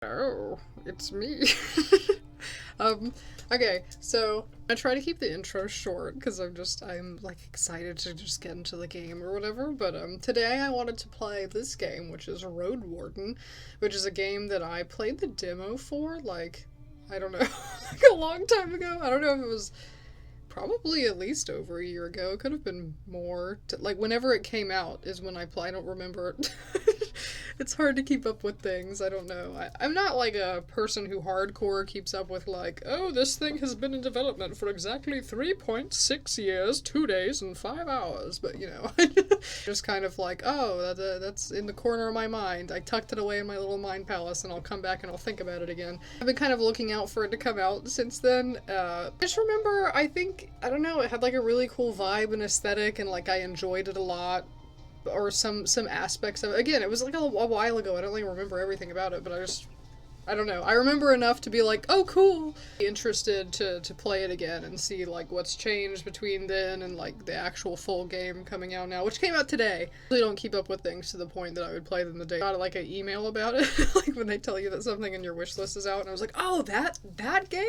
Oh, it's me. Okay, so I try to keep the intro short because I'm like excited to just get into the game or whatever, but today I wanted to play this game, which is Roadwarden, which is a game that I played the demo for, like, I don't know, like a long time ago. I don't know if it was probably at least over a year ago. It could have been more. Like, whenever it came out is when I play. I don't remember it. It's hard to keep up with things. I don't know. I'm not like a person who hardcore keeps up with, like, oh, this thing has been in development for exactly 3.6 years, 2 days, and 5 hours. But, you know, just kind of like, oh, that's in the corner of my mind. I tucked it away in my little mind palace, and I'll come back and I'll think about it again. I've been kind of looking out for it to come out since then. I just remember, I don't know, it had like a really cool vibe and aesthetic, and like I enjoyed it a lot. Or some aspects of it. Again, it was like a while ago. I don't really remember everything about it, but I don't know. I remember enough to be like, oh, cool. Interested to play it again and see like what's changed between then and like the actual full game coming out now, which came out today. I really don't keep up with things to the point that I would play them the day. I got like an email about it, like when they tell you that something in your wish list is out, and I was like, oh, that game?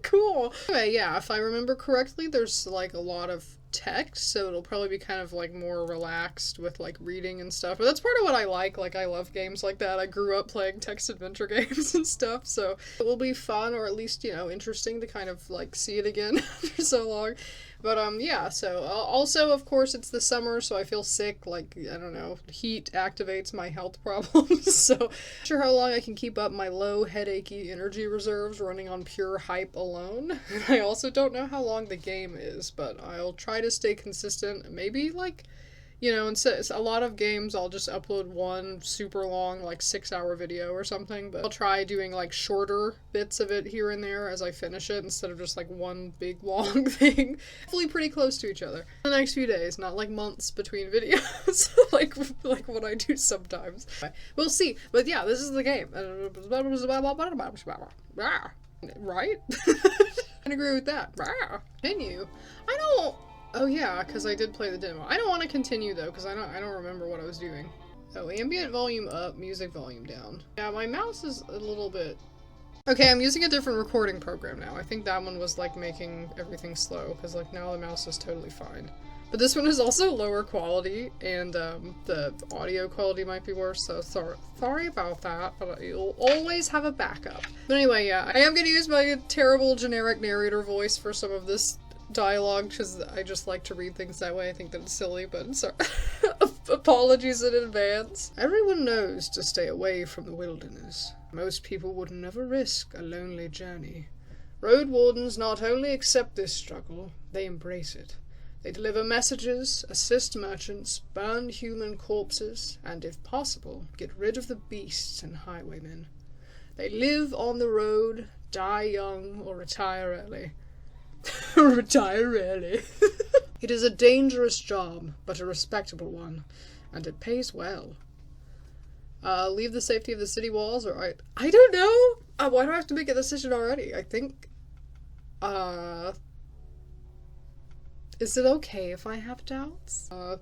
Cool. Anyway, yeah, if I remember correctly, there's like a lot of text, so it'll probably be kind of like more relaxed with like reading and stuff, but that's part of what I like I love games like that. I grew up playing text adventure games and stuff, so it will be fun, or at least, you know, interesting to kind of like see it again after so long. But yeah, so also, of course, it's the summer, so I feel sick, like, I don't know, heat activates my health problems, so not sure how long I can keep up my low headachy energy reserves running on pure hype alone. And I also don't know how long the game is, but I'll try to stay consistent. Maybe, like, you know, instead, a lot of games I'll just upload one super long, like 6-hour video or something, but I'll try doing like shorter bits of it here and there as I finish it instead of just like one big long thing. Hopefully pretty close to each other the next few days, not like months between videos, like what I do sometimes. We'll see, but yeah, this is the game. Right? I agree with that. Continue. I don't. Oh yeah, because I did play the demo. I don't want to continue though, because I don't remember what I was doing. Oh, ambient volume up, music volume down. Yeah, my mouse is a little bit... Okay, I'm using a different recording program now. I think that one was like making everything slow, because like now the mouse is totally fine. But this one is also lower quality, and the audio quality might be worse, so sorry about that, but you'll always have a backup. But anyway, yeah, I am going to use my terrible generic narrator voice for some of this dialogue, because I just like to read things that way. I think that it's silly, but sorry. Apologies in advance. Everyone knows to stay away from the wilderness. Most people would never risk a lonely journey. Road wardens not only accept this struggle, they embrace it. They deliver messages, assist merchants, burn human corpses, and if possible, get rid of the beasts and highwaymen. They live on the road, die young, or retire early. Retire early. It is a dangerous job, but a respectable one, and it pays well. Leave the safety of the city walls, or I don't know! Why do I have to make a decision already? I think, is it okay if I have doubts? Oh,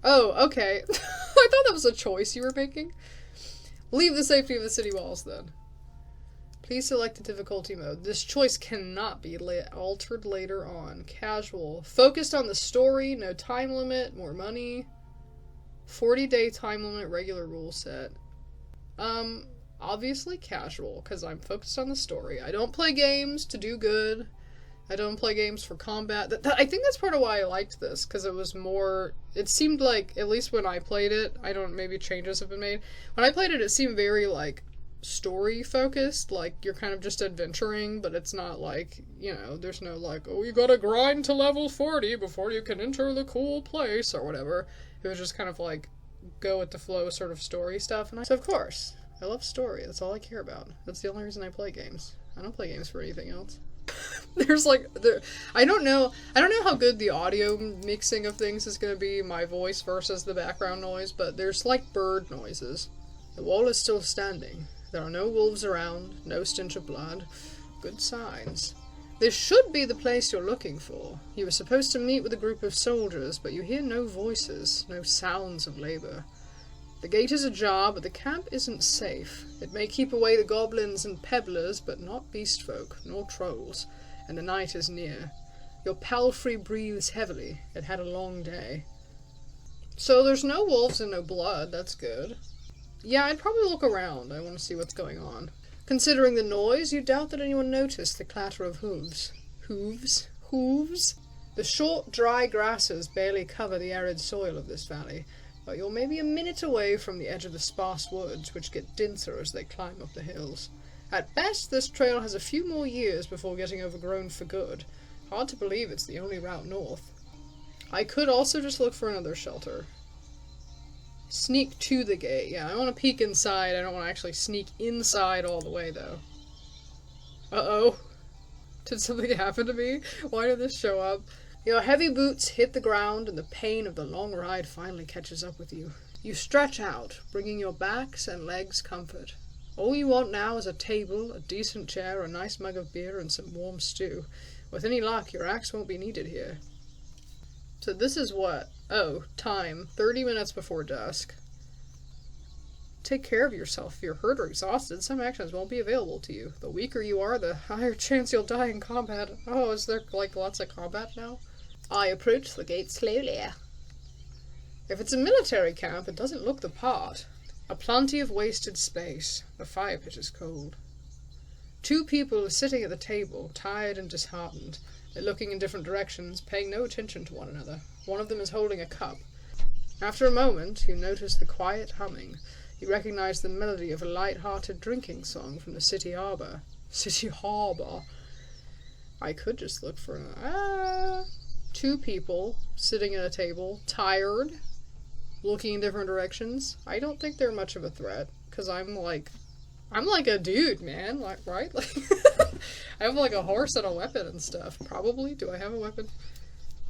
okay. I thought that was a choice you were making. Leave the safety of the city walls, then. Please select the difficulty mode. This choice cannot be altered later on. Casual. Focused on the story, no time limit, more money. 40-day time limit, regular rule set. Obviously casual, because I'm focused on the story. I don't play games to do good. I don't play games for combat. I think that's part of why I liked this, because it was more... It seemed like, at least when I played it, maybe changes have been made. When I played it, it seemed very, like, story focused, like you're kind of just adventuring, but it's not like, you know, there's no like, oh, you gotta grind to level 40 before you can enter the cool place or whatever. It was just kind of like go with the flow sort of story stuff, and so of course I love story. That's all I care about. That's the only reason I play games. I don't play games for anything else. There's like I don't know how good the audio mixing of things is gonna be, my voice versus the background noise, but there's like bird noises. The wall is still standing. There are no wolves around, no stench of blood. Good signs. This should be the place you're looking for. You were supposed to meet with a group of soldiers, but you hear no voices, no sounds of labor. The gate is ajar, but the camp isn't safe. It may keep away the goblins and pebblers, but not beast folk, nor trolls, and the night is near. Your palfrey breathes heavily. It had a long day. So there's no wolves and no blood, that's good. Yeah, I'd probably look around. I want to see what's going on. Considering the noise, you doubt that anyone noticed the clatter of hooves. Hooves? The short, dry grasses barely cover the arid soil of this valley, but you're maybe a minute away from the edge of the sparse woods, which get denser as they climb up the hills. At best, this trail has a few more years before getting overgrown for good. Hard to believe it's the only route north. I could also just look for another shelter. Sneak to the gate. Yeah, I want to peek inside. I don't want to actually sneak inside all the way, though. Uh-oh. Did something happen to me? Why did this show up? Your heavy boots hit the ground, and the pain of the long ride finally catches up with you. You stretch out, bringing your backs and legs comfort. All you want now is a table, a decent chair, a nice mug of beer, and some warm stew. With any luck, your axe won't be needed here. So this is what? Oh, time. 30 minutes before dusk. Take care of yourself. If you're hurt or exhausted, some actions won't be available to you. The weaker you are, the higher chance you'll die in combat. Oh, is there, like, lots of combat now? I approach the gate slowly. If it's a military camp, it doesn't look the part. A plenty of wasted space. The fire pit is cold. 2 people are sitting at the table, tired and disheartened. They're looking in different directions, paying no attention to one another. One of them is holding a cup. After a moment, you notice the quiet humming. You recognize the melody of a light-hearted drinking song from the city harbor. City harbor. I could just look for 2 people sitting at a table, tired, looking in different directions. I don't think they're much of a threat, because I'm like a dude, man, like, right? Like, I have like a horse and a weapon and stuff. Probably. Do I have a weapon?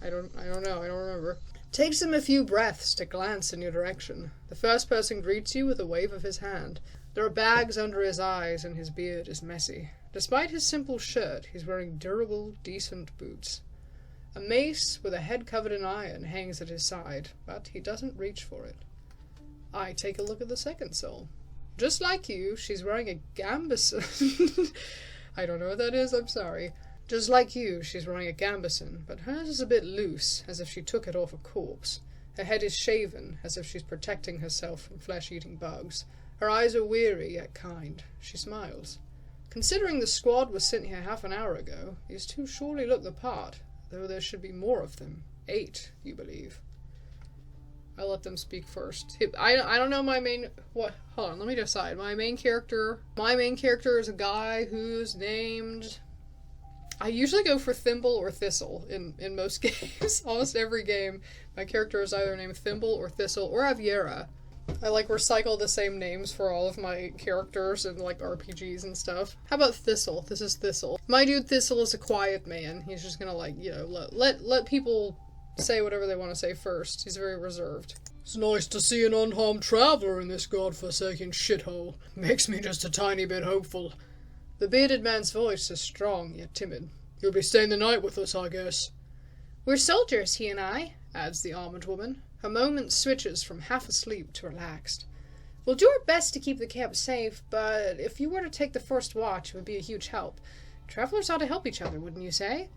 I don't know. I don't remember. Takes him a few breaths to glance in your direction. The first person greets you with a wave of his hand. There are bags under his eyes and his beard is messy. Despite his simple shirt, he's wearing durable, decent boots. A mace with a head covered in iron hangs at his side, but he doesn't reach for it. I take a look at the second soul. Just like you, she's wearing a gambeson. I don't know what that is, I'm sorry. Just like you, she's wearing a gambeson, but hers is a bit loose, as if she took it off a corpse. Her head is shaven, as if she's protecting herself from flesh-eating bugs. Her eyes are weary, yet kind. She smiles. Considering the squad was sent here half an hour ago, these 2 surely look the part, though there should be more of them. 8, you believe. I'll let them speak first. I don't know my main... What? Hold on, let me decide. My main character is a guy who's named... I usually go for Thimble or Thistle in most games. Almost every game, my character is either named Thimble or Thistle or Aviera. I like recycle the same names for all of my characters in like RPGs and stuff. How about Thistle? This is Thistle. My dude Thistle is a quiet man. He's just gonna like, you know, let people say whatever they want to say first. He's very reserved. It's nice to see an unharmed traveler in this godforsaken shithole. Makes me just a tiny bit hopeful. The bearded man's voice is strong yet timid. You'll be staying the night with us, I guess. We're soldiers, he and I, adds the armored woman. Her moment switches from half asleep to relaxed. We'll do our best to keep the camp safe, but if you were to take the first watch, it would be a huge help. Travelers ought to help each other, wouldn't you say?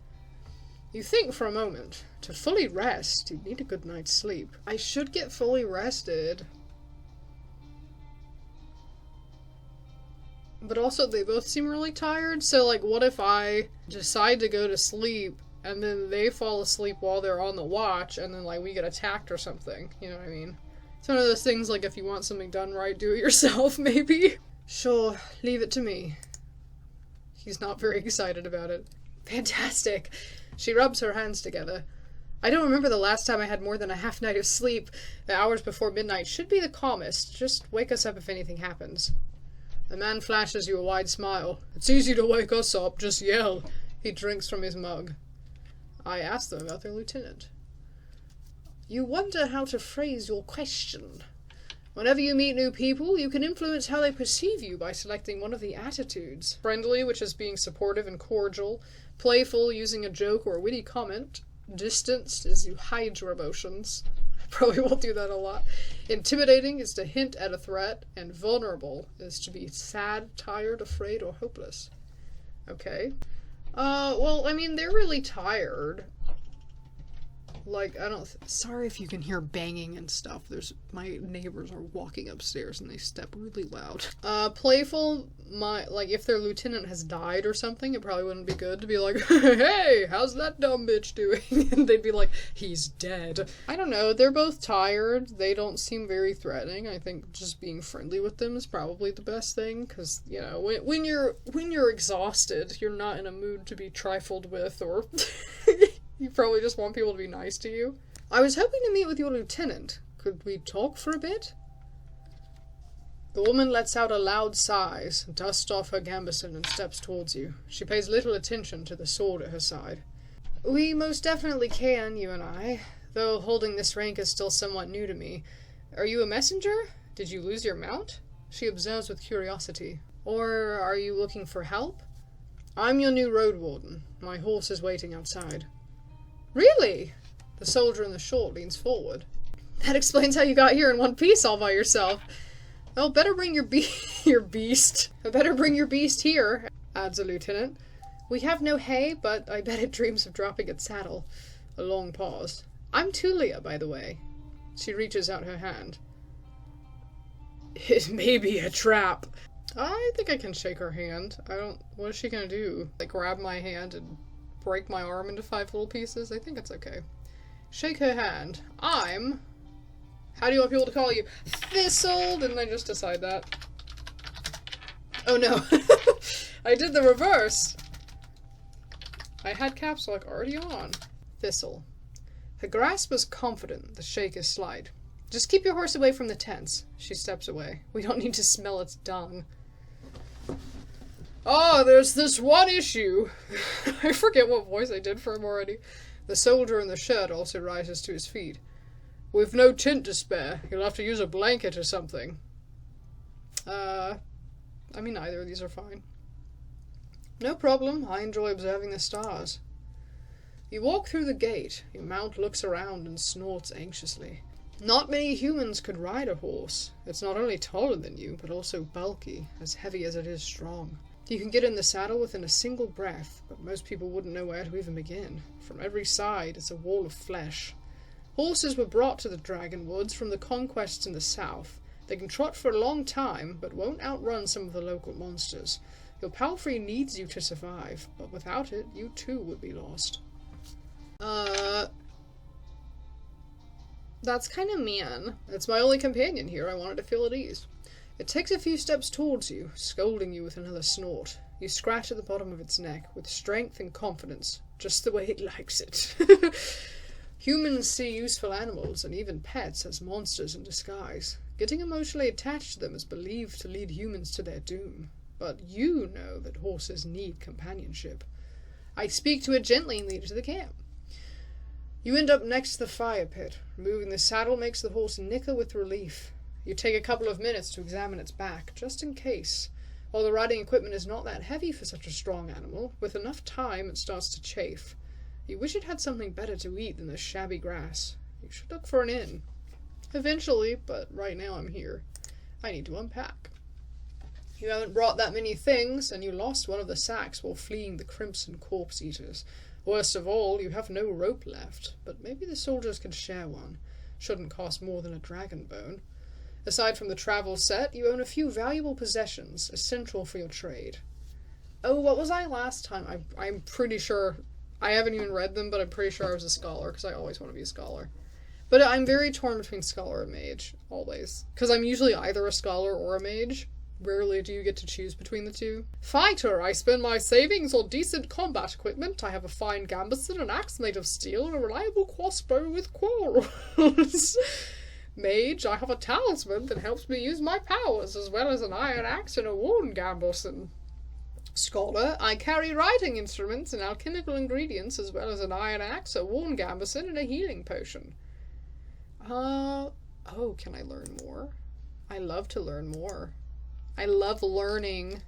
You think for a moment. To fully rest, you'd need a good night's sleep. I should get fully rested. But also, they both seem really tired, so, like, what if I decide to go to sleep, and then they fall asleep while they're on the watch, and then, like, we get attacked or something? You know what I mean? It's one of those things, like, if you want something done right, do it yourself, maybe? Sure, leave it to me. He's not very excited about it. Fantastic. She rubs her hands together. I don't remember the last time I had more than a half night of sleep. The hours before midnight should be the calmest. Just wake us up if anything happens. The man flashes you a wide smile. It's easy to wake us up, just yell. He drinks from his mug. I ask them about their lieutenant. You wonder how to phrase your question. Whenever you meet new people, you can influence how they perceive you by selecting one of the attitudes. Friendly, which is being supportive and cordial. Playful, using a joke or a witty comment. Distanced, as you hide your emotions. Probably won't do that a lot. Intimidating is to hint at a threat, and vulnerable is to be sad, tired, afraid, or hopeless. Okay. Well, I mean, they're really tired. Like, sorry if you can hear banging and stuff. My neighbors are walking upstairs and they step really loud. Playful, like, if their lieutenant has died or something, it probably wouldn't be good to be like, hey, how's that dumb bitch doing? And they'd be like, he's dead. I don't know, they're both tired. They don't seem very threatening. I think just being friendly with them is probably the best thing, because, you know, when you're exhausted, you're not in a mood to be trifled with, or... You probably just want people to be nice to you. I was hoping to meet with your lieutenant. Could we talk for a bit? The woman lets out a loud sigh, dusts off her gambeson, and steps towards you. She pays little attention to the sword at her side. We most definitely can, you and I, though holding this rank is still somewhat new to me. Are you a messenger? Did you lose your mount? She observes with curiosity. Or are you looking for help? I'm your new Roadwarden. My horse is waiting outside. Really? The soldier in the short leans forward. That explains how you got here in one piece all by yourself. Well, better bring your beast. Better bring your beast here, adds a lieutenant. We have no hay, but I bet it dreams of dropping its saddle. A long pause. I'm Tulia, by the way. She reaches out her hand. It may be a trap. I think I can shake her hand. What is she gonna do? Like, grab my hand and break my arm into 5 little pieces? I think it's okay. Shake her hand. How do you want people to call you? Thistle! Didn't I just decide that? Oh no. I did the reverse. I had caps lock already on. Thistle. Her grasp is confident. The shake is slight. Just keep your horse away from the tents. She steps away. We don't need to smell its dung. Oh, there's this one issue. I forget what voice I did for him already. The soldier in the shirt also rises to his feet. We've no tent to spare. You'll have to use a blanket or something. I mean, either of these are fine. No problem. I enjoy observing the stars. You walk through the gate. Your mount looks around and snorts anxiously. Not many humans could ride a horse. It's not only taller than you, but also bulky, as heavy as it is strong. You can get in the saddle within a single breath, but most people wouldn't know where to even begin. From every side, it's a wall of flesh. Horses were brought to the Dragon Woods from the conquests in the south. They can trot for a long time, but won't outrun some of the local monsters. Your palfrey needs you to survive, but without it, you too would be lost. That's kind of mean. It's my only companion here. I wanted to feel at ease. It takes a few steps towards you, scolding you with another snort. You scratch at the bottom of its neck, with strength and confidence, just the way it likes it. Humans see useful animals, and even pets, as monsters in disguise. Getting emotionally attached to them is believed to lead humans to their doom. But you know that horses need companionship. I speak to it gently and lead it to the camp. You end up next to the fire pit. Removing the saddle makes the horse nicker with relief. You take a couple of minutes to examine its back, just in case. While the riding equipment is not that heavy for such a strong animal, with enough time it starts to chafe. You wish it had something better to eat than this shabby grass. You should look for an inn. Eventually, but right now I'm here. I need to unpack. You haven't brought that many things, and you lost one of the sacks while fleeing the Crimson Corpse Eaters. Worst of all, you have no rope left, but maybe the soldiers could share one. Shouldn't cost more than a dragon bone. Aside from the travel set, you own a few valuable possessions, essential for your trade. Oh, what was I last time? I'm pretty sure... I haven't even read them, but I'm pretty sure I was a scholar, because I always want to be a scholar. But I'm very torn between scholar and mage, always. Because I'm usually either a scholar or a mage. Rarely do you get to choose between the two. Fighter, I spend my savings on decent combat equipment. I have a fine gambeson, an axe made of steel, and a reliable crossbow with quarrels. Mage, I have a talisman that helps me use my powers, as well as an iron axe and a worn gambeson. Scholar, I carry writing instruments and alchemical ingredients, as well as an iron axe, a worn gambeson, and a healing potion. Oh, can I learn more? I love to learn more. I love learning.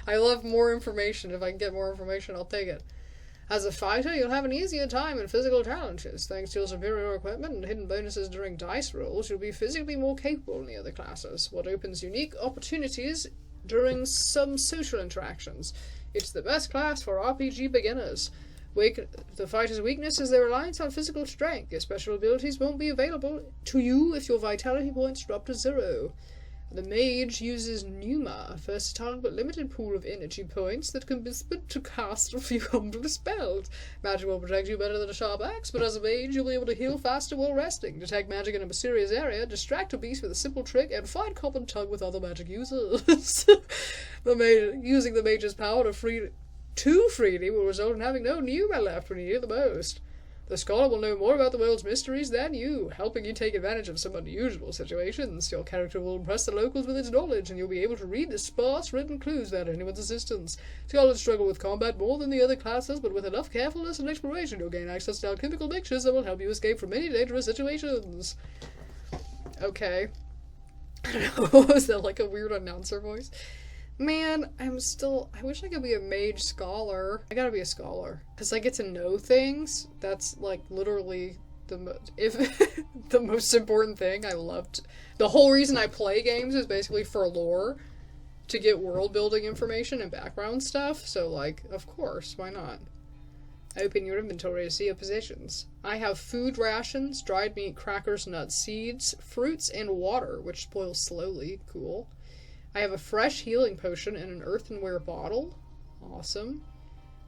I love more information. If I can get more information, I'll take it. As a fighter, you'll have an easier time in physical challenges. Thanks to your superior equipment and hidden bonuses during dice rolls, you'll be physically more capable than the other classes, what opens unique opportunities during some social interactions. It's the best class for RPG beginners. The fighter's weakness is their reliance on physical strength. Your special abilities won't be available to you if your vitality points drop to 0. The mage uses Pneuma, a versatile but limited pool of energy points that can be spent to cast a few humble spells. Magic will protect you better than a sharp axe, but as a mage you'll be able to heal faster while resting, detect magic in a mysterious area, distract a beast with a simple trick, and fight common tongue with other magic users. Using the mage's power too freely will result in having no Pneuma left when you need it the most. The scholar will know more about the world's mysteries than you, helping you take advantage of some unusual situations. Your character will impress the locals with its knowledge, and you'll be able to read the sparse written clues without anyone's assistance. Scholars struggle with combat more than the other classes, but with enough carefulness and exploration, you'll gain access to alchemical mixtures that will help you escape from many dangerous situations. Okay. I don't know, was that like a weird announcer voice? Man, I wish I could be a mage scholar. I gotta be a scholar. Because I get to know things. That's, like, literally the most important thing. The whole reason I play games is basically for lore. To get world building information and background stuff. So, like, of course, why not? Open your inventory to see your possessions. I have food rations, dried meat, crackers, nuts, seeds, fruits, and water, which spoils slowly. Cool. I have a fresh healing potion in an earthenware bottle. Awesome.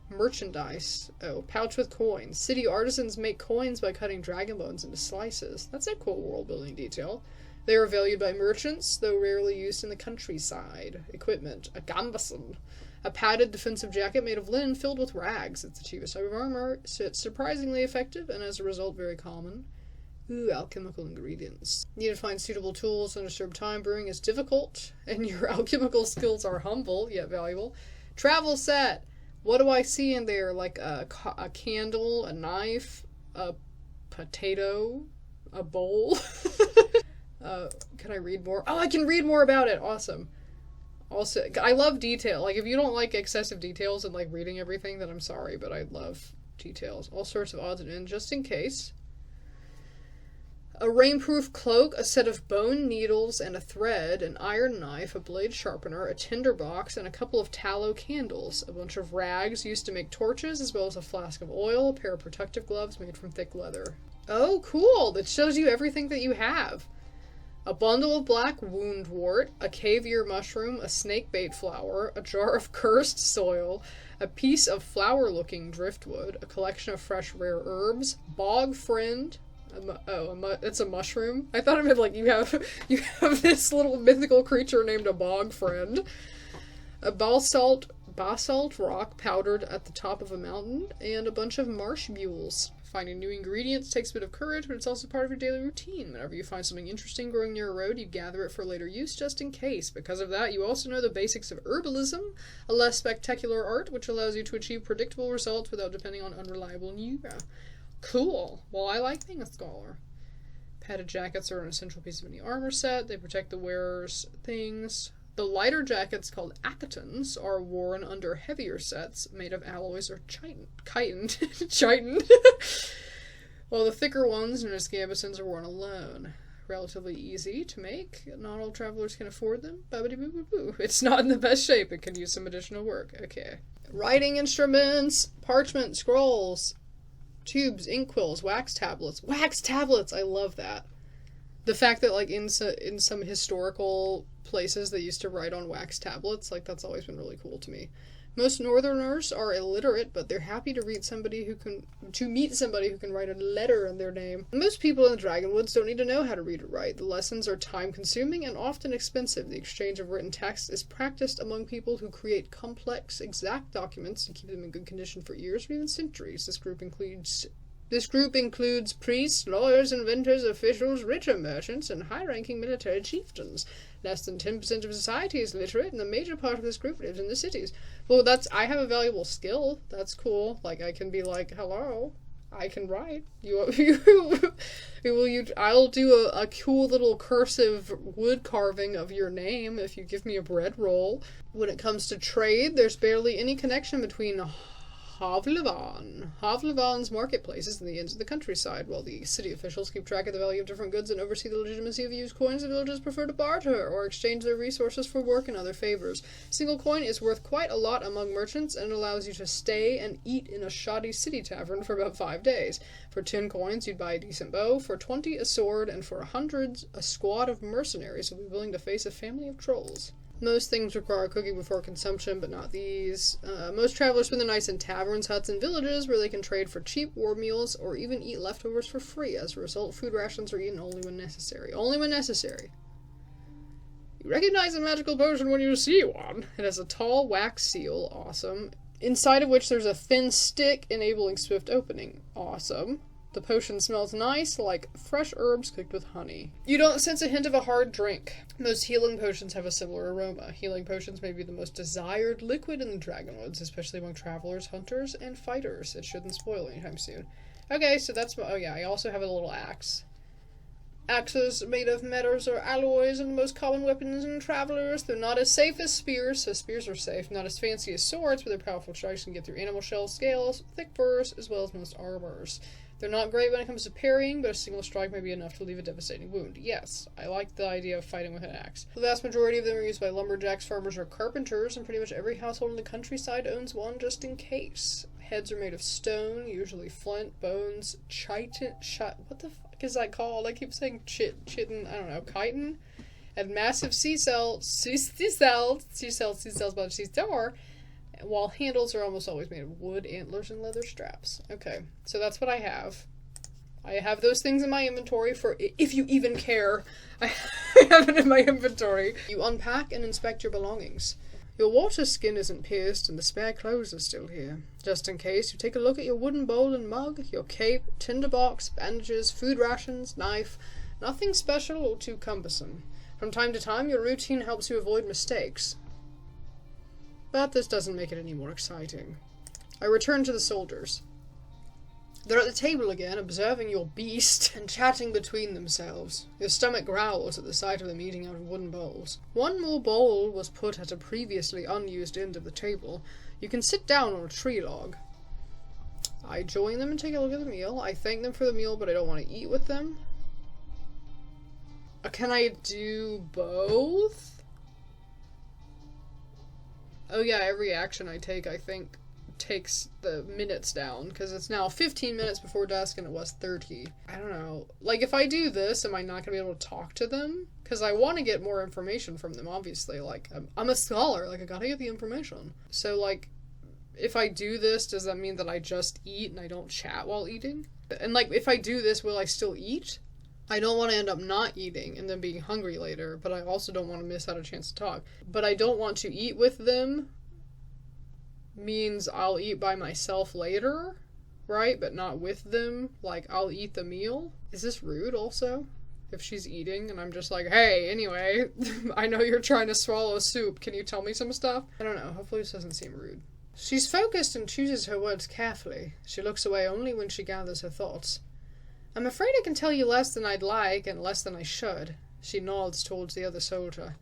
Merchandise. Oh, pouch with coins. City artisans make coins by cutting dragon bones into slices. That's a cool world-building detail. They are valued by merchants, though rarely used in the countryside. Equipment. A gambeson. A padded defensive jacket made of linen filled with rags. It's the cheapest type of armor. It's surprisingly effective, and as a result, very common. Ooh, alchemical ingredients. Need to find suitable tools. Undisturbed time. Brewing is difficult, and your alchemical skills are humble, yet valuable. Travel set! What do I see in there? Like a candle, a knife, a potato, a bowl? Can I read more? Oh, I can read more about it! Awesome. Also, I love detail. Like, if you don't like excessive details and, like, reading everything, then I'm sorry, but I love details. All sorts of odds and ends, just in case. A rainproof cloak, a set of bone needles and a thread, an iron knife, a blade sharpener, a tinder box, and a couple of tallow candles, a bunch of rags used to make torches, as well as a flask of oil, a pair of protective gloves made from thick leather. Oh, cool! That shows you everything that you have. A bundle of black woundwort, a caviar mushroom, a snakebait flower, a jar of cursed soil, a piece of flower-looking driftwood, a collection of fresh rare herbs, bog friend. It's a mushroom. I thought it meant like you have this little mythical creature named a bog friend. A basalt rock powdered at the top of a mountain, and a bunch of marsh mules. Finding new ingredients takes a bit of courage, but it's also part of your daily routine. Whenever you find something interesting growing near a road, you gather it for later use just in case. Because of that, you also know the basics of herbalism, a less spectacular art, which allows you to achieve predictable results without depending on unreliable pneuma. Cool. Well, I like being a scholar. Padded jackets are an essential piece of any armor set. They protect the wearer's things. The lighter jackets, called achetons, are worn under heavier sets made of alloys or chitin, while the thicker ones, known as gambesons, are worn alone. Relatively easy to make. Not all travelers can afford them. Babidi-boo-boo-boo. It's not in the best shape. It can use some additional work. Okay. Writing instruments, parchment, scrolls, tubes, inkwells, wax tablets. Wax tablets! I love that. The fact that, like, in some historical places they used to write on wax tablets, like, that's always been really cool to me. Most Northerners are illiterate, but they're happy to meet somebody who can write a letter in their name. Most people in the Dragonwoods don't need to know how to read or write. The lessons are time-consuming and often expensive. The exchange of written text is practiced among people who create complex, exact documents to keep them in good condition for years or even centuries. This group includes priests, lawyers, inventors, officials, richer merchants, and high-ranking military chieftains. Less than 10% of society is literate, and the major part of this group lives in the cities. Well, I have a valuable skill. That's cool. Like, I can be like, hello, I can write. I'll do a cool little cursive wood carving of your name if you give me a bread roll. When it comes to trade, there's barely any connection between Havlevan's marketplace is in the ends of the countryside, while the city officials keep track of the value of different goods and oversee the legitimacy of used coins. The villagers prefer to barter or exchange their resources for work and other favors. A single coin is worth quite a lot among merchants and allows you to stay and eat in a shoddy city tavern for about 5 days. For 10 coins, you'd buy a decent bow, for 20 a sword, and for 100 a squad of mercenaries who'll be willing to face a family of trolls. Most things require cooking before consumption, but not these. Most travelers spend their nights in taverns, huts, and villages where they can trade for cheap war meals or even eat leftovers for free. As a result, food rations are eaten only when necessary. Only when necessary. You recognize a magical potion when you see one. It has a tall wax seal. Awesome. Inside of which there's a thin stick enabling swift opening. Awesome. The potion smells nice, like fresh herbs cooked with honey. You don't sense a hint of a hard drink. Most healing potions have a similar aroma. Healing potions may be the most desired liquid in the Dragonwoods, especially among travelers, hunters, and fighters. It shouldn't spoil anytime soon. Okay, so that's... Oh yeah, I also have a little axe. Axes made of metals or alloys are the most common weapons in travelers. They're not as safe as spears, so spears are safe. Not as fancy as swords, but their powerful strikes can get through animal shells, scales, thick furs, as well as most armors. They're not great when it comes to parrying, but a single strike may be enough to leave a devastating wound. Yes, I like the idea of fighting with an axe. The vast majority of them are used by lumberjacks, farmers, or carpenters, and pretty much every household in the countryside owns one just in case. Heads are made of stone, usually flint, bones, chitin, what the fuck is that called? I keep saying chitin, I don't know, chitin, and massive sea cells by the sea door, while handles are almost always made of wood, antlers, and leather straps. Okay, so that's what I have. I have those things in my inventory for if you even care. I have it in my inventory. You unpack and inspect your belongings. Your water skin isn't pierced and the spare clothes are still here. Just in case, you take a look at your wooden bowl and mug, your cape, tinderbox, bandages, food rations, knife. Nothing special or too cumbersome. From time to time, your routine helps you avoid mistakes. But this doesn't make it any more exciting. I return to the soldiers. They're at the table again, observing your beast and chatting between themselves. Your stomach growls at the sight of them eating out of wooden bowls. One more bowl was put at a previously unused end of the table. You can sit down on a tree log. I join them and take a look at the meal. I thank them for the meal, but I don't want to eat with them. Can I do both? Oh yeah, every action I take, I think, takes the minutes down, because it's now 15 minutes before dusk and it was 30. I don't know. Like, if I do this, am I not going to be able to talk to them? Because I want to get more information from them, obviously. Like, I'm a scholar, like, I gotta get the information. So, like, if I do this, does that mean that I just eat and I don't chat while eating? And, like, if I do this, will I still eat? I don't want to end up not eating and then being hungry later, but I also don't want to miss out a chance to talk. But I don't want to eat with them means I'll eat by myself later, right? But not with them. Like, I'll eat the meal. Is this rude also? If she's eating and I'm just like, hey, anyway, I know you're trying to swallow soup. Can you tell me some stuff? I don't know. Hopefully this doesn't seem rude. She's focused and chooses her words carefully. She looks away only when she gathers her thoughts. I'm afraid I can tell you less than I'd like and less than I should. She nods towards the other soldier.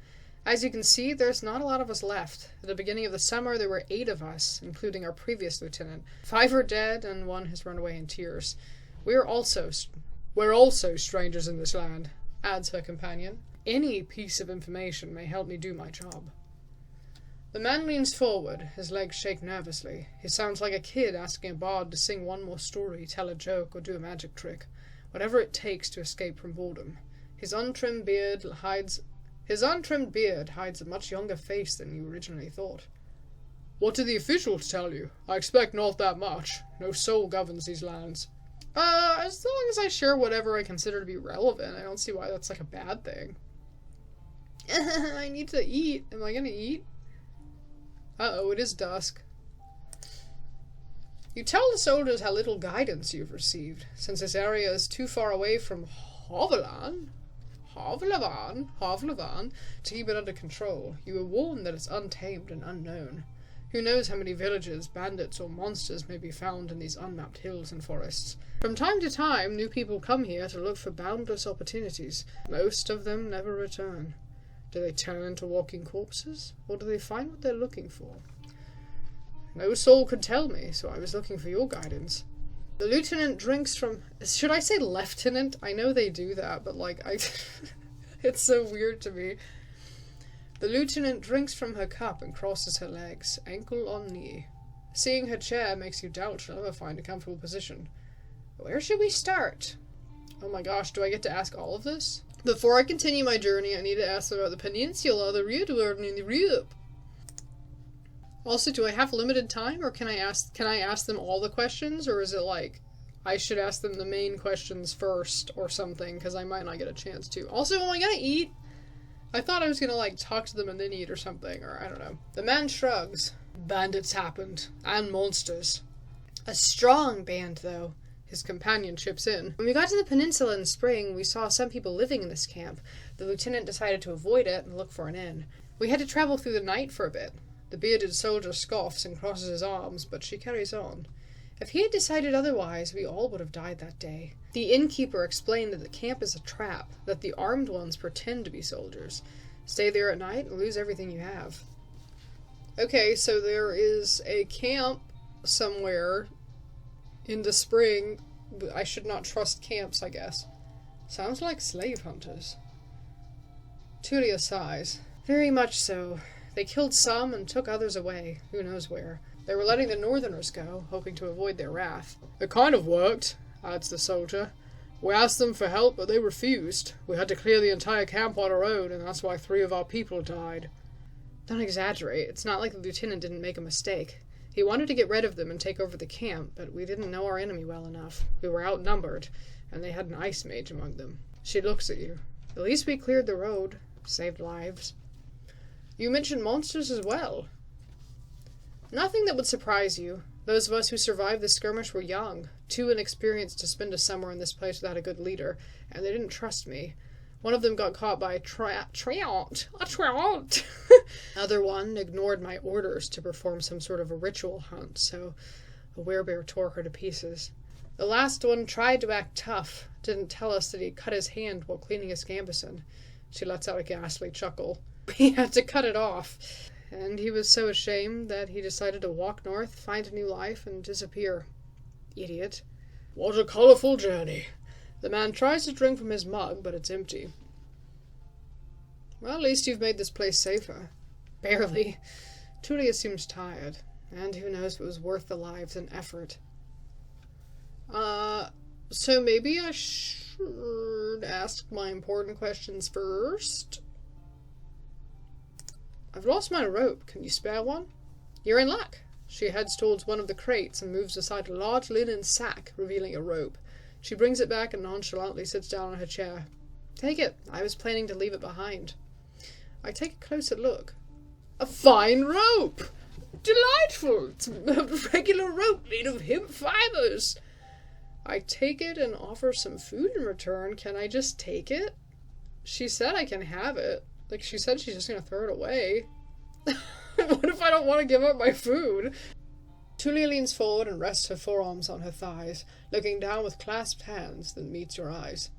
As you can see, there's not a lot of us left. At the beginning of the summer, there were 8 of us, including our previous lieutenant. 5 are dead, and 1 has run away in tears. We're also strangers in this land, adds her companion. Any piece of information may help me do my job. The man leans forward, his legs shake nervously. He sounds like a kid asking a bard to sing one more story, tell a joke, or do a magic trick. Whatever it takes to escape from boredom. His untrimmed beard hides a much younger face than you originally thought. What did the officials tell you? I expect not that much. No soul governs these lands. As long as I share whatever I consider to be relevant, I don't see why that's like a bad thing. I need to eat. Am I gonna eat? Uh-oh, it is dusk. You tell the soldiers how little guidance you've received, since this area is too far away from Havlevan, to keep it under control. You were warned that it's untamed and unknown. Who knows how many villages, bandits, or monsters may be found in these unmapped hills and forests. From time to time, new people come here to look for boundless opportunities. Most of them never return. Do they turn into walking corpses, or do they find what they're looking for? No soul could tell me, so I was looking for your guidance. The lieutenant drinks from... Should I say lieutenant? I know they do that, but like, it's so weird to me. The lieutenant drinks from her cup and crosses her legs, ankle on knee. Seeing her chair makes you doubt she'll ever find a comfortable position. Where should we start? Oh my gosh, do I get to ask all of this? Before I continue my journey, I need to ask about the peninsula, the Roadwarden, and the Europe. Also, do I have limited time, or can I ask them all the questions, or is it like I should ask them the main questions first or something, because I might not get a chance to. Also, am I gonna eat? I thought I was gonna like talk to them and then eat or something, or I don't know. The man shrugs. Bandits happened, and monsters. A strong band, though. His companion chips in. When we got to the peninsula in spring, we saw some people living in this camp. The lieutenant decided to avoid it and look for an inn. We had to travel through the night for a bit. The bearded soldier scoffs and crosses his arms, but she carries on. If he had decided otherwise, we all would have died that day. The innkeeper explained that the camp is a trap, that the armed ones pretend to be soldiers. Stay there at night and lose everything you have. Okay, so there is a camp somewhere in the spring. I should not trust camps, I guess. Sounds like slave hunters. Tulia sighs. Very much so. They killed some and took others away, who knows where. They were letting the northerners go, hoping to avoid their wrath. It kind of worked, adds the soldier. We asked them for help, but they refused. We had to clear the entire camp on our own, and that's why 3 of our people died. Don't exaggerate. It's not like the lieutenant didn't make a mistake. He wanted to get rid of them and take over the camp, but we didn't know our enemy well enough. We were outnumbered, and they had an ice mage among them. She looks at you. At least we cleared the road, saved lives. You mentioned monsters as well. Nothing that would surprise you. Those of us who survived the skirmish were young, too inexperienced to spend a summer in this place without a good leader, and they didn't trust me. One of them got caught by a treant. Other one ignored my orders to perform some sort of a ritual hunt, so a werebear tore her to pieces. The last one tried to act tough, didn't tell us that he cut his hand while cleaning his gambeson. She lets out a ghastly chuckle. We had to cut it off, and he was so ashamed that he decided to walk north, find a new life, and disappear. Idiot. What a colorful journey. The man tries to drink from his mug, but it's empty. Well, at least you've made this place safer. Barely. Tulia seems tired, and who knows if it was worth the lives and effort. So maybe I should ask my important questions first. I've lost my rope. Can you spare one? You're in luck. She heads towards one of the crates and moves aside a large linen sack, revealing a rope. She brings it back and nonchalantly sits down on her chair. Take it. I was planning to leave it behind. I take a closer look. A fine rope! Delightful! It's a regular rope made of hemp fibers. I take it and offer some food in return. Can I just take it? She said I can have it. Like, she said she's just gonna throw it away. What if I don't want to give up my food? Tulia leans forward and rests her forearms on her thighs, looking down with clasped hands, then meets your eyes.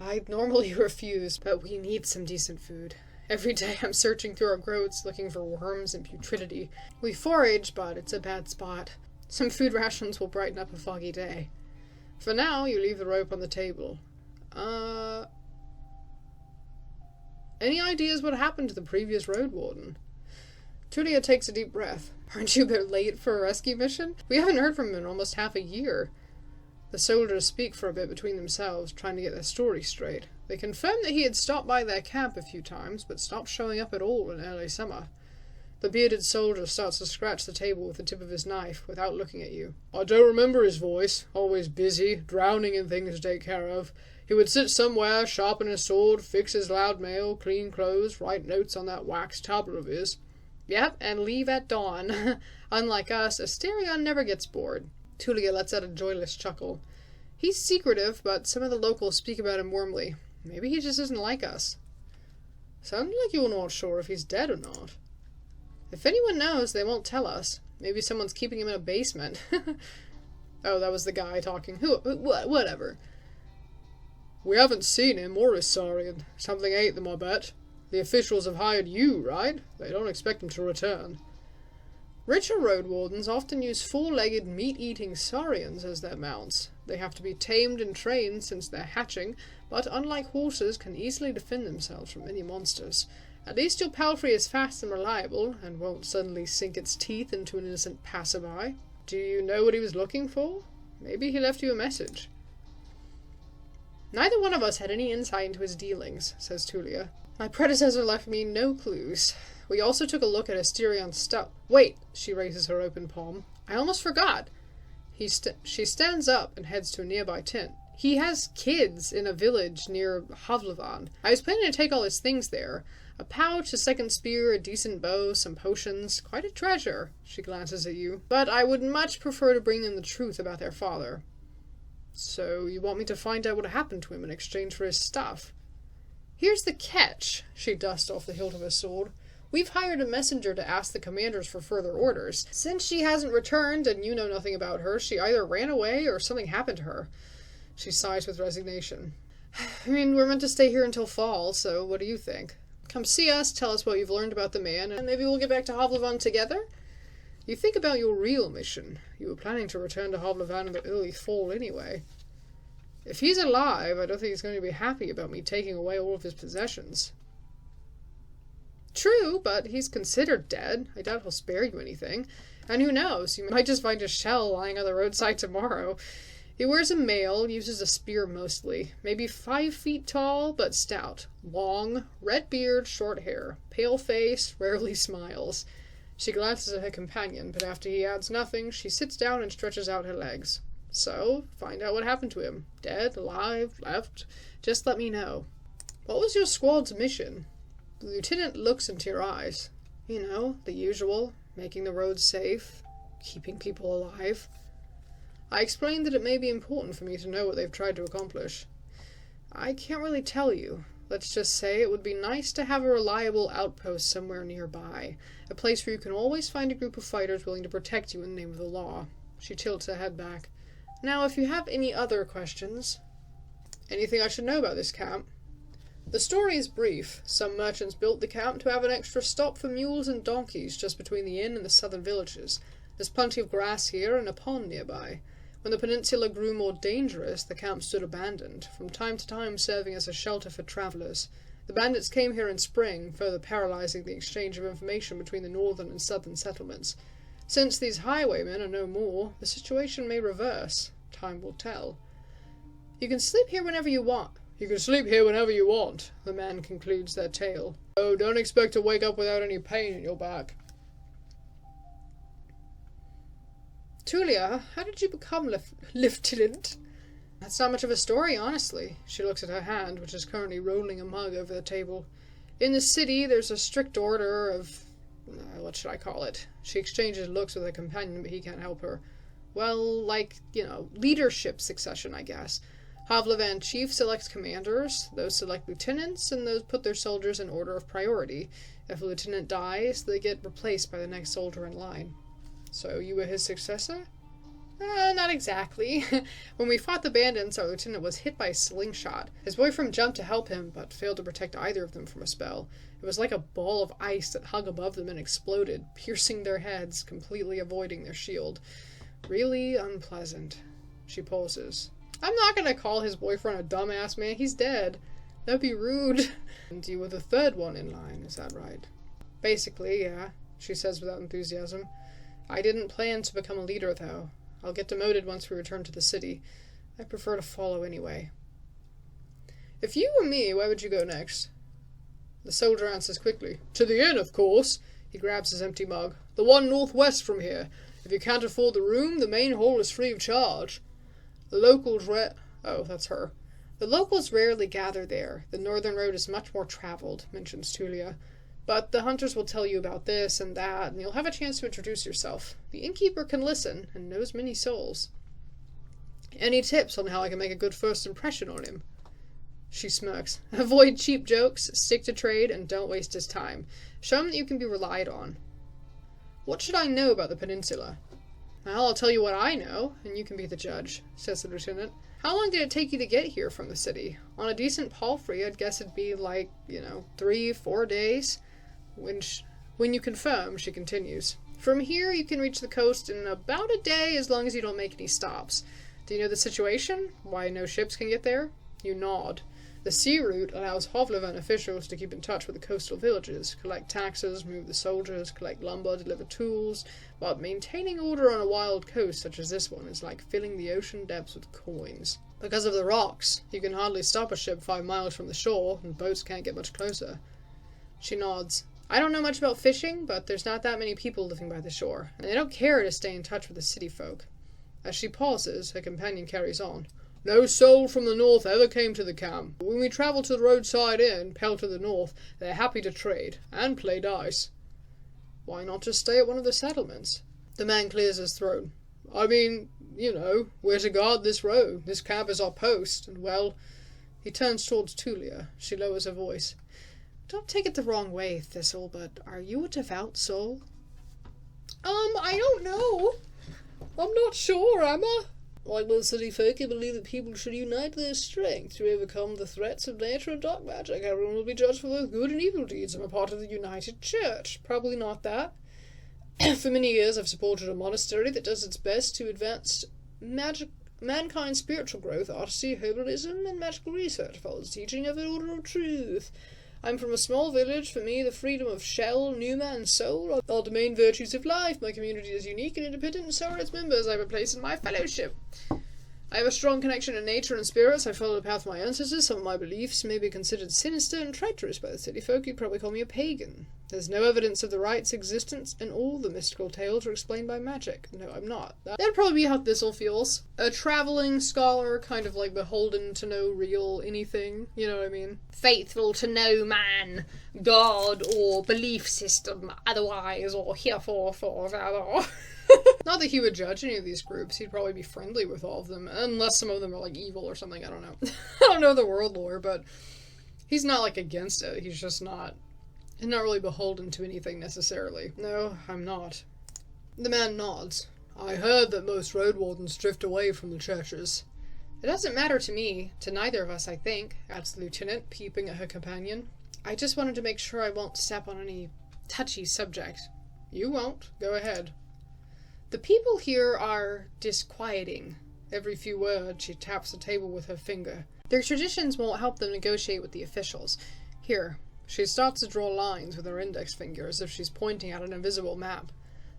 I'd normally refuse, but we need some decent food. Every day I'm searching through our groats looking for worms and putridity. We forage, but it's a bad spot. Some food rations will brighten up a foggy day. For now, you leave the rope on the table. Any ideas what happened to the previous Roadwarden? Tulia takes a deep breath. Aren't you a bit late for a rescue mission? We haven't heard from him in almost half a year. The soldiers speak for a bit between themselves, trying to get their story straight. They confirm that he had stopped by their camp a few times, but stopped showing up at all in early summer. The bearded soldier starts to scratch the table with the tip of his knife, without looking at you. I don't remember his voice. Always busy, drowning in things to take care of. He would sit somewhere, sharpen his sword, fix his loud mail, clean clothes, write notes on that wax tablet of his. Yep, and leave at dawn. Unlike us, Asterion never gets bored. Tulia lets out a joyless chuckle. He's secretive, but some of the locals speak about him warmly. Maybe he just isn't like us. Sounds like you're not sure if he's dead or not. If anyone knows, they won't tell us. Maybe someone's keeping him in a basement. Oh, that was the guy talking. Whatever. We haven't seen him or his Saurian. Something ate them, I bet. The officials have hired you, right? They don't expect him to return. Richer roadwardens often use four-legged, meat-eating saurians as their mounts. They have to be tamed and trained since they're hatching, but unlike horses, can easily defend themselves from any monsters. At least your palfrey is fast and reliable, and won't suddenly sink its teeth into an innocent passerby. Do you know what he was looking for? Maybe he left you a message. Neither one of us had any insight into his dealings, says Tulia. My predecessor left me no clues. We also took a look at Asterion's stuff. Wait, she raises her open palm. I almost forgot. She stands up and heads to a nearby tent. He has kids in a village near Havlavan. I was planning to take all his things there. A pouch, a second spear, a decent bow, some potions. Quite a treasure, she glances at you. But I would much prefer to bring them the truth about their father. So you want me to find out what happened to him in exchange for his stuff? Here's the catch, she dusts off the hilt of her sword. We've hired a messenger to ask the commanders for further orders. Since she hasn't returned and you know nothing about her, she either ran away or something happened to her. She sighs with resignation. I mean, we're meant to stay here until fall, so what do you think? Come see us, tell us what you've learned about the man, and maybe we'll get back to Havlavan together? You think about your real mission. You were planning to return to Havlavan in the early fall anyway. If he's alive, I don't think he's going to be happy about me taking away all of his possessions. True, but he's considered dead. I doubt he'll spare you anything. And who knows, you might just find a shell lying on the roadside tomorrow. He wears a mail, uses a spear mostly. Maybe 5 feet tall, but stout. Long, red beard, short hair. Pale face, rarely smiles. She glances at her companion, but after he adds nothing, she sits down and stretches out her legs. So, find out what happened to him. Dead, alive, left. Just let me know. What was your squad's mission? The lieutenant looks into your eyes. You know, the usual. Making the roads safe. Keeping people alive. I explained that it may be important for me to know what they've tried to accomplish. I can't really tell you. Let's just say it would be nice to have a reliable outpost somewhere nearby. A place where you can always find a group of fighters willing to protect you in the name of the law. She tilts her head back. Now, if you have any other questions... Anything I should know about this camp? The story is brief. Some merchants built the camp to have an extra stop for mules and donkeys just between the inn and the southern villages. There's plenty of grass here and a pond nearby. When the peninsula grew more dangerous, the camp stood abandoned, from time to time serving as a shelter for travelers. The bandits came here in spring, further paralyzing the exchange of information between the northern and southern settlements. Since these highwaymen are no more, the situation may reverse. Time will tell. You can sleep here whenever you want. You can sleep here whenever you want, the man concludes their tale. Oh, don't expect to wake up without any pain in your back. Tulia, how did you become lieutenant? That's not much of a story, honestly. She looks at her hand, which is currently rolling a mug over the table. In the city, there's a strict order of... what should I call it? She exchanges looks with her companion, but he can't help her. Well, like, leadership succession, I guess. Havlavan chief selects commanders, those select lieutenants, and those put their soldiers in order of priority. If a lieutenant dies, they get replaced by the next soldier in line. So you were his successor? Not exactly. When we fought the bandits, our lieutenant was hit by a slingshot. His boyfriend jumped to help him, but failed to protect either of them from a spell. It was like a ball of ice that hung above them and exploded, piercing their heads, completely avoiding their shield. Really unpleasant. She pauses. I'm not gonna call his boyfriend a dumbass, man. He's dead. That'd be rude. And you were the third one in line, is that right? Basically, yeah, she says without enthusiasm. I didn't plan to become a leader, though. I'll get demoted once we return to the city. I prefer to follow anyway. If you were me, where would you go next? The soldier answers quickly. To the inn, of course. He grabs his empty mug. The one northwest from here. If you can't afford the room, the main hall is free of charge. The locals Oh, that's her. The locals rarely gather there. The northern road is much more traveled, mentions Tulia. But the hunters will tell you about this and that, and you'll have a chance to introduce yourself. The innkeeper can listen, and knows many souls. Any tips on how I can make a good first impression on him? She smirks. Avoid cheap jokes, stick to trade, and don't waste his time. Show him that you can be relied on. What should I know about the peninsula? Well, I'll tell you what I know, and you can be the judge, says the lieutenant. How long did it take you to get here from the city? On a decent palfrey, I'd guess it'd be like, 3-4 days. When you confirm, she continues. From here, you can reach the coast in about a day as long as you don't make any stops. Do you know the situation? Why no ships can get there? You nod. The sea route allows Hovlevan officials to keep in touch with the coastal villages, collect taxes, move the soldiers, collect lumber, deliver tools, but maintaining order on a wild coast such as this one is like filling the ocean depths with coins. Because of the rocks, you can hardly stop a ship 5 miles from the shore, and boats can't get much closer. She nods. I don't know much about fishing, but there's not that many people living by the shore, and they don't care to stay in touch with the city folk. As she pauses, her companion carries on. No soul from the north ever came to the camp. When we travel to the roadside inn, Pell to the north, they're happy to trade, and play dice. Why not just stay at one of the settlements? The man clears his throat. I mean, you know, we're to guard this road. This camp is our post, and well... He turns towards Tulia. She lowers her voice. Don't take it the wrong way, Thistle, but are you a devout soul? I don't know. I'm not sure, am I? Like most city folk, I believe that people should unite their strength to overcome the threats of nature and dark magic. Everyone will be judged for both good and evil deeds. I'm a part of the United Church. Probably not that. For many years, I've supported a monastery that does its best to advance mankind's spiritual growth, artistry, herbalism, and magical research. Follows the teaching of an order of truth. I'm from a small village. For me, the freedom of shell, pneuma, and soul are the main virtues of life. My community is unique and independent, and so are its members. I have a place in my fellowship. I have a strong connection to nature and spirits. I follow the path of my ancestors. Some of my beliefs may be considered sinister and treacherous by the city folk. You'd probably call me a pagan. There's no evidence of the right's existence, and all the mystical tales are explained by magic. No, I'm not. That'd probably be how Thistle feels. A traveling scholar, kind of like beholden to no real anything. You know what I mean? Faithful to no man, god, or belief system, otherwise, or herefore, forever. Not that he would judge any of these groups. He'd probably be friendly with all of them, unless some of them are, like, evil or something. I don't know. I don't know the world lore, but he's not, like, against it. He's just not... He's not really beholden to anything, necessarily. No, I'm not. The man nods. I heard that most Roadwardens drift away from the churches. It doesn't matter to me, to neither of us, I think, adds the lieutenant, peeping at her companion. I just wanted to make sure I won't step on any touchy subject. You won't. Go ahead. The people here are disquieting. Every few words, she taps the table with her finger. Their traditions won't help them negotiate with the officials. Here. She starts to draw lines with her index finger as if she's pointing at an invisible map.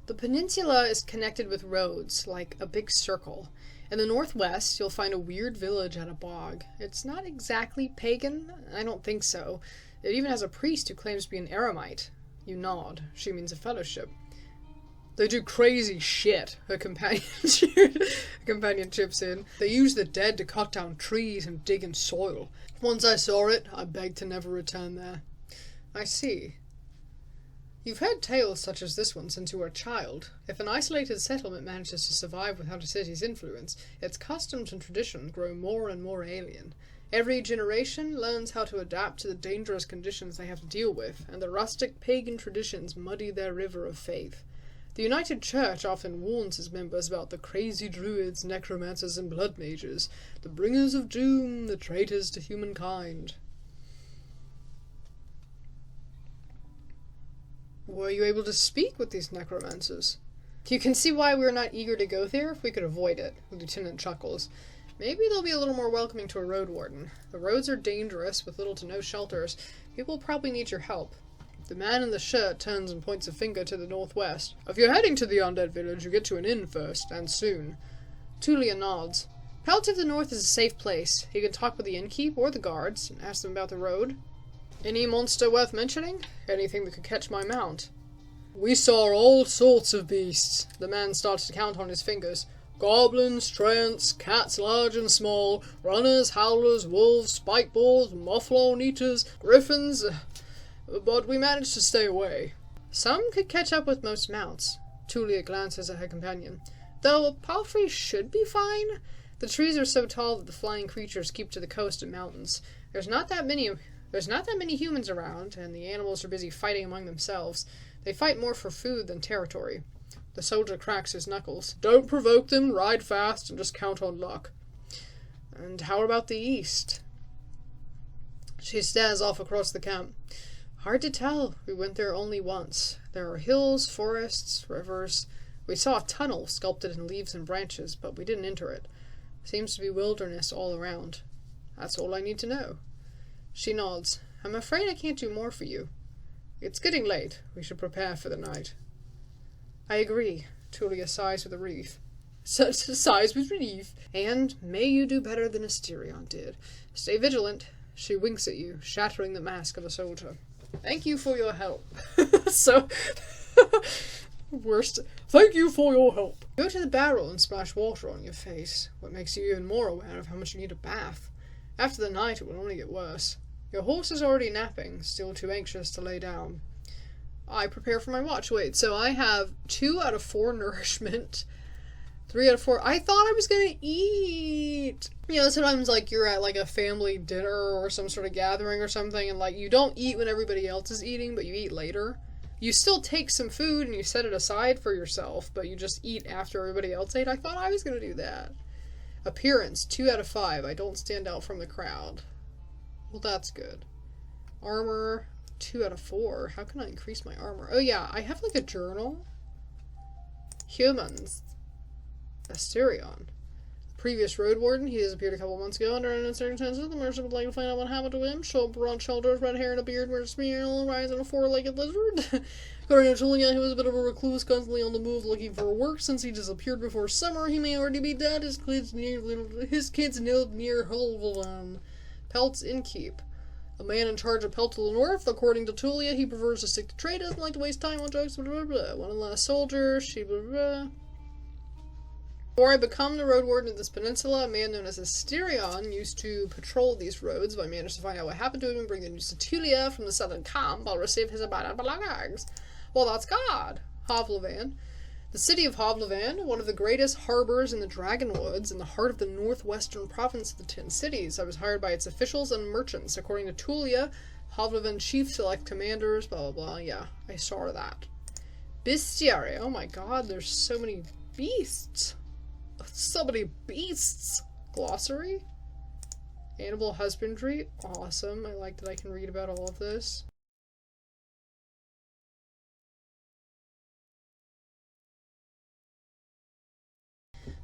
The peninsula is connected with roads, like a big circle. In the northwest, you'll find a weird village at a bog. It's not exactly pagan. I don't think so. It even has a priest who claims to be an eremite. You nod. She means a fellowship. They do crazy shit, her companion chips in. They use the dead to cut down trees and dig in soil. Once I saw it, I begged to never return there. I see. You've heard tales such as this one since you were a child. If an isolated settlement manages to survive without a city's influence, its customs and traditions grow more and more alien. Every generation learns how to adapt to the dangerous conditions they have to deal with, and the rustic pagan traditions muddy their river of faith. The United Church often warns its members about the crazy druids, necromancers, and blood mages, the bringers of doom, the traitors to humankind. Were you able to speak with these necromancers? You can see why we're not eager to go there if we could avoid it, the lieutenant chuckles. Maybe they'll be a little more welcoming to a Roadwarden. The roads are dangerous, with little to no shelters. People will probably need your help. The man in the shirt turns and points a finger to the northwest. If you're heading to the undead village, you get to an inn first, and soon. Tulia nods. Pell to the north is a safe place. You can talk with the innkeep or the guards, and ask them about the road. Any monster worth mentioning? Anything that could catch my mount? We saw all sorts of beasts. The man starts to count on his fingers. Goblins, trants, cats large and small, runners, howlers, wolves, spikeboars, mothlown eaters, griffins... But we managed to stay away. Some could catch up with most mounts. Tulia glances at her companion. Though a palfrey should be fine. The trees are so tall that the flying creatures keep to the coast and mountains. There's not that many humans around, and the animals are busy fighting among themselves. They fight more for food than territory. The soldier cracks his knuckles. Don't provoke them, ride fast, and just count on luck. And how about the east? She stares off across the camp. Hard to tell. We went there only once. There are hills, forests, rivers. We saw a tunnel sculpted in leaves and branches, but we didn't enter it. Seems to be wilderness all around. That's all I need to know. She nods. I'm afraid I can't do more for you. It's getting late. We should prepare for the night. I agree. Tulia sighs with relief. Sighs with relief. And may you do better than Asterion did. Stay vigilant. She winks at you, shattering the mask of a soldier. Thank you for your help. Worst. Thank you for your help. Go to the barrel and splash water on your face. What makes you even more aware of how much you need a bath. After the night, it will only get worse. Your horse is already napping, still too anxious to lay down. I prepare for my watch. Wait, so I have 2 out of 4 nourishment. 3 out of 4. I thought I was gonna eat. You know, sometimes, like, you're at, like, a family dinner or some sort of gathering or something, and, like, you don't eat when everybody else is eating, but you eat later. You still take some food and you set it aside for yourself, but you just eat after everybody else ate. I thought I was gonna do that. Appearance, 2 out of 5. I don't stand out from the crowd. Well, that's good. Armor, 2 out of 4. How can I increase my armor? Oh, yeah, I have, like, a journal. Humans. Asterion. Previous Roadwarden, he disappeared a couple months ago under unknown circumstances. The merchant would like to find out what happened to him. Broad shoulders, red hair, and a beard, wears a smear, rise on a 4-legged lizard. According to Julia, he was a bit of a recluse, constantly on the move looking for work. Since he disappeared before summer, he may already be dead. His kids live near Hulvalan. Pelt's Innkeep. A man in charge of Pelt to the north. According to Tulia, he prefers to stick to trade, doesn't like to waste time on jokes, blah blah blah. One last soldier, she blah blah. Before I become the Roadwarden of this peninsula, a man known as Asterion used to patrol these roads. If I manage to find out what happened to him and bring the news to Tulia from the southern camp, I'll receive his abided belongings. Well, that's God. Havlavan. The city of Havlavan, one of the greatest harbors in the Dragonwoods, in the heart of the northwestern province of the 10 cities. I was hired by its officials and merchants. According to Tulia, Havlavan chief select commanders, blah blah blah. Yeah, I saw that. Bestiary. Oh my god, there's so many beasts. So many beasts. Glossary. Animal husbandry. Awesome. I like that I can read about all of this.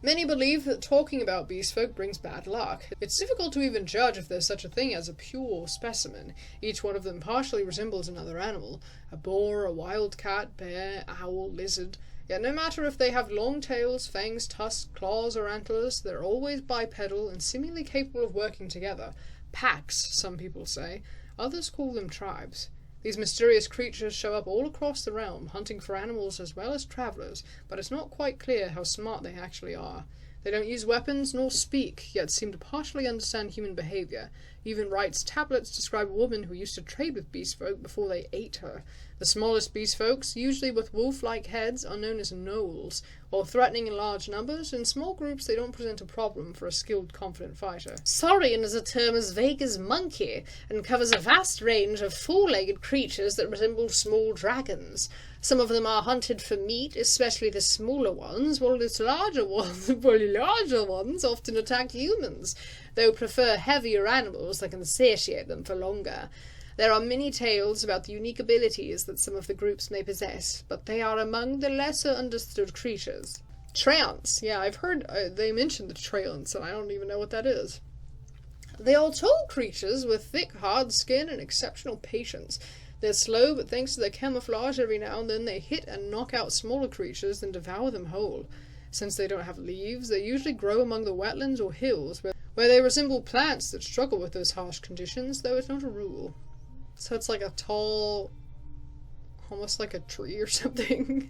Many believe that talking about beastfolk brings bad luck. It's difficult to even judge if there's such a thing as a pure specimen. Each one of them partially resembles another animal. A boar, a wild cat, bear, owl, lizard. Yet no matter if they have long tails, fangs, tusks, claws, or antlers, they're always bipedal and seemingly capable of working together. Packs, some people say. Others call them tribes. These mysterious creatures show up all across the realm, hunting for animals as well as travelers, but it's not quite clear how smart they actually are. They don't use weapons nor speak, yet seem to partially understand human behavior. Even Wright's tablets describe a woman who used to trade with beastfolk before they ate her. The smallest beastfolks, usually with wolf-like heads, are known as gnolls. While threatening in large numbers, in small groups they don't present a problem for a skilled, confident fighter. Saurian is a term as vague as monkey, and covers a vast range of four-legged creatures that resemble small dragons. Some of them are hunted for meat, especially the smaller ones, while the larger ones often attack humans, though prefer heavier animals that can satiate them for longer. There are many tales about the unique abilities that some of the groups may possess, but they are among the lesser understood creatures. Treants. Yeah, I've heard they mention the treants, and I don't even know what that is. They are tall creatures with thick, hard skin and exceptional patience. They're slow, but thanks to their camouflage, every now and then they hit and knock out smaller creatures and devour them whole. Since they don't have leaves, they usually grow among the wetlands or hills, where they resemble plants that struggle with those harsh conditions, though it's not a rule. So it's like a tall, almost like a tree or something.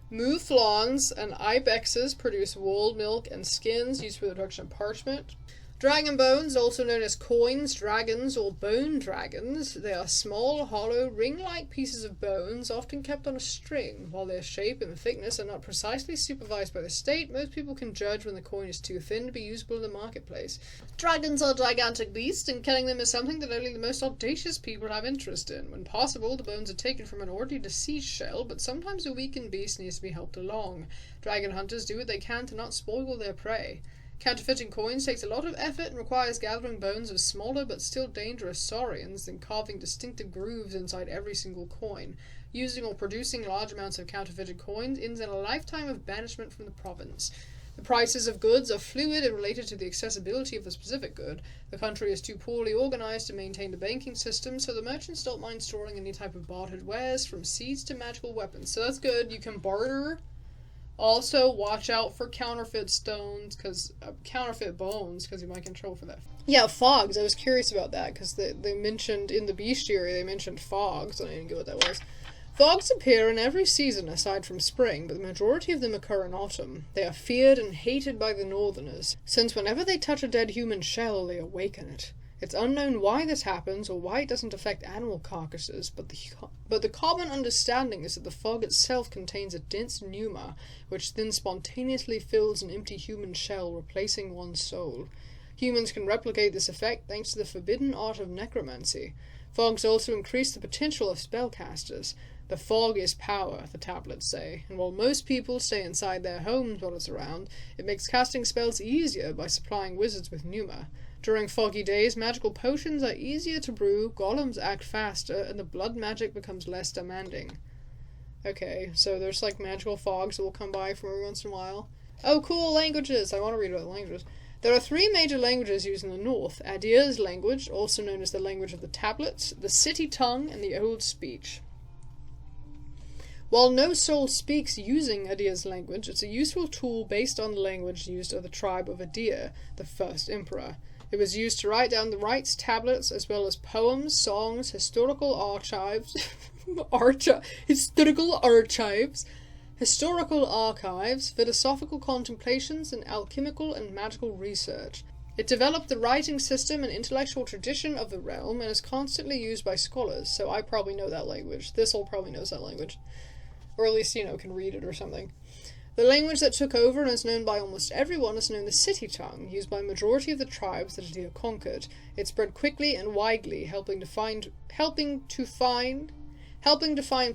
Mouflons and ibexes produce wool, milk, and skins used for the production of parchment. Dragon bones, also known as coins, dragons, or bone dragons. They are small, hollow, ring-like pieces of bones, often kept on a string. While their shape and thickness are not precisely supervised by the state, most people can judge when the coin is too thin to be usable in the marketplace. Dragons are gigantic beasts, and killing them is something that only the most audacious people have interest in. When possible, the bones are taken from an already deceased shell, but sometimes a weakened beast needs to be helped along. Dragon hunters do what they can to not spoil their prey. Counterfeiting coins takes a lot of effort and requires gathering bones of smaller but still dangerous saurians and carving distinctive grooves inside every single coin. Using or producing large amounts of counterfeited coins ends in a lifetime of banishment from the province. The prices of goods are fluid and related to the accessibility of the specific good. The country is too poorly organized to maintain the banking system, so the merchants don't mind storing any type of bartered wares, from seeds to magical weapons. So that's good. You can barter. Also, watch out for counterfeit stones, counterfeit bones, because you might control for that. Yeah, fogs. I was curious about that, because they mentioned in the bestiary, they mentioned fogs, and I didn't get what that was. Fogs appear in every season aside from spring, but the majority of them occur in autumn. They are feared and hated by the northerners, since whenever they touch a dead human shell, they awaken it. It's unknown why this happens or why it doesn't affect animal carcasses, but the common understanding is that the fog itself contains a dense pneuma, which then spontaneously fills an empty human shell, replacing one's soul. Humans can replicate this effect thanks to the forbidden art of necromancy. Fogs also increase the potential of spellcasters. The fog is power, the tablets say, and while most people stay inside their homes while it's around, it makes casting spells easier by supplying wizards with pneuma. During foggy days, magical potions are easier to brew, golems act faster, and the blood magic becomes less demanding. Okay, so there's like magical fogs that will come by from every once in a while. Oh, cool, languages! I want to read about the languages. There are 3 major languages used in the north: Adir's language, also known as the language of the tablets, the city tongue, and the old speech. While no soul speaks using Adir's language, it's a useful tool based on the language used of the tribe of Adir, the first emperor. It was used to write down the rites tablets, as well as poems, songs, historical archives, philosophical contemplations, and alchemical and magical research. It developed the writing system and intellectual tradition of the realm, and is constantly used by scholars, so I probably know that language. This'll probably knows that language. Or at least, can read it or something. The language that took over and is known by almost everyone is known the city tongue, used by a majority of the tribes that Adir conquered. It spread quickly and widely, helping to find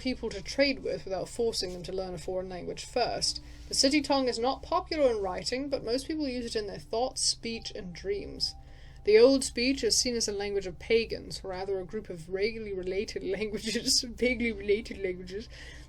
people to trade with without forcing them to learn a foreign language first. The city tongue is not popular in writing, but most people use it in their thoughts, speech, and dreams. The old speech is seen as a language of pagans, or rather a group of vaguely related languages.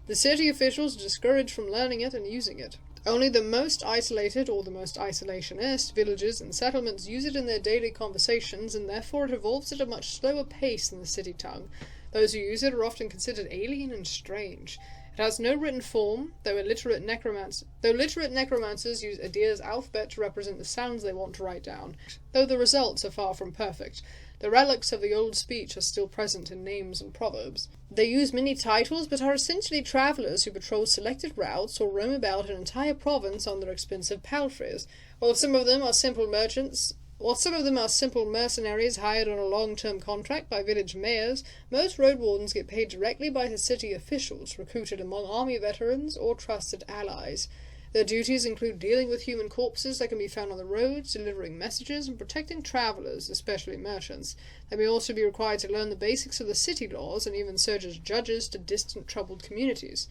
The city officials are discouraged from learning it and using it. Only the most isolated or the most isolationist villages and settlements use it in their daily conversations, and therefore it evolves at a much slower pace than the city tongue. Those who use it are often considered alien and strange. It has no written form, though literate necromancers use Adir's alphabet to represent the sounds they want to write down, though the results are far from perfect. The relics of the old speech are still present in names and proverbs. They use many titles, but are essentially travellers who patrol selected routes or roam about an entire province on their expensive palfreys. While some of them are simple mercenaries hired on a long-term contract by village mayors, most roadwardens get paid directly by the city officials, recruited among army veterans or trusted allies. Their duties include dealing with human corpses that can be found on the roads, delivering messages, and protecting travellers, especially merchants. They may also be required to learn the basics of the city laws and even serve as judges to distant troubled communities.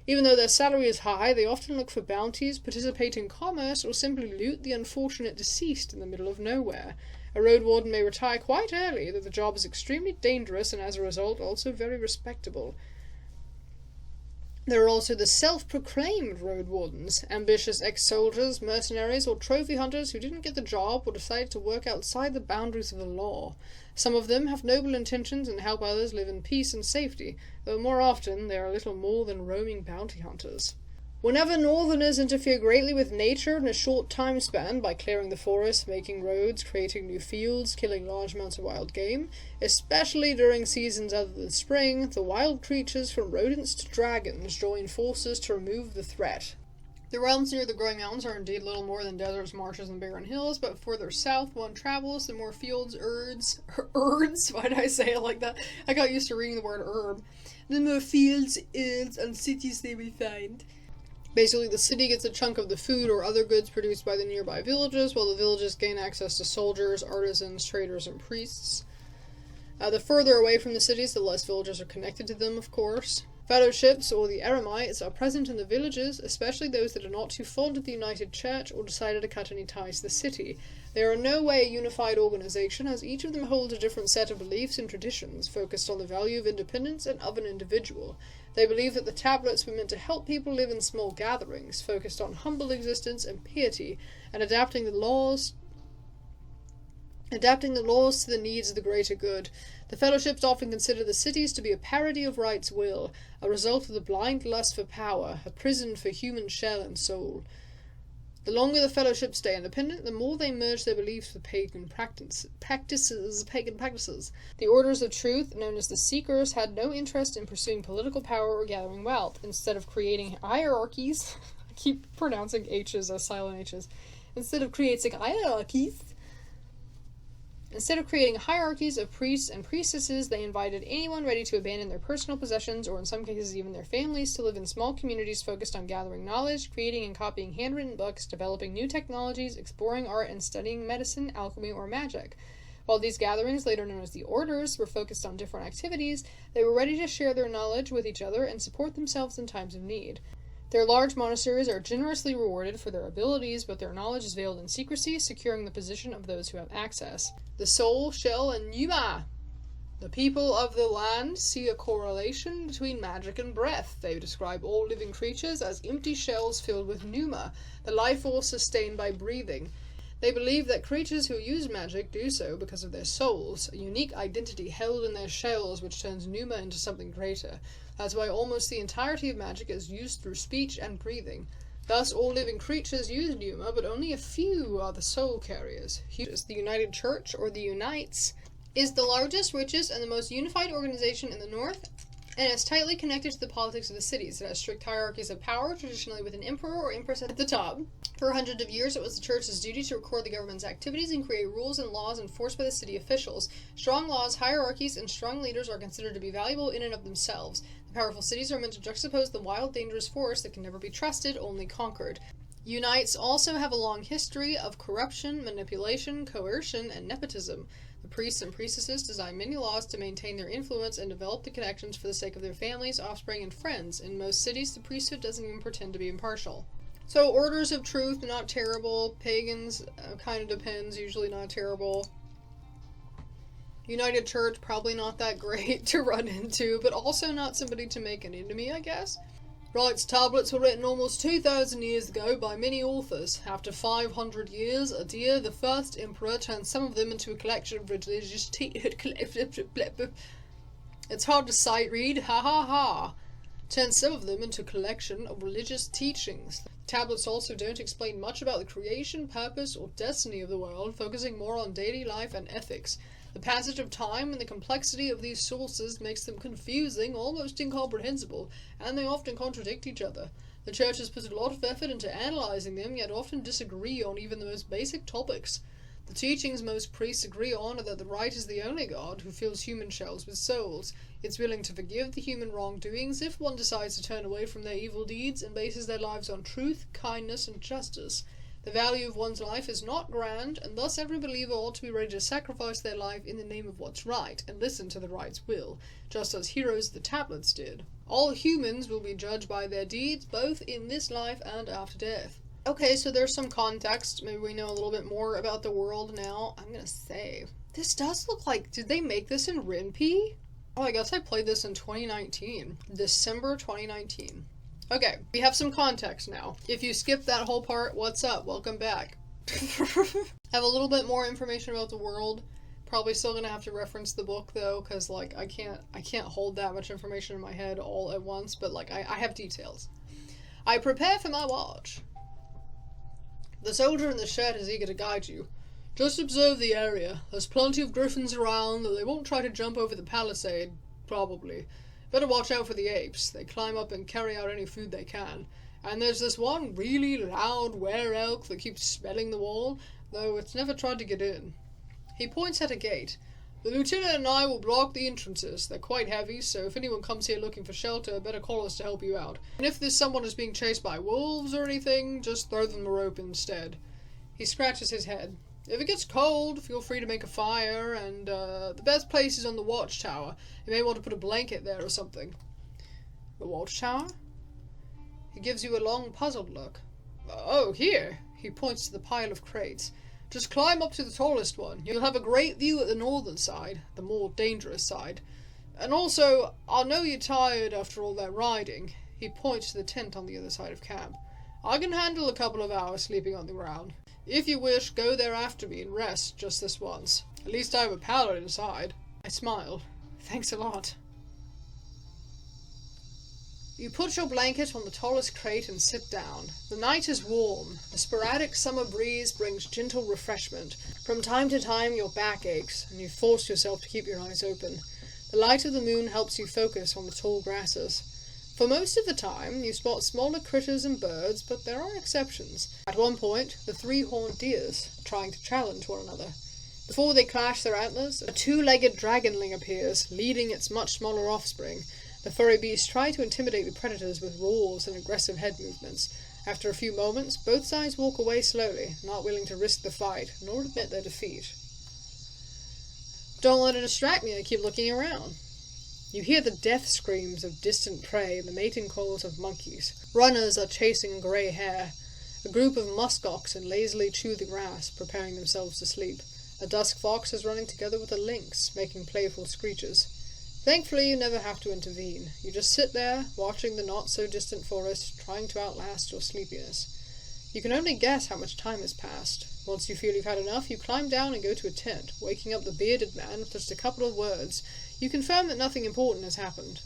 Even though their salary is high, they often look for bounties, participate in commerce, or simply loot the unfortunate deceased in the middle of nowhere. A road warden may retire quite early, though the job is extremely dangerous and as a result also very respectable. There are also the self-proclaimed road wardens, ambitious ex-soldiers, mercenaries, or trophy hunters who didn't get the job or decided to work outside the boundaries of the law. Some of them have noble intentions and help others live in peace and safety, though more often they are little more than roaming bounty hunters. Whenever northerners interfere greatly with nature in a short time span by clearing the forest, making roads, creating new fields, killing large amounts of wild game, especially during seasons other than spring, the wild creatures from rodents to dragons join forces to remove the threat. The realms near the growing mountains are indeed little more than deserts, marshes, and barren hills, but further south one travels, the more fields, herds, why did I say it like that? I got used to reading the word herb. The more fields, hills, and cities they will find. Basically, the city gets a chunk of the food or other goods produced by the nearby villages, while the villages gain access to soldiers, artisans, traders, and priests. The further away from the cities, the less villagers are connected to them, of course. Fellowships, or the eremites, are present in the villages, especially those that are not too fond of the United Church or decided to cut any ties to the city. They are in no way a unified organization, as each of them holds a different set of beliefs and traditions, focused on the value of independence and of an individual. They believe that the tablets were meant to help people live in small gatherings, focused on humble existence and piety, and adapting the laws to the needs of the greater good. The fellowships often consider the cities to be a parody of right's will, a result of the blind lust for power, a prison for human shell and soul. The longer the fellowships stay independent, the more they merge their beliefs with pagan practices. The Orders of Truth, known as the Seekers, had no interest in pursuing political power or gathering wealth. Instead of creating hierarchies, I keep pronouncing H's as silent H's. Instead of creating hierarchies of priests and priestesses, they invited anyone ready to abandon their personal possessions, or in some cases even their families, to live in small communities focused on gathering knowledge, creating and copying handwritten books, developing new technologies, exploring art, and studying medicine, alchemy, or magic. While these gatherings, later known as the Orders, were focused on different activities, they were ready to share their knowledge with each other and support themselves in times of need. Their large monasteries are generously rewarded for their abilities, but their knowledge is veiled in secrecy, securing the position of those who have access. The soul, shell, and pneuma. The people of the land see a correlation between magic and breath. They describe all living creatures as empty shells filled with pneuma, the life force sustained by breathing. They believe that creatures who use magic do so because of their souls, a unique identity held in their shells which turns pneuma into something greater. That's why almost the entirety of magic is used through speech and breathing. Thus, all living creatures use pneuma, but only a few are the soul carriers. The United Church, or the Unites, is the largest, richest, and the most unified organization in the North, and is tightly connected to the politics of the cities. It has strict hierarchies of power, traditionally with an emperor or empress at the top. For hundreds of years, it was the church's duty to record the government's activities and create rules and laws enforced by the city officials. Strong laws, hierarchies, and strong leaders are considered to be valuable in and of themselves. The powerful cities are meant to juxtapose the wild, dangerous forest that can never be trusted, only conquered. Unites also have a long history of corruption, manipulation, coercion, and nepotism. The priests and priestesses design many laws to maintain their influence and develop the connections for the sake of their families, offspring, and friends. In most cities, the priesthood doesn't even pretend to be impartial. So, Orders of Truth, not terrible. Pagans, kind of depends, usually not terrible. United Church, probably not that great to run into, but also not somebody to make an enemy, I guess. Wright's tablets were written almost 2,000 years ago by many authors. After 500 years, Adir, the first emperor, turned some of them into a collection of religious It's hard to sight read, ha ha ha. Turned some of them into a collection of religious teachings. The tablets also don't explain much about the creation, purpose, or destiny of the world, focusing more on daily life and ethics. The passage of time and the complexity of these sources makes them confusing, almost incomprehensible, and they often contradict each other. The Church has put a lot of effort into analyzing them, yet often disagree on even the most basic topics. The teachings most priests agree on are that the right is the only God who fills human shells with souls. It's willing to forgive the human wrongdoings if one decides to turn away from their evil deeds and bases their lives on truth, kindness, and justice. The value of one's life is not grand, and thus every believer ought to be ready to sacrifice their life in the name of what's right, and listen to the right's will, just as heroes of the tablets did. All humans will be judged by their deeds, both in this life and after death. Okay, so there's some context. Maybe we know a little bit more about the world now. I'm gonna say, this does look like, did they make this in Ren'Py? Oh, I guess I played this in 2019. December 2019. Okay, we have some context now. If you skipped that whole part, what's up? Welcome back. Have a little bit more information about the world. Probably still gonna have to reference the book though, because like I can't hold that much information in my head all at once, but like I have details. I prepare for my watch. The soldier in the shed is eager to guide you. Just observe the area. There's plenty of griffins around, though they won't try to jump over the palisade, probably. Better watch out for the apes. They climb up and carry out any food they can. And there's this one really loud were-elk that keeps smelling the wall, though it's never tried to get in. He points at a gate. The lieutenant and I will block the entrances. They're quite heavy, so if anyone comes here looking for shelter, better call us to help you out. And if this someone is being chased by wolves or anything, just throw them the rope instead. He scratches his head. If it gets cold, feel free to make a fire, and the best place is on the watchtower. You may want to put a blanket there or something. The watchtower? He gives you a long, puzzled look. Oh, here! He points to the pile of crates. Just climb up to the tallest one. You'll have a great view at the northern side, the more dangerous side. And also, I know you're tired after all that riding. He points to the tent on the other side of camp. I can handle a couple of hours sleeping on the ground. If you wish, go there after me and rest just this once. At least I have a pallet inside. I smiled. Thanks a lot. You put your blanket on the tallest crate and sit down. The night is warm. A sporadic summer breeze brings gentle refreshment. From time to time your back aches, and you force yourself to keep your eyes open. The light of the moon helps you focus on the tall grasses. For most of the time, you spot smaller critters and birds, but there are exceptions. At one point, the three-horned deers trying to challenge one another. Before they clash their antlers, a two-legged dragonling appears, leading its much smaller offspring. The furry beasts try to intimidate the predators with roars and aggressive head movements. After a few moments, both sides walk away slowly, not willing to risk the fight, nor admit their defeat. Don't let it distract me, I keep looking around. You hear the death screams of distant prey and the mating calls of monkeys. Runners are chasing grey hare. A group of musk oxen lazily chew the grass, preparing themselves to sleep. A dusk fox is running together with a lynx, making playful screeches. Thankfully, you never have to intervene. You just sit there, watching the not-so-distant forest, trying to outlast your sleepiness. You can only guess how much time has passed. Once you feel you've had enough, you climb down and go to a tent, waking up the bearded man with just a couple of words. You confirm that nothing important has happened.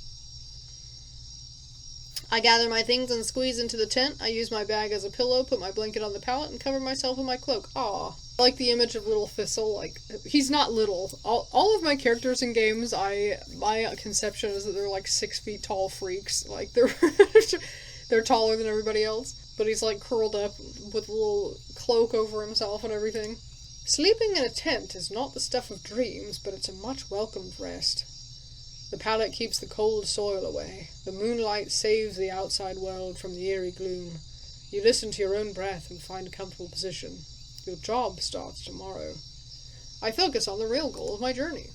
I gather my things and squeeze into the tent. I use my bag as a pillow, put my blanket on the pallet, and cover myself in my cloak. Aw. I like the image of Little Thistle. Like, he's not little. All of my characters in games, my conception is that they're like 6 feet tall freaks. Like, they're taller than everybody else. But he's like curled up with a little cloak over himself and everything. Sleeping in a tent is not the stuff of dreams, but it's a much welcomed rest. The pallet keeps the cold soil away. The moonlight saves the outside world from the eerie gloom. You listen to your own breath and find a comfortable position. Your job starts tomorrow. I focus on the real goal of my journey.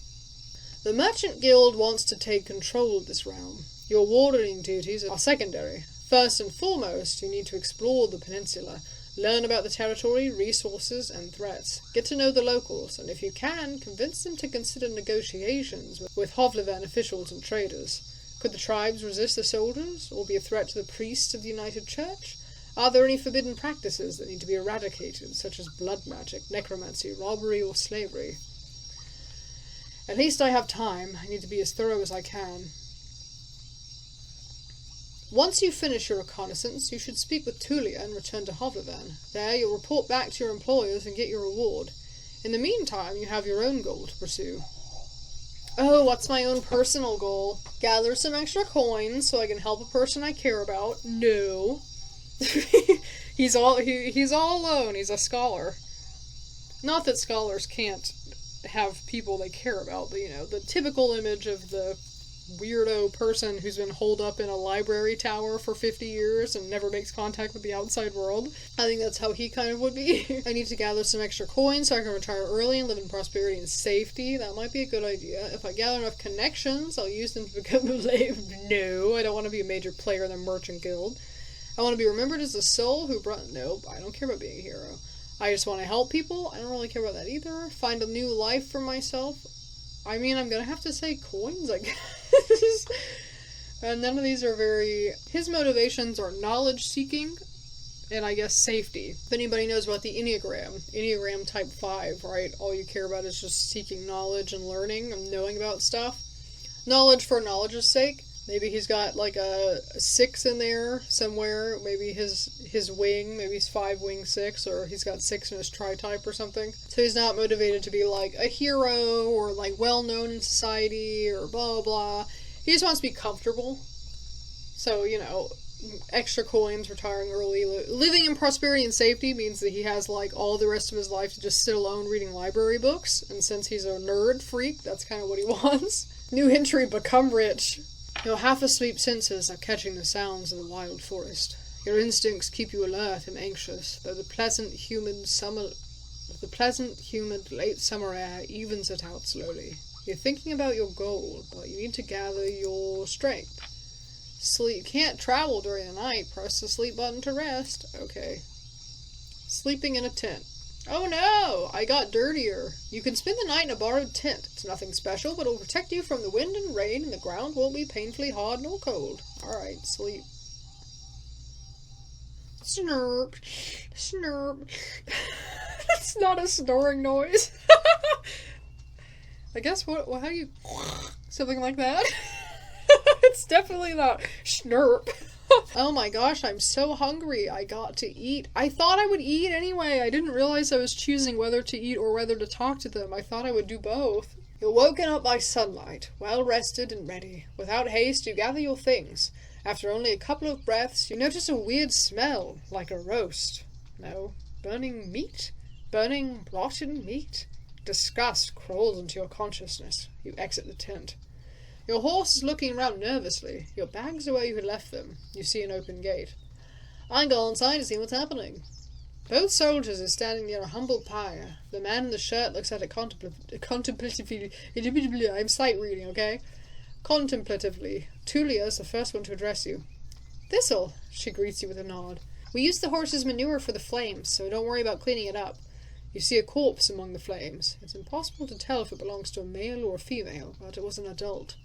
The Merchant Guild wants to take control of this realm. Your wardening duties are secondary. First and foremost, you need to explore the peninsula, learn about the territory, resources, and threats. Get to know the locals, and if you can, convince them to consider negotiations with Hovleven officials and traders. Could the tribes resist the soldiers, or be a threat to the priests of the United Church? Are there any forbidden practices that need to be eradicated, such as blood magic, necromancy, robbery, or slavery? At least I have time. I need to be as thorough as I can. Once you finish your reconnaissance, you should speak with Tulia and return to Hovleven. There you'll report back to your employers and get your reward. In the meantime, you have your own goal to pursue. Oh, what's my own personal goal? Gather some extra coins so I can help a person I care about. No. He's all alone. He's a scholar. Not that scholars can't have people they care about, but, you know, the typical image of the weirdo person who's been holed up in a library tower for 50 years and never makes contact with the outside world. I think that's how he kind of would be. I need to gather some extra coins so I can retire early and live in prosperity and safety. That might be a good idea. If I gather enough connections, I'll use them to become a slave. No, I don't want to be a major player in the Merchant Guild. I want to be remembered as the soul who brought... Nope, I don't care about being a hero. I just want to help people. I don't really care about that either. Find a new life for myself. I mean, I'm gonna have to say coins, I guess. And none of these are very... His motivations are knowledge-seeking, and I guess safety. If anybody knows about the Enneagram Type 5, right? All you care about is just seeking knowledge and learning and knowing about stuff. Knowledge for knowledge's sake. Maybe he's got like a 6 in there somewhere. Maybe his wing, maybe he's 5 wing 6, or he's got 6 in his tri-type or something. So he's not motivated to be like a hero or like well-known in society or blah blah. He just wants to be comfortable. So, you know, extra coins, retiring early, living in prosperity and safety means that he has like all the rest of his life to just sit alone reading library books. And since he's a nerd freak, that's kind of what he wants. New entry, become rich. Your half-asleep senses are catching the sounds of the wild forest. Your instincts keep you alert and anxious, though the pleasant, humid late summer air evens it out slowly. You're thinking about your goal, but you need to gather your strength. Sleep. Can't travel during the night. Press the sleep button to rest. Okay. Sleeping in a tent. Oh no! I got dirtier. You can spend the night in a borrowed tent. It's nothing special, but it will protect you from the wind and rain, and the ground won't be painfully hard nor cold. Alright, sleep. Snurp. Snurp. That's not a snoring noise. I guess how do you... Something like that? It's definitely not snurp. Oh my gosh, I'm so hungry. I got to eat. I thought I would eat anyway. I didn't realize I was choosing whether to eat or whether to talk to them. I thought I would do both. You're woken up by sunlight, well rested and ready. Without haste, you gather your things. After only a couple of breaths, you notice a weird smell, like a roast. No, burning meat? Burning, rotten meat? Disgust crawls into your consciousness. You exit the tent. Your horse is looking around nervously. Your bags are where you had left them. You see an open gate. I go inside to see what's happening. Both soldiers are standing near a humble pyre. The man in the shirt looks at it contemplatively. I'm sight reading, okay? Contemplatively. Tulia is the first one to address you. Thistle, she greets you with a nod. We used the horse's manure for the flames, so don't worry about cleaning it up. You see a corpse among the flames. It's impossible to tell if it belongs to a male or a female, but it was an adult.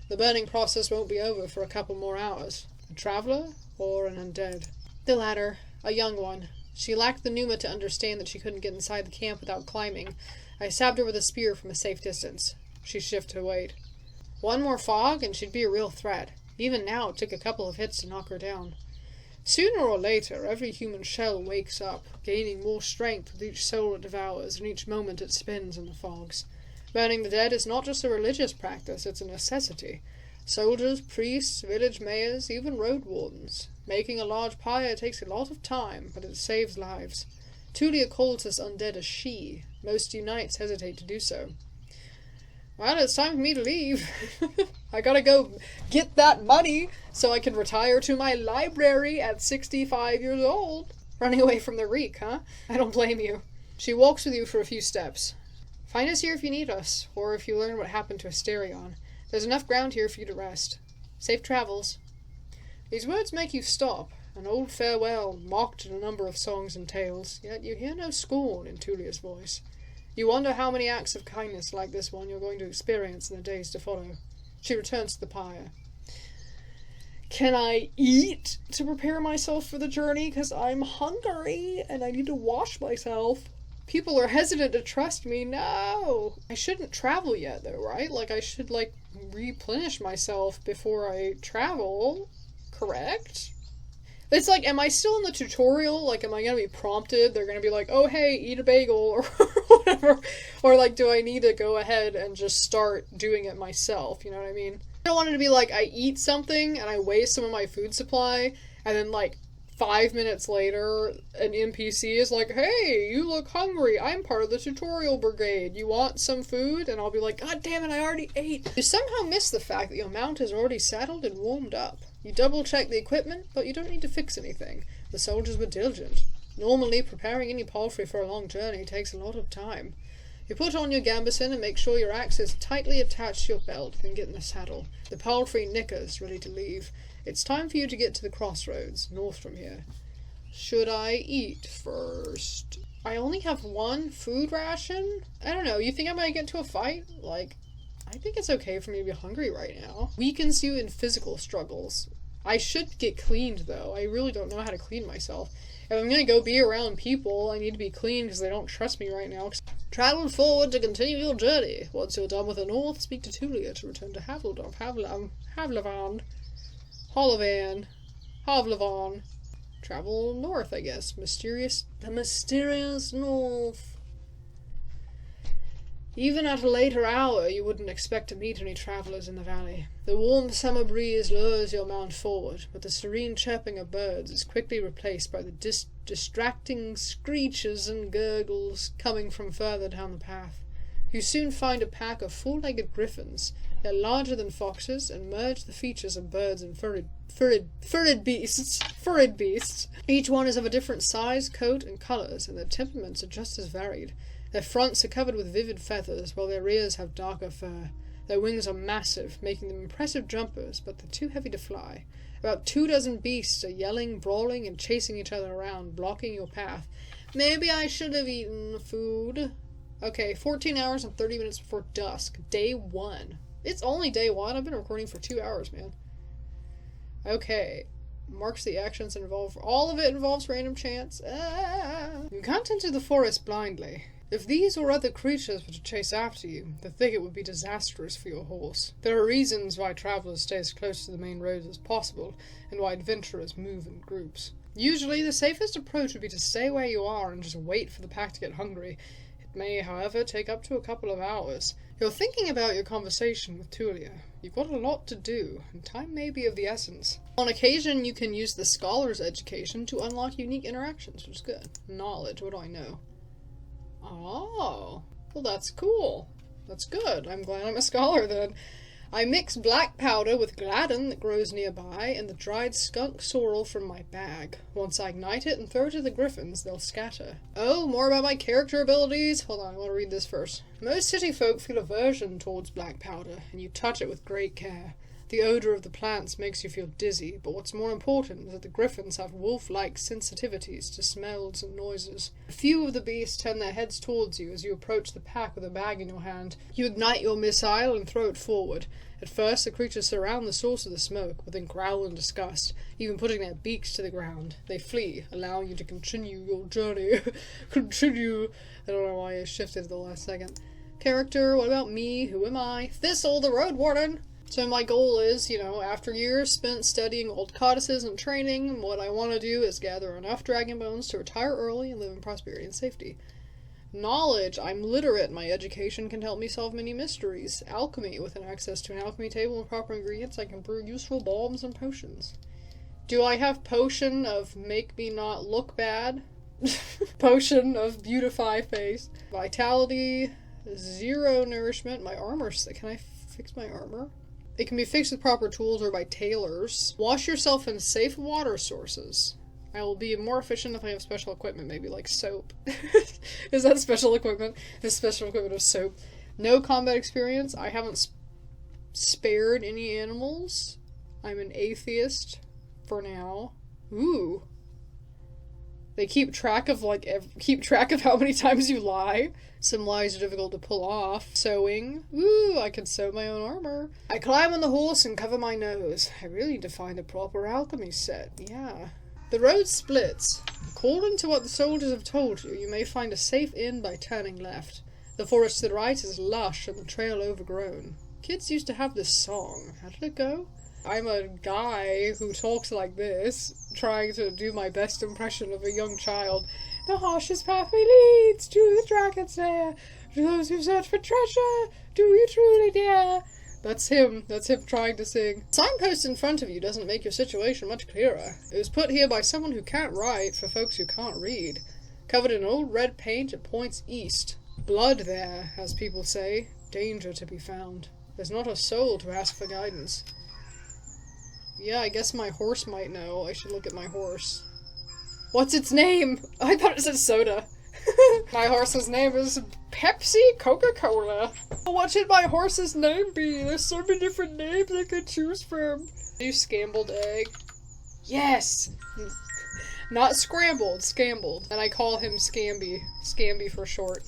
The burning process won't be over for a couple more hours. A traveller or an undead? The latter. A young one. She lacked the pneuma to understand that she couldn't get inside the camp without climbing. I stabbed her with a spear from a safe distance. She shifted her weight. One more fog and she'd be a real threat. Even now it took a couple of hits to knock her down. Sooner or later, every human shell wakes up, gaining more strength with each soul it devours and each moment it spends in the fogs. Burning the dead is not just a religious practice, it's a necessity. Soldiers, priests, village mayors, even road wardens. Making a large pyre takes a lot of time, but it saves lives. Tulia calls this undead a she. Most unites hesitate to do so. Well, it's time for me to leave. I gotta go get that money so I can retire to my library at 65 years old. Running away from the reek, huh? I don't blame you. She walks with you for a few steps. Find us here if you need us, or if you learn what happened to Asterion. There's enough ground here for you to rest. Safe travels. These words make you stop. An old farewell, mocked in a number of songs and tales, yet you hear no scorn in Tulia's voice. You wonder how many acts of kindness like this one you're going to experience in the days to follow. She returns to the pyre. Can I eat to prepare myself for the journey? 'Cause I'm hungry and I need to wash myself. People are hesitant to trust me. No! I shouldn't travel yet, though, right? Like, I should, replenish myself before I travel. Correct? It's like, am I still in the tutorial? Like, am I gonna be prompted? They're gonna be like, oh, hey, eat a bagel, or whatever. Or, do I need to go ahead and just start doing it myself? You know what I mean? I don't want it to be like, I eat something, and I waste some of my food supply, and then, 5 minutes later, an NPC is like, hey, you look hungry. I'm part of the tutorial brigade. You want some food? And I'll be like, God damn it, I already ate. You somehow miss the fact that your mount is already saddled and warmed up. You double-check the equipment, but you don't need to fix anything. The soldiers were diligent. Normally, preparing any palfrey for a long journey takes a lot of time. You put on your gambeson and make sure your axe is tightly attached to your belt, then get in the saddle. The palfrey nickers, ready to leave. It's time for you to get to the crossroads, north from here. Should I eat first? I only have one food ration? I don't know, you think I might get into a fight? I think it's okay for me to be hungry right now. Weakens you in physical struggles. I should get cleaned, though. I really don't know how to clean myself. If I'm gonna go be around people, I need to be clean because they don't trust me right now. Travel forward to continue your journey. Once you're done with the north, speak to Tulia to return to Havlavan. Travel north, I guess. The mysterious north. Even at a later hour, you wouldn't expect to meet any travelers in the valley. The warm summer breeze lures your mount forward, but the serene chirping of birds is quickly replaced by the distracting screeches and gurgles coming from further down the path. You soon find a pack of four-legged griffins. They're larger than foxes and merge the features of birds and furred beasts. Each one is of a different size, coat, and colours, and their temperaments are just as varied. Their fronts are covered with vivid feathers, while their rears have darker fur. Their wings are massive, making them impressive jumpers, but they're too heavy to fly. About 24 beasts are yelling, brawling, and chasing each other around, blocking your path. Maybe I should have eaten food. Okay, 14 hours and 30 minutes before dusk. Day 1. It's only day 1? I've been recording for 2 hours, man. Okay. Marks the actions involved. All of it involves random chance. You can't enter the forest blindly. If these or other creatures were to chase after you, the thicket would be disastrous for your horse. There are reasons why travelers stay as close to the main roads as possible, and why adventurers move in groups. Usually, the safest approach would be to stay where you are and just wait for the pack to get hungry. It may, however, take up to a couple of hours. You're thinking about your conversation with Tulia. You've got a lot to do, and time may be of the essence. On occasion, you can use the Scholar's Education to unlock unique interactions, which is good. Knowledge, what do I know? Oh, well that's cool. That's good. I'm glad I'm a scholar then. I mix black powder with gladden that grows nearby and the dried skunk sorrel from my bag. Once I ignite it and throw it to the griffins, they'll scatter. Oh, more about my character abilities? Hold on, I want to read this first. Most city folk feel aversion towards black powder, and you touch it with great care. The odor of the plants makes you feel dizzy, but what's more important is that the griffins have wolf-like sensitivities to smells and noises. A few of the beasts turn their heads towards you as you approach the pack with a bag in your hand. You ignite your missile and throw it forward. At first, the creatures surround the source of the smoke, but then growl in disgust, even putting their beaks to the ground. They flee, allowing you to continue your journey. Continue. I don't know why I shifted at the last second. Character, what about me? Who am I? Thistle, the Roadwarden! So my goal is, after years spent studying old codices and training, what I want to do is gather enough dragon bones to retire early and live in prosperity and safety. Knowledge, I'm literate. My education can help me solve many mysteries. Alchemy, with an access to an alchemy table and proper ingredients, I can brew useful balms and potions. Do I have potion of make me not look bad? Potion of beautify face. Vitality, 0 nourishment. My armor, can I fix my armor? It can be fixed with proper tools or by tailors. Wash yourself in safe water sources. I will be more efficient if I have special equipment, maybe like soap. Is that special equipment? The special equipment of soap. No combat experience. I haven't spared any animals. I'm an atheist for now. Ooh. They keep track of how many times you lie. Some lies are difficult to pull off. Sewing. Ooh, I can sew my own armor. I climb on the horse and cover my nose. I really need to find a proper alchemy set. Yeah. The road splits. According to what the soldiers have told you, you may find a safe inn by turning left. The forest to the right is lush and the trail overgrown. Kids used to have this song. How did it go? I'm a guy who talks like this, trying to do my best impression of a young child. The harshest pathway leads to the dragon's lair. To those who search for treasure, do you truly dare? That's him trying to sing. Signpost in front of you doesn't make your situation much clearer. It was put here by someone who can't write for folks who can't read. Covered in old red paint, it points east. Blood there, as people say. Danger to be found. There's not a soul to ask for guidance. Yeah, I guess my horse might know. I should look at my horse. What's its name? I thought it said soda. My horse's name is Pepsi Coca-Cola. What should my horse's name be? There's so many different names I could choose from. You scrambled egg. Yes! Not scrambled, scambled. And I call him Scamby. Scamby for short.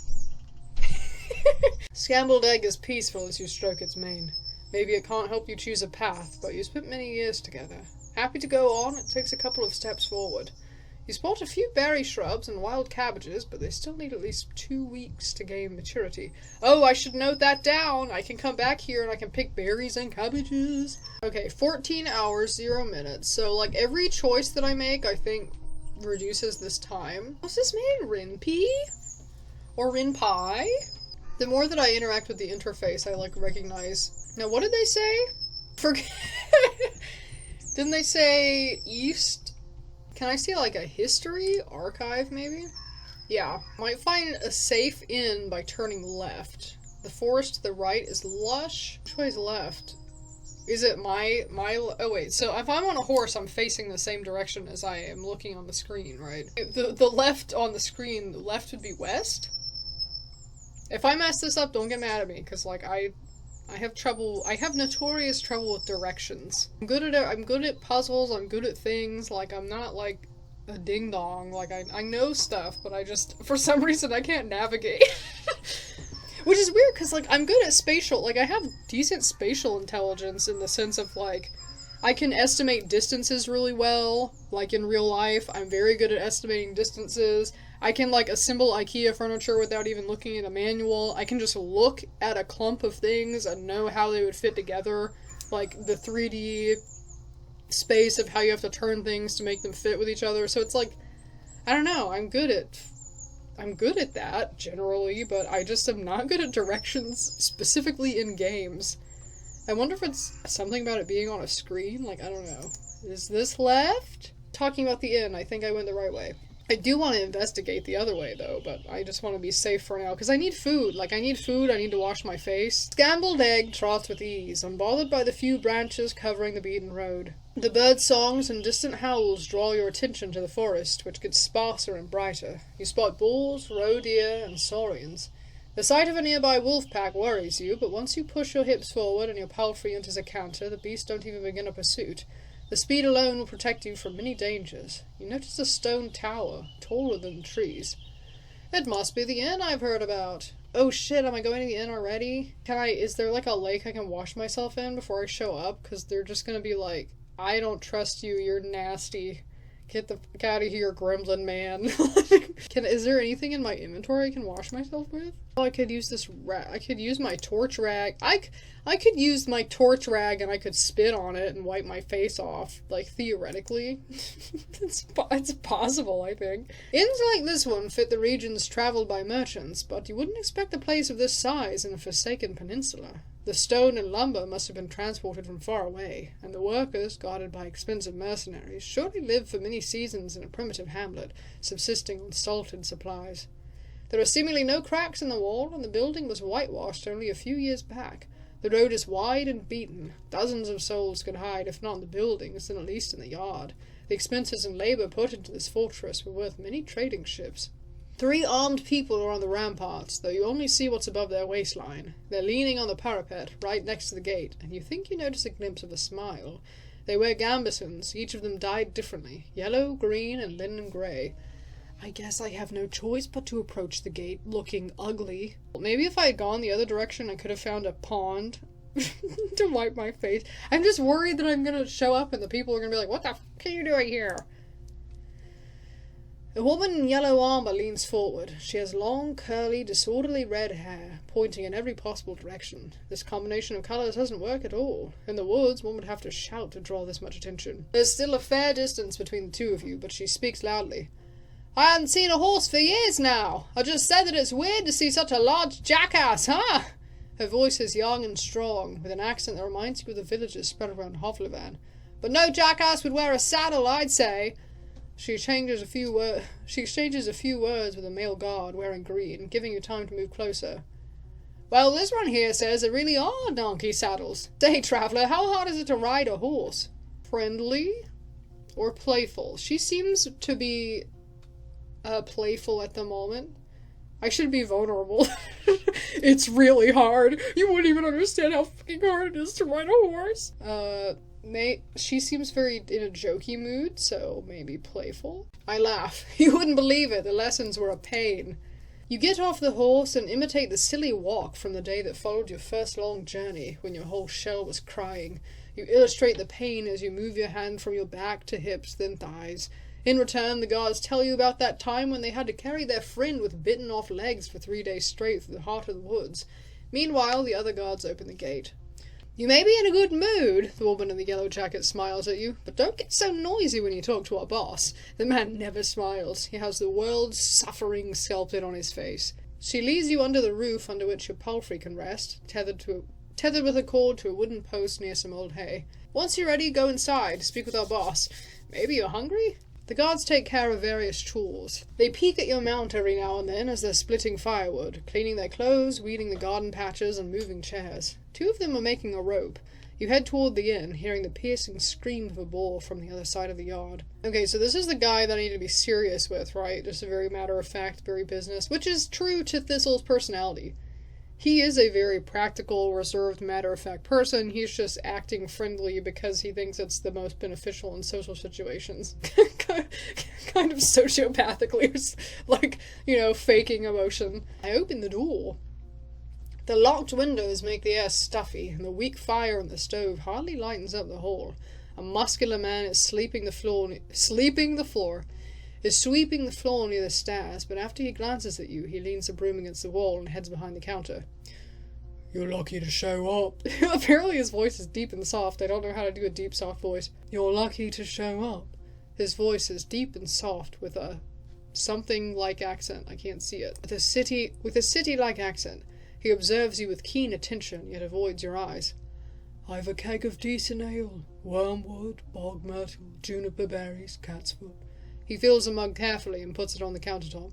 Scrambled egg is peaceful as you stroke its mane. Maybe it can't help you choose a path, but you spent many years together. Happy to go on, it takes a couple of steps forward. You spot a few berry shrubs and wild cabbages, but they still need at least 2 weeks to gain maturity. Oh, I should note that down! I can come back here and I can pick berries and cabbages. Okay, 14 hours, 0 minutes. So, like, every choice that I make, I think, reduces this time. What's this made? Rinpie? Or Rinpie? The more that I interact with the interface, I, recognize... Now, what did they say? Forget... Didn't they say east? Can I see, a history archive, maybe? Yeah. Might find a safe inn by turning left. The forest to the right is lush. Which way is left? Is it my... Oh, wait. So, if I'm on a horse, I'm facing the same direction as I am looking on the screen, right? The left on the screen, the left would be west? If I mess this up, don't get mad at me, because, I have notorious trouble with directions. I'm good at it, I'm good at puzzles, I'm good at things, like, I'm not, like, a ding-dong, like, I know stuff, but I just, for some reason, I can't navigate. Which is weird, because, like, I'm good at spatial, like, I have decent spatial intelligence in the sense of, like, I can estimate distances really well, like, in real life. I'm very good at estimating distances. I can, like, assemble IKEA furniture without even looking at a manual. I can just look at a clump of things and know how they would fit together. Like, the 3D space of how you have to turn things to make them fit with each other. So it's like, I don't know, I'm good at that, generally, but I just am not good at directions, specifically in games. I wonder if it's something about it being on a screen, like, I don't know. Is this left? Talking about the inn, I think I went the right way. I do want to investigate the other way, though, but I just want to be safe for now, because I need food. Like, I need food, I need to wash my face. Scrambled egg trots with ease, unbothered by the few branches covering the beaten road. The bird songs and distant howls draw your attention to the forest, which gets sparser and brighter. You spot bulls, roe deer, and saurians. The sight of a nearby wolf pack worries you, but once you push your hips forward and your palfrey enters a canter, the beasts don't even begin a pursuit. The speed alone will protect you from many dangers. You notice a stone tower, taller than the trees. It must be the inn I've heard about. Oh shit, am I going to the inn already? Is there like a lake I can wash myself in before I show up? Because they're just gonna be like, I don't trust you, you're nasty. Get the fuck out of here, gremlin man. Is there anything in my inventory I can wash myself with? Oh, I could use this I could use my torch rag. I could use my torch rag and I could spit on it and wipe my face off. Like, theoretically. It's possible, I think. Inns like this one fit the regions traveled by merchants, but you wouldn't expect a place of this size in a forsaken peninsula. The stone and lumber must have been transported from far away, and the workers, guarded by expensive mercenaries, surely lived for many seasons in a primitive hamlet, subsisting on salted supplies. There are seemingly no cracks in the wall, and the building was whitewashed only a few years back. The road is wide and beaten. Dozens of souls could hide, if not in the buildings, then at least in the yard. The expenses and labor put into this fortress were worth many trading ships. 3 armed people are on the ramparts, though you only see what's above their waistline. They're leaning on the parapet, right next to the gate, and you think you notice a glimpse of a smile. They wear gambesons, each of them dyed differently, yellow, green, and linen grey. I guess I have no choice but to approach the gate, looking ugly. Maybe if I had gone the other direction, I could have found a pond to wipe my face. I'm just worried that I'm gonna show up and the people are gonna be like, what the f*** are you doing here? A woman in yellow armor leans forward. She has long, curly, disorderly red hair, pointing in every possible direction. This combination of colors doesn't work at all. In the woods, one would have to shout to draw this much attention. There's still a fair distance between the two of you, but she speaks loudly. I hadn't seen a horse for years now. I just said that it's weird to see such a large jackass, huh? Her voice is young and strong, with an accent that reminds you of the villages spread around Hovlevan. But no jackass would wear a saddle, I'd say. She exchanges a few words with a male guard wearing green, giving you time to move closer. Well, this one here says there really are donkey saddles. Say, traveller, how hard is it to ride a horse? Friendly or playful? She seems to be playful at the moment. I should be vulnerable. It's really hard. You wouldn't even understand how fucking hard it is to ride a horse. She seems very in a jokey mood, so maybe playful. I laugh. You wouldn't believe it. The lessons were a pain. You get off the horse and imitate the silly walk from the day that followed your first long journey, when your whole shell was crying. You illustrate the pain as you move your hand from your back to hips, then thighs. In return, the guards tell you about that time when they had to carry their friend with bitten-off legs for 3 days straight through the heart of the woods. Meanwhile, the other guards open the gate. You may be in a good mood, the woman in the yellow jacket smiles at you, but don't get so noisy when you talk to our boss. The man never smiles. He has the world's suffering sculpted on his face. She leads you under the roof under which your palfrey can rest, tethered with a cord to a wooden post near some old hay. Once you're ready, go inside, speak with our boss. Maybe you're hungry? The guards take care of various chores. They peek at your mount every now and then as they're splitting firewood, cleaning their clothes, weeding the garden patches, and moving chairs. 2 of them are making a rope. You head toward the inn, hearing the piercing scream of a bull from the other side of the yard. Okay, so this is the guy that I need to be serious with, right? Just a very matter-of-fact, very business, which is true to Thistle's personality. He is a very practical, reserved, matter-of-fact person. He's just acting friendly because he thinks it's the most beneficial in social situations. Kind of sociopathically, like, faking emotion. I open the door. The locked windows make the air stuffy, and the weak fire in the stove hardly lightens up the hall. A muscular man is sweeping the floor near the stairs, but after he glances at you, he leans a broom against the wall and heads behind the counter. You're lucky to show up. Apparently his voice is deep and soft. I don't know how to do a deep, soft voice. You're lucky to show up. His voice is deep and soft with a something-like accent. I can't see it. With a city-like accent. He observes you with keen attention, yet avoids your eyes. I've a keg of decent ale. Wormwood, bog myrtle, juniper berries, cat's foot. He fills the mug carefully and puts it on the countertop.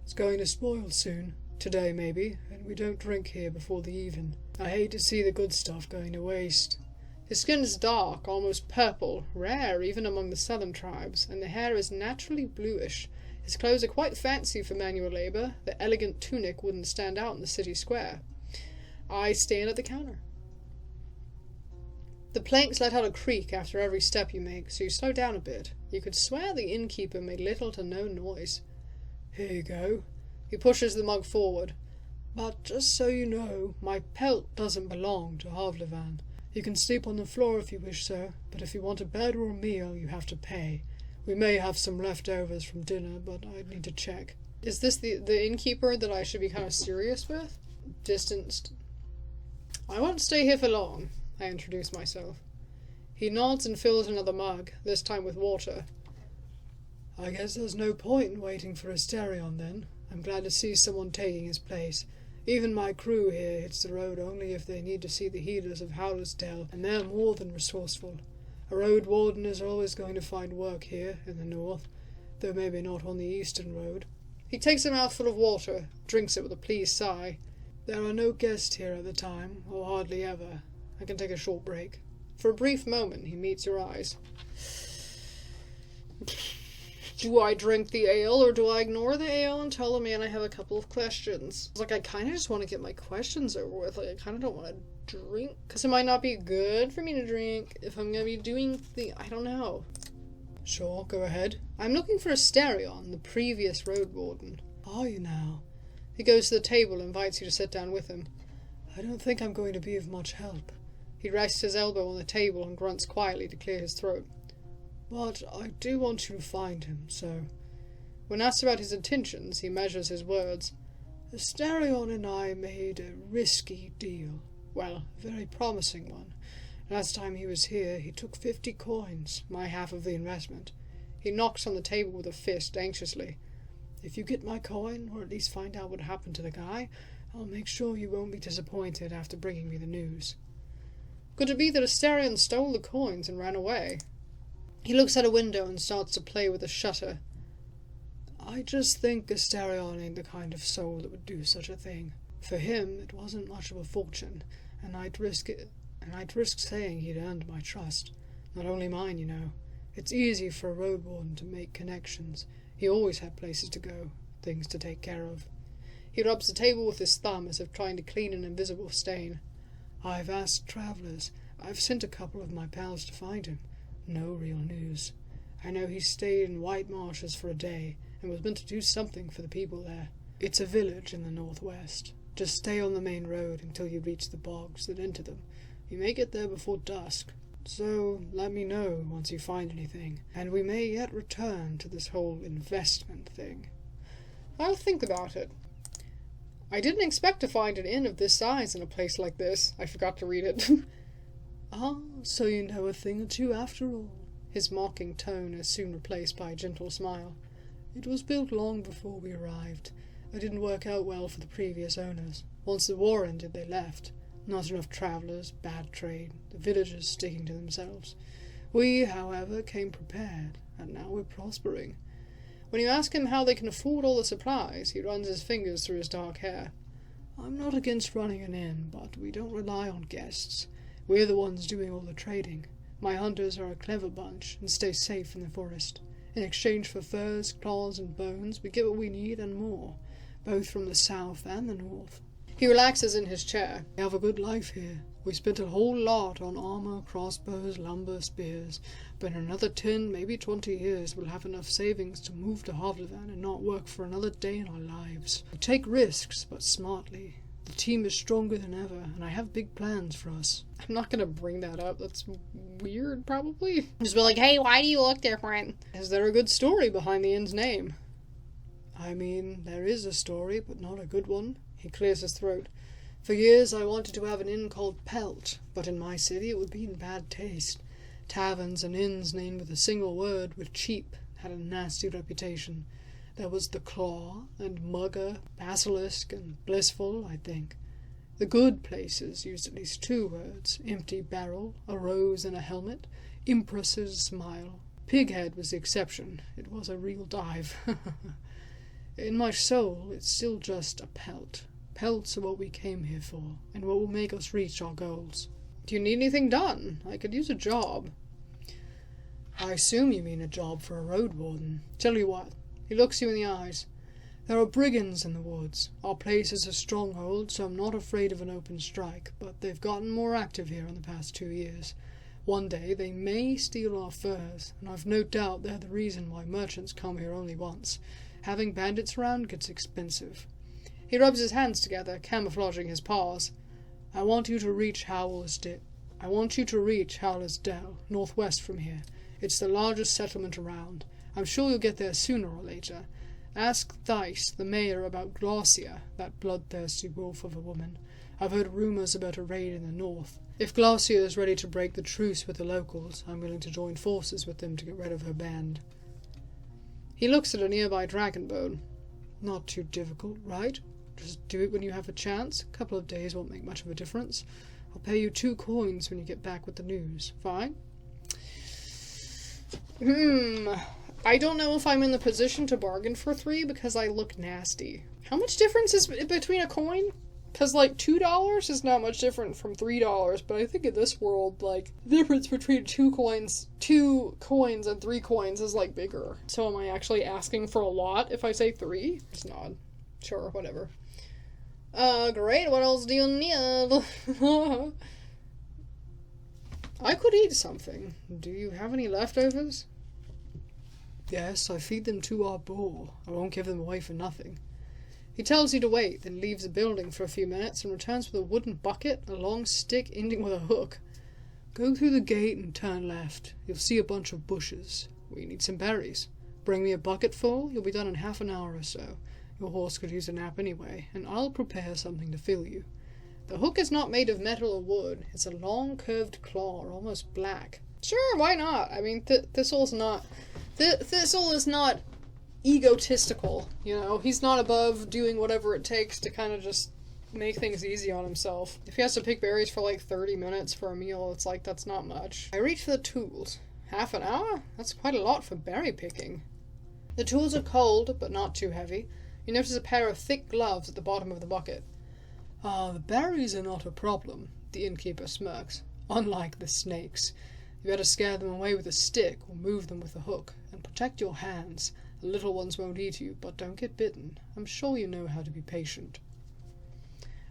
It's going to spoil soon. Today, maybe, and we don't drink here before the even. I hate to see the good stuff going to waste. His skin is dark, almost purple, rare even among the southern tribes, and the hair is naturally bluish. His clothes are quite fancy for manual labor. The elegant tunic wouldn't stand out in the city square. I stand at the counter. The planks let out a creak after every step you make, so you slow down a bit. You could swear the innkeeper made little to no noise. Here you go. He pushes the mug forward. But just so you know, my pelt doesn't belong to Havlevan. You can sleep on the floor if you wish, sir, but if you want a bed or a meal, you have to pay. We may have some leftovers from dinner, but I'd need to check. Is this the innkeeper that I should be kind of serious with? Distanced. I won't stay here for long, I introduce myself. He nods and fills another mug, this time with water. I guess there's no point in waiting for Asterion, then. I'm glad to see someone taking his place. Even my crew here hits the road only if they need to see the healers of Howlersdale, and they're more than resourceful. A Roadwarden is always going to find work here in the north, though maybe not on the eastern road. He takes a mouthful of water, drinks it with a pleased sigh. There are no guests here at the time, or hardly ever. I can take a short break. For a brief moment, he meets your eyes. Do I drink the ale, or do I ignore the ale and tell the man I have a couple of questions? I kind of just want to get my questions over with. I kind of don't want to drink, because it might not be good for me to drink if I'm going to be doing I don't know. Sure, go ahead. I'm looking for Asterion, the previous Roadwarden. Are you now? He goes to the table and invites you to sit down with him. I don't think I'm going to be of much help. He rests his elbow on the table and grunts quietly to clear his throat. But I do want you to find him, so... When asked about his intentions, he measures his words. Asterion and I made a risky deal. Well, a very promising one. Last time he was here, he took 50 coins, my half of the investment. He knocks on the table with a fist, anxiously. If you get my coin, or at least find out what happened to the guy, I'll make sure you won't be disappointed after bringing me the news. Could it be that Asterion stole the coins and ran away? He looks out a window and starts to play with a shutter. I just think Asterion ain't the kind of soul that would do such a thing. For him, it wasn't much of a fortune, and I'd risk saying he'd earned my trust. Not only mine, you know. It's easy for a Roadwarden to make connections. He always had places to go, things to take care of. He rubs the table with his thumb as if trying to clean an invisible stain. I've asked travellers. I've sent a couple of my pals to find him. No real news. I know he stayed in White Marshes for a day, and was meant to do something for the people there. It's a village in the northwest. Just stay on the main road until you reach the bogs that enter them. You may get there before dusk. So let me know once you find anything, and we may yet return to this whole investment thing. I'll think about it. I didn't expect to find an inn of this size in a place like this. I forgot to read it. Ah, so you know a thing or two after all. His mocking tone is soon replaced by a gentle smile. It was built long before we arrived. It didn't work out well for the previous owners. Once the war ended, they left. Not enough travellers, bad trade, the villagers sticking to themselves. We, however, came prepared, and now we're prospering. When you ask him how they can afford all the supplies, he runs his fingers through his dark hair. I'm not against running an inn, but we don't rely on guests. We're the ones doing all the trading. My hunters are a clever bunch, and stay safe in the forest. In exchange for furs, claws, and bones, we get what we need and more, both from the south and the north. He relaxes in his chair. We have a good life here. We spent a whole lot on armor, crossbows, lumber, spears, but in another 10, maybe 20 years we'll have enough savings to move to Havelvan and not work for another day in our lives. We take risks, but smartly. The team is stronger than ever, and I have big plans for us. I'm not gonna bring that up. That's weird, probably. Just be like, hey, why do you look different? Is there a good story behind the inn's name? I mean, there is a story, but not a good one. He clears his throat. For years I wanted to have an inn called Pelt, but in my city it would be in bad taste. Taverns and inns named with a single word with cheap had a nasty reputation. There was the Claw, and Mugger, Basilisk, and Blissful, I think. The good places used at least 2 words, empty barrel, a rose and a helmet, Empress's smile. Pighead was the exception. It was a real dive. In my soul, it's still just a pelt. Pelts are what we came here for, and what will make us reach our goals. Do you need anything done? I could use a job. I assume you mean a job for a Roadwarden. Tell you what. He looks you in the eyes. There are brigands in the woods. Our place is a stronghold, so I'm not afraid of an open strike, but they've gotten more active here in the past 2 years. One day they may steal our furs, and I've no doubt they're the reason why merchants come here only once. Having bandits around gets expensive. He rubs his hands together, camouflaging his paws. I want you to reach Howler's Dell, northwest from here. It's the largest settlement around. I'm sure you'll get there sooner or later. Ask Theiss, the mayor, about Glacia, that bloodthirsty wolf of a woman. I've heard rumors about a raid in the north. If Glacia is ready to break the truce with the locals, I'm willing to join forces with them to get rid of her band. He looks at a nearby dragonbone. Not too difficult, right? Just do it when you have a chance. A couple of days won't make much of a difference. I'll pay you 2 coins when you get back with the news. Fine? I don't know if I'm in the position to bargain for 3 because I look nasty. How much difference is between a coin? Because, like, $2 is not much different from $3, but I think in this world, like, the difference between 2 coins and 3 coins is, like, bigger. So am I actually asking for a lot if I say 3? Just nod. Sure, whatever. Great, what else do you need? I could eat something. Do you have any leftovers? Yes, I feed them to our boar. I won't give them away for nothing. He tells you to wait, then leaves the building for a few minutes and returns with a wooden bucket, a long stick ending with a hook. Go through the gate and turn left. You'll see a bunch of bushes. We need some berries. Bring me a bucket full. You'll be done in half an hour or so. Your horse could use a nap anyway, and I'll prepare something to fill you. The hook is not made of metal or wood. It's a long, curved claw, almost black. Sure, why not? I mean, Thistle is not egotistical, you know? He's not above doing whatever it takes to kind of just make things easy on himself. If he has to pick berries for like 30 minutes for a meal, it's like, that's not much. I reach for the tools. Half an hour? That's quite a lot for berry picking. The tools are cold, but not too heavy. You notice a pair of thick gloves at the bottom of the bucket. The berries are not a problem, the innkeeper smirks. Unlike the snakes. You better scare them away with a stick or move them with a hook, and protect your hands. The little ones won't eat you, but don't get bitten. I'm sure you know how to be patient.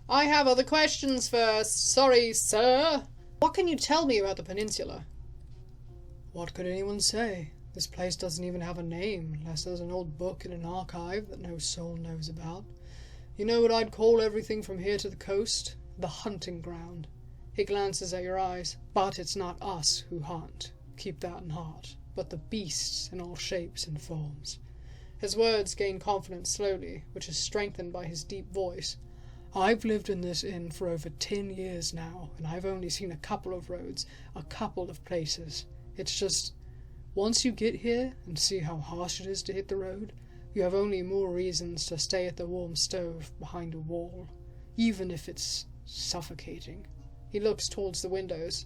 I have other questions first. Sorry, sir. What can you tell me about the peninsula? What could anyone say? This place doesn't even have a name, unless there's an old book in an archive that no soul knows about. You know what I'd call everything from here to the coast? The hunting ground. He glances at your eyes. But it's not us who hunt. Keep that in heart. But the beasts in all shapes and forms. His words gain confidence slowly, which is strengthened by his deep voice. I've lived in this inn for over 10 years now, and I've only seen a couple of roads, a couple of places. It's just, once you get here and see how harsh it is to hit the road, you have only more reasons to stay at the warm stove behind a wall, even if it's suffocating. He looks towards the windows.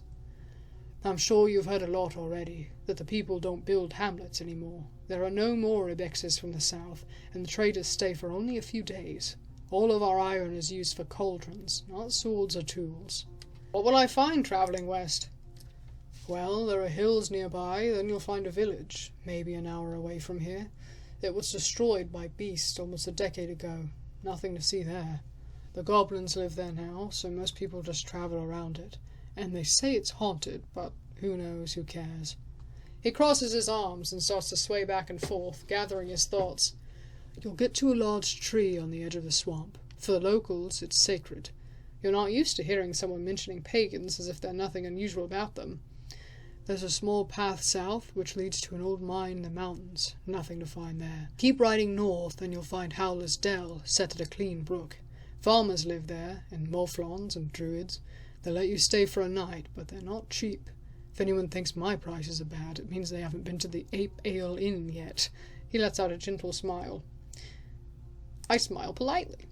I'm sure you've heard a lot already, that the people don't build hamlets anymore. There are no more ibexes from the south, and the traders stay for only a few days. All of our iron is used for cauldrons, not swords or tools. What will I find travelling west? Well, there are hills nearby, then you'll find a village, maybe an hour away from here. It was destroyed by beasts almost a decade ago. Nothing to see there. The goblins live there now, so most people just travel around it. And they say it's haunted, but who knows, who cares? He crosses his arms and starts to sway back and forth, gathering his thoughts. You'll get to a large tree on the edge of the swamp. For the locals, it's sacred. You're not used to hearing someone mentioning pagans as if there's nothing unusual about them. There's a small path south which leads to an old mine in the mountains. Nothing to find there. Keep riding north and you'll find Howler's Dell, set at a clean brook. Farmers live there, and Morflons and druids. They'll let you stay for a night, but they're not cheap. If anyone thinks my prices are bad, it means they haven't been to the Ape Ale Inn yet. He lets out a gentle smile. I smile politely.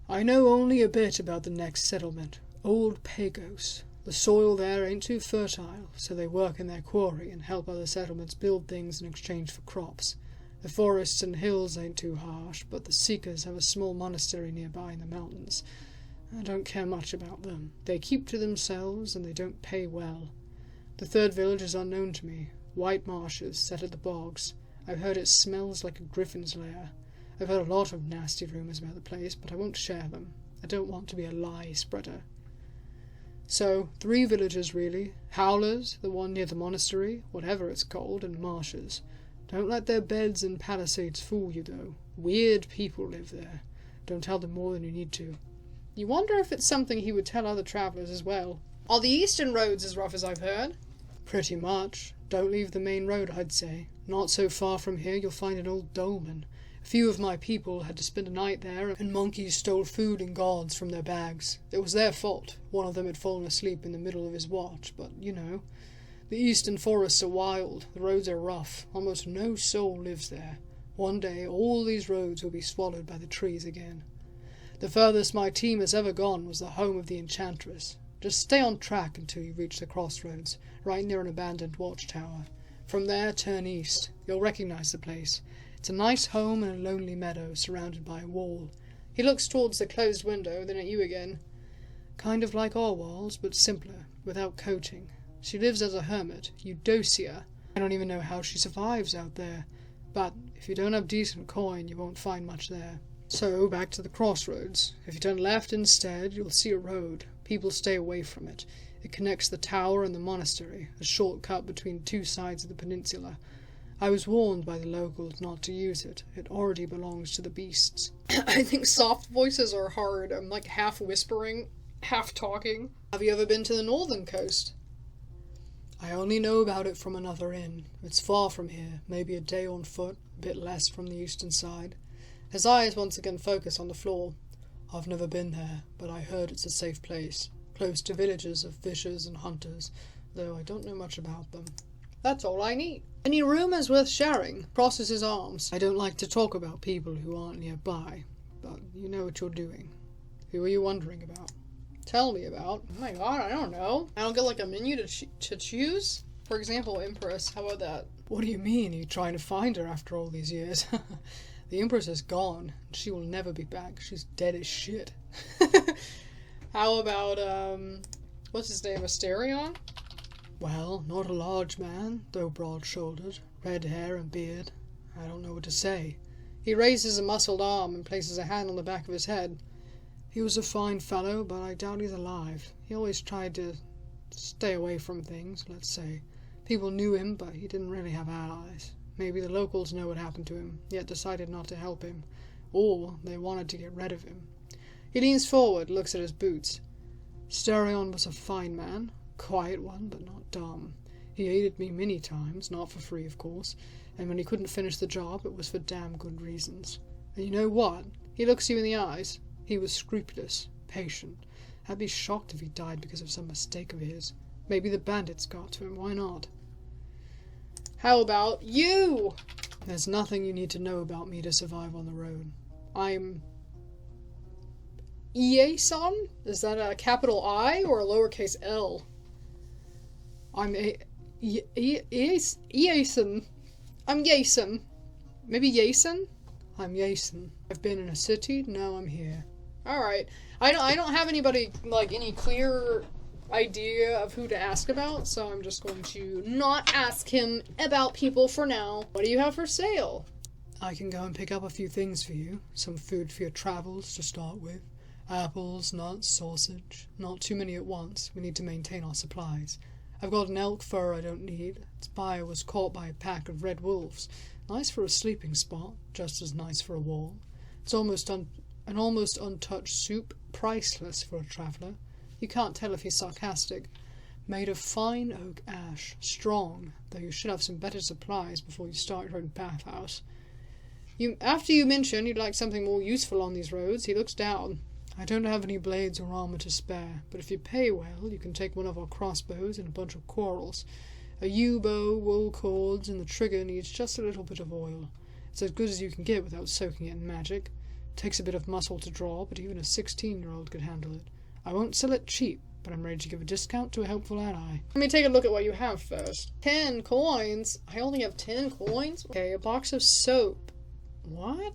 I know only a bit about the next settlement, Old Pagos. The soil there ain't too fertile, so they work in their quarry and help other settlements build things in exchange for crops. The forests and hills ain't too harsh, but the Seekers have a small monastery nearby in the mountains. I don't care much about them. They keep to themselves, and they don't pay well. The third village is unknown to me. White marshes set at the bogs. I've heard it smells like a griffin's lair. I've heard a lot of nasty rumours about the place, but I won't share them. I don't want to be a lie spreader. So, 3 villages really. Howlers, the one near the monastery, whatever it's called, and marshes. Don't let their beds and palisades fool you, though. Weird people live there. Don't tell them more than you need to. You wonder if it's something he would tell other travellers as well. Are the eastern roads as rough as I've heard? Pretty much. Don't leave the main road, I'd say. Not so far from here you'll find an old dolmen. A few of my people had to spend a night there, and monkeys stole food and gourds from their bags. It was their fault. One of them had fallen asleep in the middle of his watch, but, you know. The eastern forests are wild, the roads are rough, almost no soul lives there. One day all these roads will be swallowed by the trees again. The furthest my team has ever gone was the home of the Enchantress. Just stay on track until you reach the crossroads, right near an abandoned watchtower. From there, turn east. You'll recognize the place. It's a nice home in a lonely meadow surrounded by a wall. He looks towards the closed window, then at you again. Kind of like our walls, but simpler, without coating. She lives as a hermit, Eudocia. I don't even know how she survives out there. But if you don't have decent coin, you won't find much there. So, back to the crossroads. If you turn left instead, you'll see a road. People stay away from it. It connects the tower and the monastery, a shortcut between 2 sides of the peninsula. I was warned by the locals not to use it. It already belongs to the beasts. I think soft voices are hard. I'm like half whispering, half talking. Have you ever been to the northern coast? I only know about it from another inn. It's far from here, maybe a day on foot, a bit less from the eastern side. His eyes once again focus on the floor. I've never been there, but I heard it's a safe place, close to villages of fishers and hunters, though I don't know much about them. That's all I need. Any rumours worth sharing? Crosses his arms. I don't like to talk about people who aren't nearby, but you know what you're doing. Who are you wondering about? Tell me about. Oh my god, I don't know. I don't get like a menu to choose? For example, Empress, how about that? What do you mean? Are you trying to find her after all these years? The Empress is gone, and she will never be back. She's dead as shit. How about, what's his name, Asterion? Well, not a large man, though broad-shouldered, red hair and beard. I don't know what to say. He raises a muscled arm and places a hand on the back of his head. He was a fine fellow, but I doubt he's alive. He always tried to stay away from things, let's say. People knew him, but he didn't really have allies. Maybe the locals know what happened to him, yet decided not to help him. Or they wanted to get rid of him. He leans forward, looks at his boots. Asterion was a fine man. Quiet one, but not dumb. He aided me many times, not for free, of course, and when he couldn't finish the job, it was for damn good reasons. And you know what? He looks you in the eyes. He was scrupulous, patient. I'd be shocked if he died because of some mistake of his. Maybe the bandits got to him, why not? How about you? There's nothing you need to know about me to survive on the road. I'm... Iason? Is that a capital I or a lowercase L? I'm Iason. I'm Yason. Maybe Yason? I'm Yason. I've been in a city, now I'm here. Alright. I don't have anybody, like, any clear idea of who to ask about, so I'm just going to not ask him about people for now. What do you have for sale? I can go and pick up a few things for you. Some food for your travels to start with. Apples, nuts, sausage. Not too many at once. We need to maintain our supplies. I've got an elk fur I don't need. Its buyer was caught by a pack of red wolves. Nice for a sleeping spot, just as nice for a wall. It's an almost untouched soup, priceless for a traveller. You can't tell if he's sarcastic. Made of fine oak ash, strong, though you should have some better supplies before you start your own bathhouse. After you mention you'd like something more useful on these roads, he looks down. I don't have any blades or armour to spare, but if you pay well, you can take one of our crossbows and a bunch of quarrels. A yew-bow, wool cords, and the trigger needs just a little bit of oil. It's as good as you can get without soaking it in magic. Takes a bit of muscle to draw, but even a 16-year-old could handle it. I won't sell it cheap, but I'm ready to give a discount to a helpful ally. Let me take a look at what you have first. 10 coins? I only have 10 coins? Okay, a box of soap. What?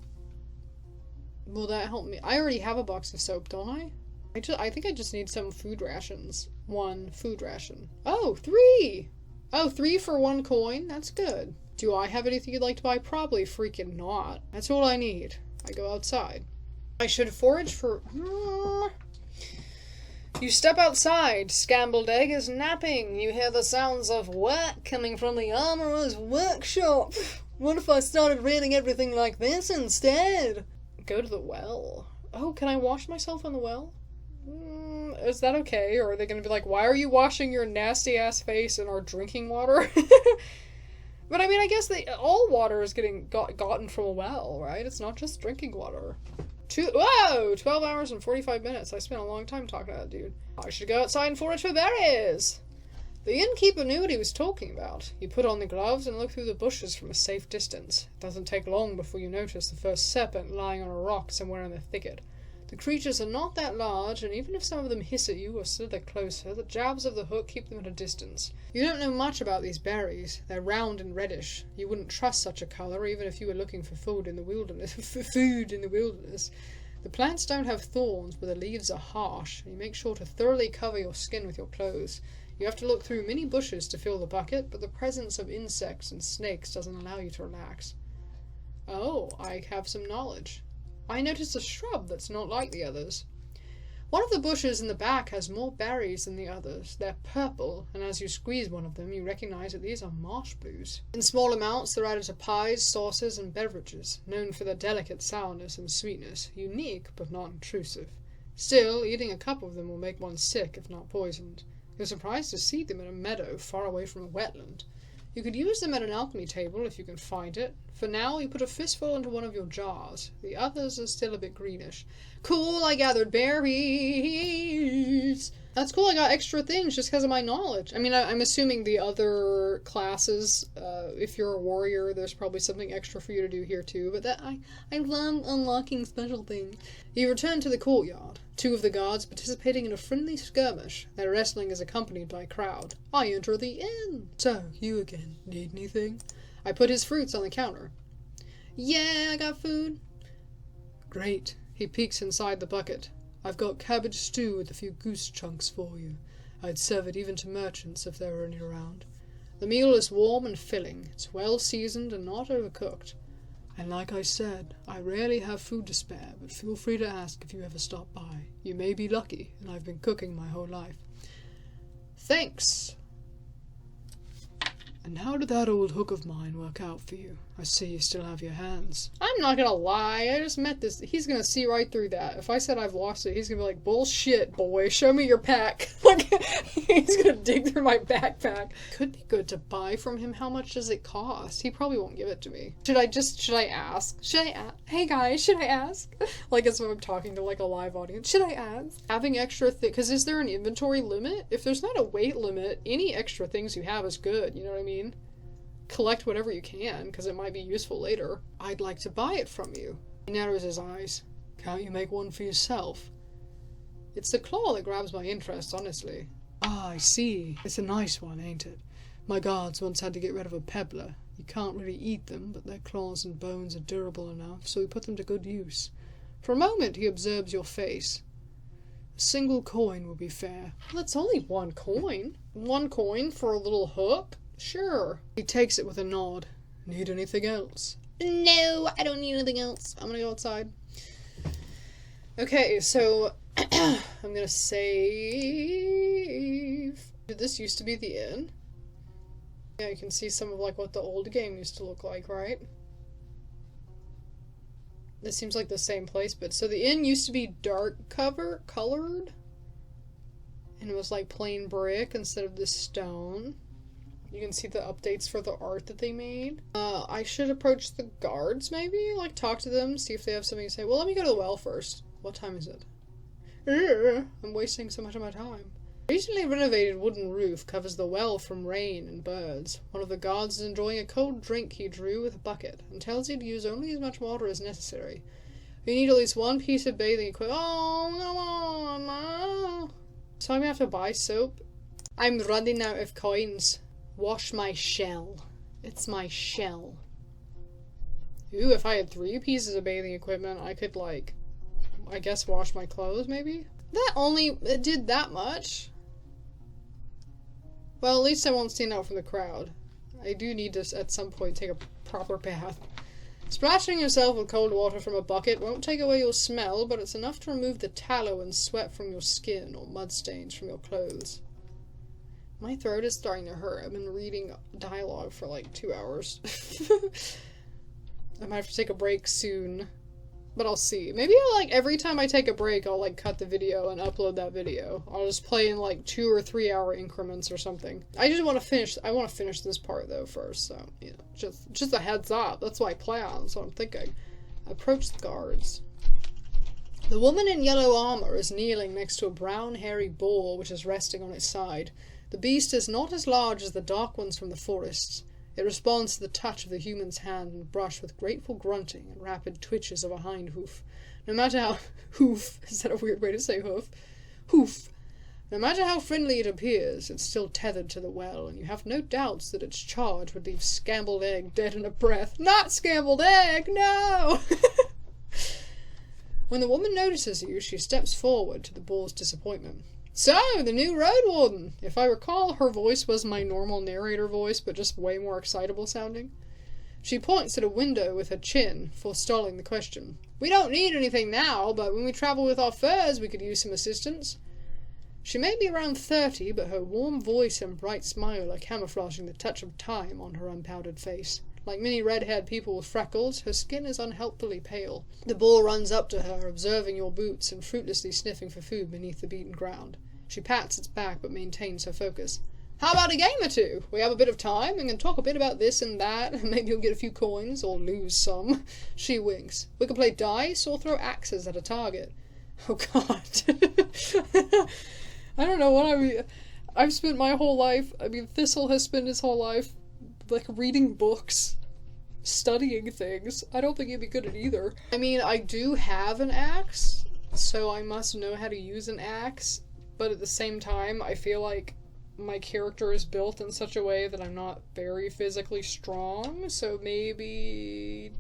Will that help me? I already have a box of soap, don't I? I think I just need some food rations. 1 food ration. Oh, 3! Oh, 3 for 1 coin? That's good. Do I have anything you'd like to buy? Probably freaking not. That's all I need. I go outside. I should forage for... You step outside. Scrambled egg is napping. You hear the sounds of work coming from the armorer's workshop. What if I started reading everything like this instead? Go to the well. Oh, can I wash myself in the well? Is that okay? Or are they going to be like, why are you washing your nasty-ass face in our drinking water? But I mean, I guess all water is getting gotten from a well, right? It's not just drinking water. 12 hours and 45 minutes. I spent a long time talking to that dude. I should go outside and forage for berries. The innkeeper knew what he was talking about. He put on the gloves and looked through the bushes from a safe distance. It doesn't take long before you notice the first serpent lying on a rock somewhere in the thicket. The creatures are not that large, and even if some of them hiss at you or slither closer, the jabs of the hook keep them at a distance. You don't know much about these berries. They're round and reddish. You wouldn't trust such a colour even if you were looking for food in the wilderness. The plants don't have thorns, but the leaves are harsh, and you make sure to thoroughly cover your skin with your clothes. You have to look through many bushes to fill the bucket, but the presence of insects and snakes doesn't allow you to relax. Oh, I have some knowledge. I noticed a shrub that's not like the others. One of the bushes in the back has more berries than the others. They're purple, and as you squeeze one of them, you recognize that these are marsh blues. In small amounts, they're added to pies, sauces, and beverages, known for their delicate sourness and sweetness, unique but not intrusive. Still, eating a cup of them will make one sick if not poisoned. You're surprised to see them in a meadow far away from a wetland. You could use them at an alchemy table if you can find it. For now, you put a fistful into one of your jars. The others are still a bit greenish. Cool, I gathered berries! That's cool, I got extra things just because of my knowledge. I mean, I'm assuming the other classes, if you're a warrior, there's probably something extra for you to do here too, but I love unlocking special things. You return to the courtyard. 2 of the guards participating in a friendly skirmish. Their wrestling is accompanied by a crowd. I enter the inn. So, you again. Need anything? I put his fruits on the counter. Yeah, I got food. Great. He peeks inside the bucket. I've got cabbage stew with a few goose chunks for you. I'd serve it even to merchants if there were any around. The meal is warm and filling. It's well seasoned and not overcooked. And like I said, I rarely have food to spare, but feel free to ask if you ever stop by. You may be lucky, and I've been cooking my whole life. Thanks! And how did that old hook of mine work out for you? I see you still have your hands. I'm not gonna lie, I just met this. He's gonna see right through that. If I said I've lost it, he's gonna be like, bullshit, boy, show me your pack. Like, he's gonna dig through my backpack. Could be good to buy from him. How much does it cost? He probably won't give it to me. Should I ask? Hey guys, should I ask? Like, as if I'm talking to, like, a live audience. Should I ask? Having extra because is there an inventory limit? If there's not a weight limit, any extra things you have is good, you know what I mean? Collect whatever you can, because it might be useful later. I'd like to buy it from you. He narrows his eyes. Can't you make one for yourself? It's the claw that grabs my interest, honestly. Ah, I see. It's a nice one, ain't it? My guards once had to get rid of a pebbler. You can't really eat them, but their claws and bones are durable enough, so we put them to good use. For a moment he observes your face. A single coin will be fair. Well, that's only 1 coin. 1 coin for a little hook? Sure. He takes it with a nod. Need anything else? No, I don't need anything else. I'm gonna go outside. Okay, so I'm gonna save. This used to be the inn. Yeah, you can see some of like what the old game used to look like, right? This seems like the same place, but so the inn used to be dark colored, and it was like plain brick instead of this stone. You can see the updates for the art that they made. I should approach the guards, maybe? Like, talk to them, see if they have something to say. Well, let me go to the well first. What time is it? I'm wasting so much of my time. A recently renovated wooden roof covers the well from rain and birds. One of the guards is enjoying a cold drink he drew with a bucket, and tells you to use only as much water as necessary. You need at least one piece of bathing equipment. Oh, come on, no. So I'm gonna have to buy soap. I'm running out of coins. Wash my shell. It's my shell. Ooh, if I had 3 pieces of bathing equipment, I could, like, I guess wash my clothes, maybe? It did that much? Well, at least I won't stand out from the crowd. I do need to, at some point, take a proper bath. Splashing yourself with cold water from a bucket won't take away your smell, but it's enough to remove the tallow and sweat from your skin, or mud stains from your clothes. My throat is starting to hurt. I've been reading dialogue for like 2 hours. I might have to take a break soon. But I'll see. Maybe like every time I take a break, I'll like cut the video and upload that video. I'll just play in like 2 or 3 hour increments or something. I just want to finish. I want to finish this part though first. So you know, just a heads up. That's my plan. That's what I'm thinking. Approach the guards. The woman in yellow armor is kneeling next to a brown hairy boar which is resting on its side. The beast is not as large as the dark ones from the forests. It responds to the touch of the human's hand and brush with grateful grunting and rapid twitches of a hind hoof. No matter how... hoof. Is that a weird way to say hoof? Hoof. No matter how friendly it appears, it's still tethered to the well, and you have no doubts that its charge would leave Scambled Egg dead in a breath. Not Scambled Egg! No! When the woman notices you, she steps forward to the bull's disappointment. So, the new Roadwarden! If I recall, her voice was my normal narrator voice, but just way more excitable sounding. She points at a window with her chin, forestalling the question. We don't need anything now, but when we travel with our furs, we could use some assistance. She may be around 30, but her warm voice and bright smile are camouflaging the touch of time on her unpowdered face. Like many red-haired people with freckles, her skin is unhelpfully pale. The bull runs up to her, observing your boots and fruitlessly sniffing for food beneath the beaten ground. She pats its back but maintains her focus. How about a game or two? We have a bit of time and can talk a bit about this and that, and maybe you'll get a few coins, or lose some. She winks. We can play dice or throw axes at a target. Oh god. I don't know what I mean. I've spent my whole life, Thistle has spent his whole life, like, reading books, studying things. I don't think he'd be good at either. I mean, I do have an axe, so I must know how to use an axe, but at the same time, I feel like my character is built in such a way that I'm not very physically strong, so maybe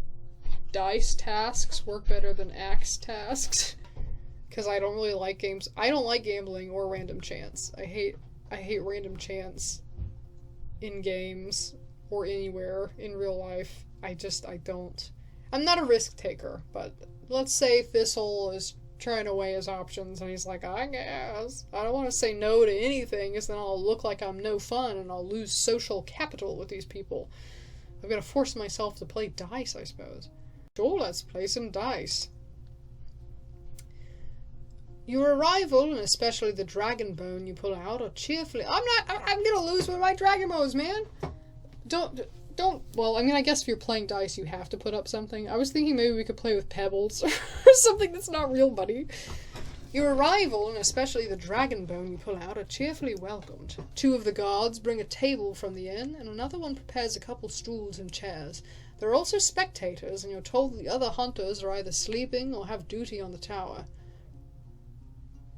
dice tasks work better than axe tasks. Because I don't really like games. I don't like gambling or random chance. I hate random chance in games or anywhere in real life. I don't. I'm not a risk taker, but let's say Thistle is trying to weigh his options and he's like, I guess. I don't want to say no to anything because then I'll look like I'm no fun and I'll lose social capital with these people. I've got to force myself to play dice, I suppose. Sure, let's play some dice. Your arrival, and especially the dragon bone you pull out, are cheerfully... I'm gonna lose with my dragon bones, man! Well, I guess if you're playing dice, you have to put up something. I was thinking maybe we could play with pebbles, or something that's not real, buddy. Your arrival, and especially the dragon bone you pull out, are cheerfully welcomed. 2 of the guards bring a table from the inn, and another one prepares a couple stools and chairs. There are also spectators, and you're told that the other hunters are either sleeping or have duty on the tower.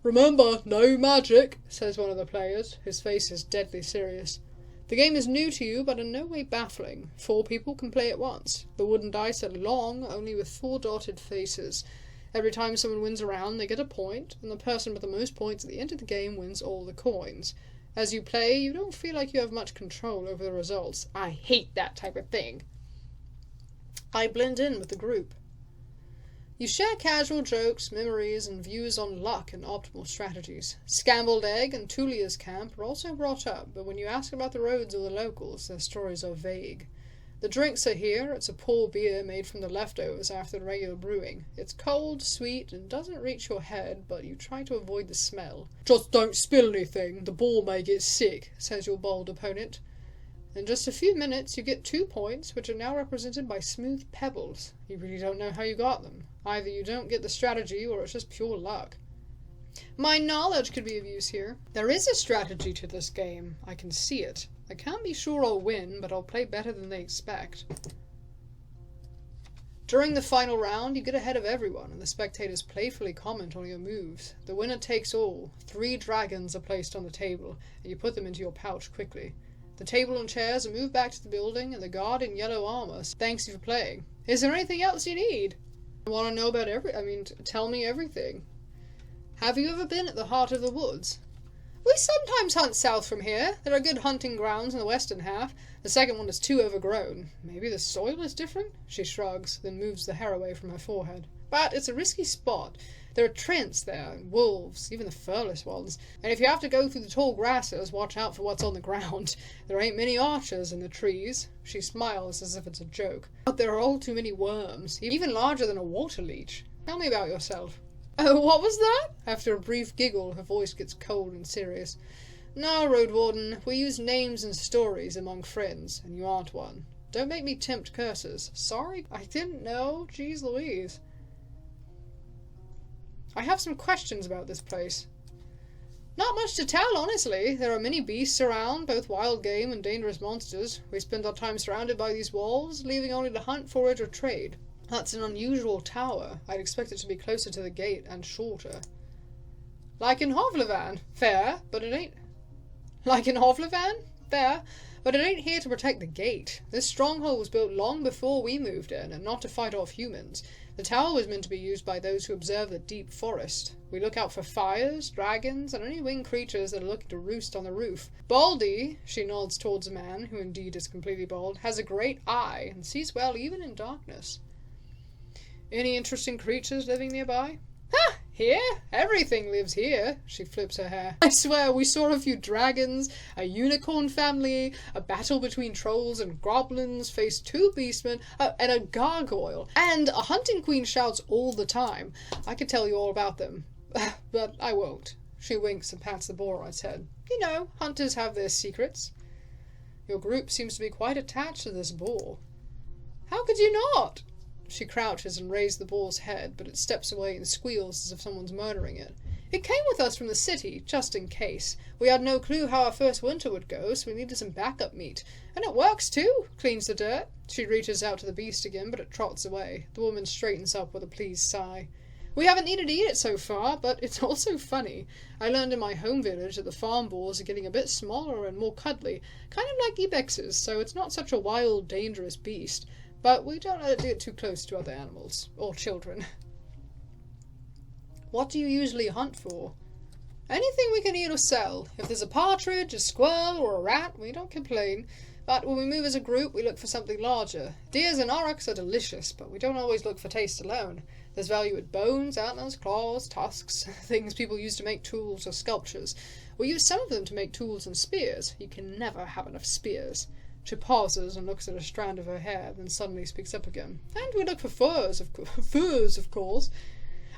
Remember, no magic, says one of the players. His face is deadly serious. The game is new to you, but in no way baffling. 4 people can play at once. The wooden dice are long, only with 4 dotted faces. Every time someone wins a round, they get a point, and the person with the most points at the end of the game wins all the coins. As you play, you don't feel like you have much control over the results. I hate that type of thing. I blend in with the group. You share casual jokes, memories, and views on luck and optimal strategies. Scrambled Egg and Tulia's camp are also brought up, but when you ask about the roads or the locals, their stories are vague. The drinks are here. It's a poor beer made from the leftovers after the regular brewing. It's cold, sweet, and doesn't reach your head, but you try to avoid the smell. "Just don't spill anything, the ball may get sick," says your bold opponent. In just a few minutes you get 2 points, which are now represented by smooth pebbles. You really don't know how you got them. Either you don't get the strategy, or it's just pure luck. My knowledge could be of use here. There is a strategy to this game. I can see it. I can't be sure I'll win, but I'll play better than they expect. During the final round, you get ahead of everyone, and the spectators playfully comment on your moves. The winner takes all. 3 dragons are placed on the table, and you put them into your pouch quickly. The table and chairs are moved back to the building, and the guard in yellow armor thanks you for playing. Is there anything else you need? I want to know about tell me everything. Have you ever been at the heart of the woods? We sometimes hunt south from here. There are good hunting grounds in the western half. The second one is too overgrown. Maybe the soil is different? She shrugs, then moves the hair away from her forehead. But it's a risky spot. There are trents there, and wolves, even the furless ones. And if you have to go through the tall grasses, watch out for what's on the ground. There ain't many archers in the trees. She smiles as if it's a joke. But there are all too many worms, even larger than a water leech. Tell me about yourself. Oh, what was that? After a brief giggle, her voice gets cold and serious. No, Roadwarden, we use names and stories among friends, and you aren't one. Don't make me tempt curses. Sorry, I didn't know. Jeez Louise. I have some questions about this place. Not much to tell, honestly. There are many beasts around, both wild game and dangerous monsters. We spend our time surrounded by these walls, leaving only to hunt, forage, or trade. That's an unusual tower. I'd expect it to be closer to the gate and shorter. Like in Hovlevan. Fair, but it ain't... Like in Hovlevan? Fair, but it ain't here to protect the gate. This stronghold was built long before we moved in, and not to fight off humans. The tower was meant to be used by those who observe the deep forest. We look out for fires, dragons, and any winged creatures that are looking to roost on the roof. Baldy, she nods towards a man, who indeed is completely bald, has a great eye, and sees well even in darkness. Any interesting creatures living nearby? Ha! Here? Everything lives here. She flips her hair. I swear, we saw a few dragons, a unicorn family, a battle between trolls and goblins, faced 2 beastmen, and a gargoyle. And a hunting queen shouts all the time. I could tell you all about them. But I won't. She winks and pats the boar on its head. You know, hunters have their secrets. Your group seems to be quite attached to this boar. How could you not? She crouches and raises the boar's head, but it steps away and squeals as if someone's murdering it. It came with us from the city, just in case. We had no clue how our first winter would go, so we needed some backup meat. And it works too, cleans the dirt. She reaches out to the beast again, but it trots away. The woman straightens up with a pleased sigh. We haven't needed to eat it so far, but it's also funny. I learned in my home village that the farm boars are getting a bit smaller and more cuddly, kind of like ibexes, so it's not such a wild, dangerous beast. But we don't let it get too close to other animals, or children. What do you usually hunt for? Anything we can eat or sell. If there's a partridge, a squirrel, or a rat, we don't complain. But when we move as a group, we look for something larger. Deers and aurochs are delicious, but we don't always look for taste alone. There's value in bones, antlers, claws, tusks, things people use to make tools or sculptures. We use some of them to make tools and spears. You can never have enough spears. She pauses and looks at a strand of her hair, then suddenly speaks up again. And we look for furs, of course.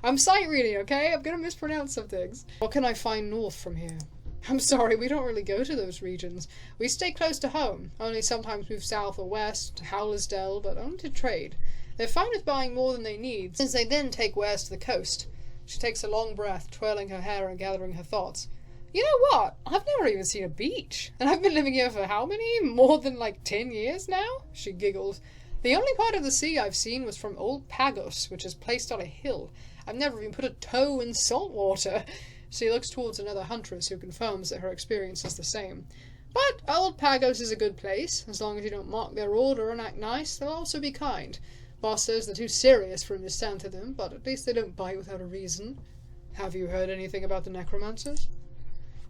I'm sight reading, okay? I'm gonna mispronounce some things. What can I find north from here? I'm sorry, we don't really go to those regions. We stay close to home, only sometimes move south or west, to Howlersdale, but only to trade. They're fine with buying more than they need, since they then take west to the coast. She takes a long breath, twirling her hair and gathering her thoughts. You know what? I've never even seen a beach. And I've been living here for how many? More than 10 years now? She giggles. The only part of the sea I've seen was from Old Pagos, which is placed on a hill. I've never even put a toe in salt water. She looks towards another huntress who confirms that her experience is the same. But Old Pagos is a good place. As long as you don't mock their order and act nice, they'll also be kind. Boss says they're too serious for him to stand to them, but at least they don't bite without a reason. Have you heard anything about the necromancers?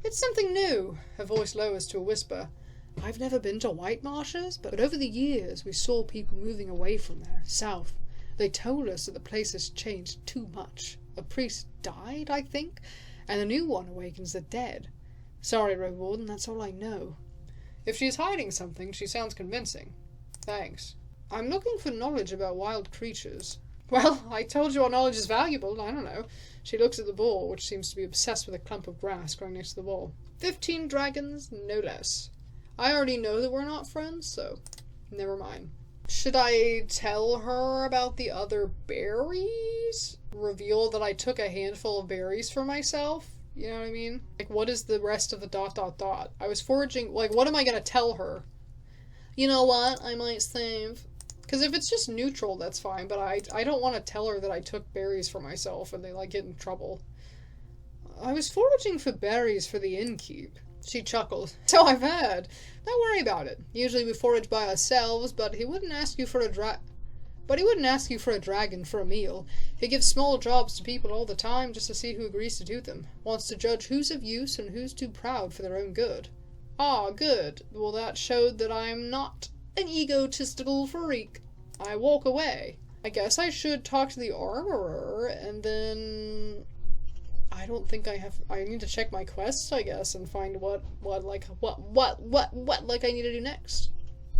It's something new. Her voice lowers to a whisper. I've never been to White Marshes, but over the years we saw people moving away from there, south. They told us that the place has changed too much. A priest died, I think, and a new one awakens the dead. Sorry, Roadwarden, that's all I know. If she's hiding something, she sounds convincing. Thanks. I'm looking for knowledge about wild creatures. Well, I told you our knowledge is valuable, I don't know. She looks at the ball, which seems to be obsessed with a clump of grass growing next to the wall. 15 dragons, no less. I already know that we're not friends, so never mind. Should I tell her about the other berries? Reveal that I took a handful of berries for myself? You know what I mean? Like, what is the rest of the ... I was foraging, like, what am I gonna tell her? You know what? I might save. Because if it's just neutral, that's fine, but I don't want to tell her that I took berries for myself and they, like, get in trouble. I was foraging for berries for the innkeep. She chuckled. So I've heard. Don't worry about it. Usually we forage by ourselves, but he wouldn't ask you for a dragon for a meal. He gives small jobs to people all the time just to see who agrees to do them. Wants to judge who's of use and who's too proud for their own good. Ah, good. Well, that showed that I'm not an egotistical freak. I walk away. I guess I should talk to the armorer, and then... I don't think I need to check my quests, I guess, and find what I need to do next.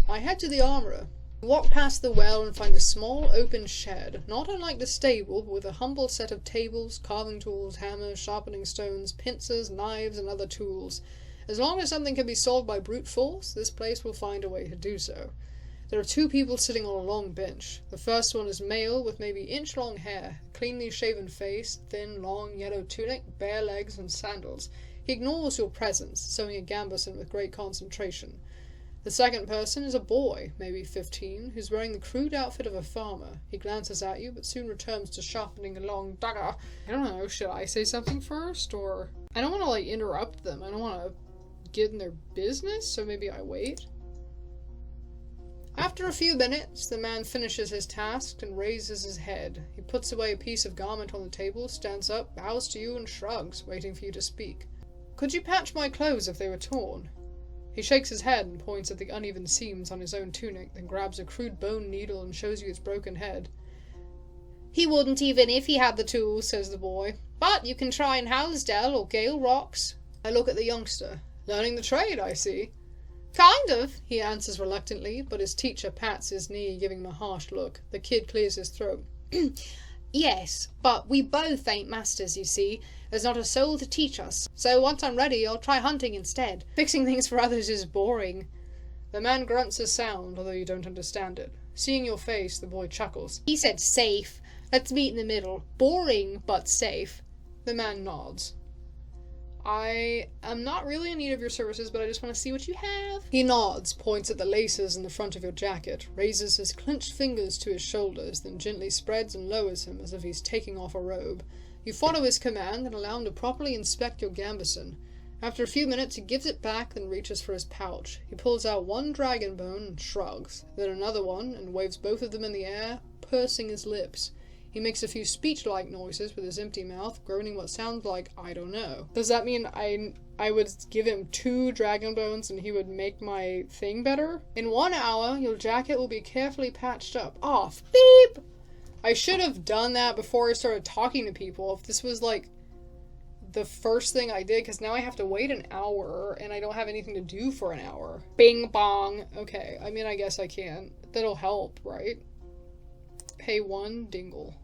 I head to the armorer. Walk past the well and find a small open shed, not unlike the stable, but with a humble set of tables, carving tools, hammers, sharpening stones, pincers, knives, and other tools. As long as something can be solved by brute force, this place will find a way to do so. There are 2 people sitting on a long bench. The first one is male, with maybe inch-long hair, cleanly shaven face, thin, long, yellow tunic, bare legs, and sandals. He ignores your presence, sewing a gambeson with great concentration. The second person is a boy, maybe 15, who's wearing the crude outfit of a farmer. He glances at you, but soon returns to sharpening a long dagger. I don't know, should I say something first, or... I don't want to, like, interrupt them. I don't want to get in their business, so maybe I wait. After a few minutes, the man finishes his task and raises his head. He puts away a piece of garment on the table, stands up, bows to you, and shrugs, waiting for you to speak. Could you patch my clothes if they were torn? He shakes his head and points at the uneven seams on his own tunic, then grabs a crude bone needle and shows you its broken head. He wouldn't even if he had the tools, says the boy. But you can try in Housedale or Gale Rocks. I look at the youngster. Learning the trade, I see. Kind of, he answers reluctantly, but his teacher pats his knee, giving him a harsh look. The kid clears his throat. Yes, but we both ain't masters, you see. There's not a soul to teach us. So once I'm ready, I'll try hunting instead. Fixing things for others is boring. The man grunts a sound, although you don't understand it. Seeing your face, the boy chuckles. He said safe. Let's meet in the middle. Boring, but safe. The man nods. I am not really in need of your services, but I just want to see what you have. He nods, points at the laces in the front of your jacket, raises his clenched fingers to his shoulders, then gently spreads and lowers him as if he's taking off a robe. You follow his command and allow him to properly inspect your gambeson. After a few minutes, he gives it back, then reaches for his pouch. He pulls out 1 dragon bone and shrugs, then another one, and waves both of them in the air, pursing his lips. He makes a few speech-like noises with his empty mouth, groaning what sounds like, I don't know. Does that mean I would give him 2 dragon bones and he would make my thing better? In 1 hour, your jacket will be carefully patched up. Off. Beep! I should have done that before I started talking to people. If this was, like, the first thing I did, because now I have to wait an hour and I don't have anything to do for an hour. Bing bong. Okay, I mean, I guess I can. That'll help, right? Pay 1 dingle.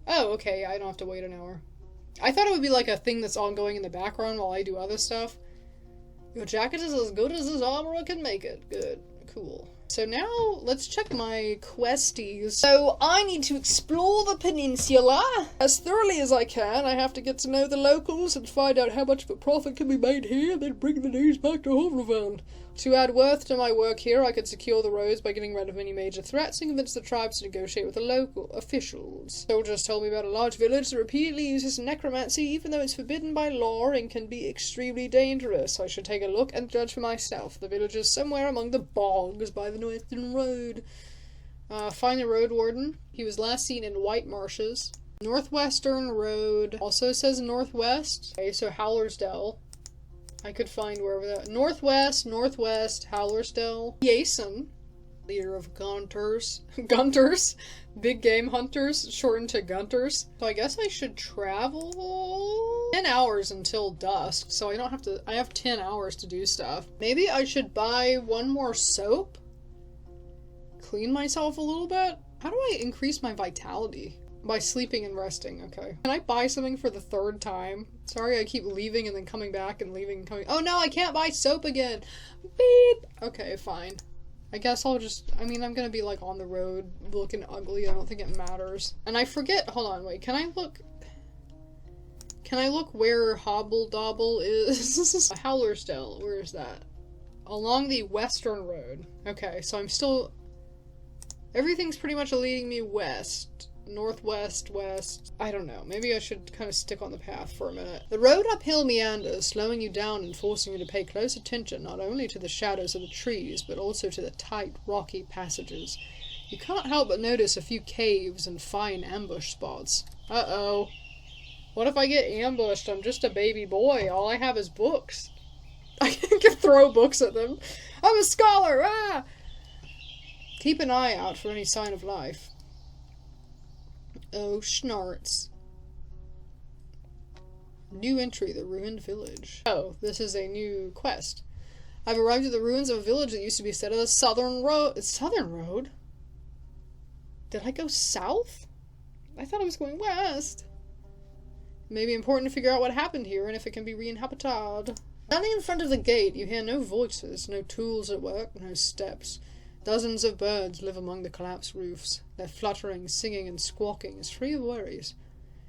Oh, okay, I don't have to wait an hour. I thought it would be like a thing that's ongoing in the background while I do other stuff. Your jacket is as good as this armorer can make it. Good. Cool. So now, let's check my questies. So, I need to explore the peninsula as thoroughly as I can. I have to get to know the locals and find out how much of a profit can be made here, then bring the news back to Hoverveld. To add worth to my work here, I could secure the roads by getting rid of any major threats and convince the tribes to negotiate with the local officials. Soldiers told me about a large village that repeatedly uses necromancy, even though it's forbidden by law and can be extremely dangerous. I should take a look and judge for myself. The village is somewhere among the bogs by the Northern Road. Find the Roadwarden. He was last seen in White Marshes. Northwestern Road also says northwest. Okay, so Howlersdale. I could find wherever that. Northwest, Howlersdale. Jason, leader of Gunters. Gunters? Big game hunters, shortened to Gunters. So I guess I should travel 10 hours until dusk, so I don't have to. I have 10 hours to do stuff. Maybe I should buy one more soap? Clean myself a little bit? How do I increase my vitality? By sleeping and resting, okay. Can I buy something for the 3rd time? Sorry, I keep leaving and then coming back and leaving and coming. Oh no, I can't buy soap again! Beep! Okay, fine. I guess I'll just, I mean, I'm gonna be like on the road looking ugly. I don't think it matters. And I forget, hold on, wait, can I look where Hobble Dobble is? Howlersdale, where is that? Along the western road. Okay, so I'm still, everything's pretty much leading me west. Northwest, west. I don't know. Maybe I should kind of stick on the path for a minute. The road uphill meanders, slowing you down and forcing you to pay close attention not only to the shadows of the trees, but also to the tight, rocky passages. You can't help but notice a few caves and fine ambush spots. Uh-oh. What if I get ambushed? I'm just a baby boy. All I have is books. I can throw books at them. I'm a scholar! Ah! Keep an eye out for any sign of life. Oh, schnarts. New entry, the ruined village. Oh, this is a new quest. I've arrived at the ruins of a village that used to be set on the southern road. Southern road? Did I go south? I thought I was going west. It may be important to figure out what happened here and if it can be re-inhabited. Standing in front of the gate, you hear no voices, no tools at work, no steps. Dozens of birds live among the collapsed roofs. Their fluttering, singing, and squawking is free of worries.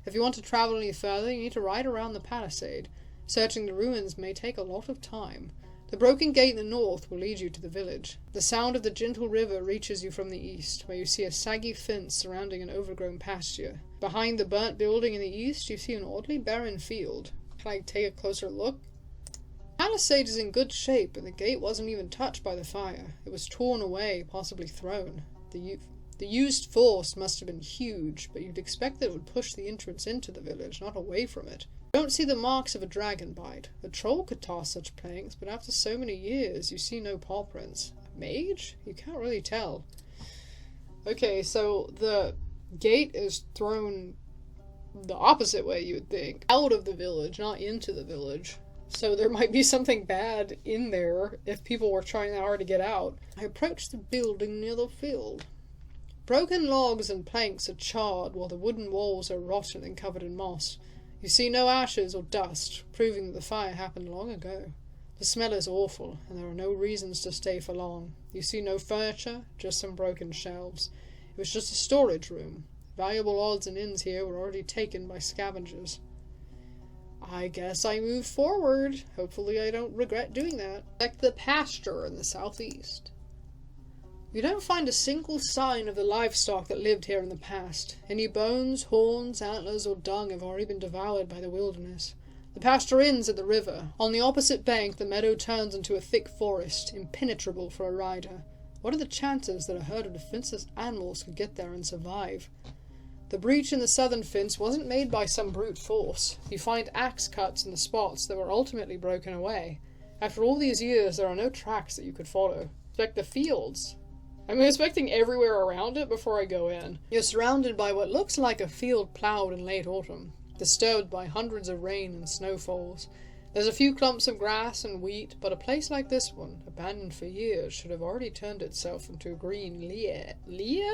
If you want to travel any further, you need to ride around the palisade. Searching the ruins may take a lot of time. The broken gate in the north will lead you to the village. The sound of the gentle river reaches you from the east, where you see a saggy fence surrounding an overgrown pasture. Behind the burnt building in the east, you see an oddly barren field. Can I take a closer look? The palisade is in good shape, and the gate wasn't even touched by the fire. It was torn away, possibly thrown. The used force must have been huge, but you'd expect that it would push the entrance into the village, not away from it. You don't see the marks of a dragon bite. A troll could toss such planks, but after so many years, you see no paw prints. A mage? You can't really tell. Okay, so the gate is thrown the opposite way, you would think. Out of the village, not into the village. So there might be something bad in there if people were trying that hard to get out. I approached the building near the field. Broken logs and planks are charred while the wooden walls are rotten and covered in moss. You see no ashes or dust, proving that the fire happened long ago. The smell is awful, and there are no reasons to stay for long. You see no furniture, just some broken shelves. It was just a storage room. Valuable odds and ends here were already taken by scavengers. I guess I move forward. Hopefully I don't regret doing that. Check the pasture in the southeast. You don't find a single sign of the livestock that lived here in the past. Any bones, horns, antlers, or dung have already been devoured by the wilderness. The pasture ends at the river. On the opposite bank, the meadow turns into a thick forest, impenetrable for a rider. What are the chances that a herd of defenseless animals could get there and survive? The breach in the southern fence wasn't made by some brute force. You find axe cuts in the spots that were ultimately broken away. After all these years, there are no tracks that you could follow. Check the fields. I'm inspecting everywhere around it before I go in. You're surrounded by what looks like a field plowed in late autumn, disturbed by hundreds of rain and snowfalls. There's a few clumps of grass and wheat, but a place like this one, abandoned for years, should have already turned itself into a green lair. Lair?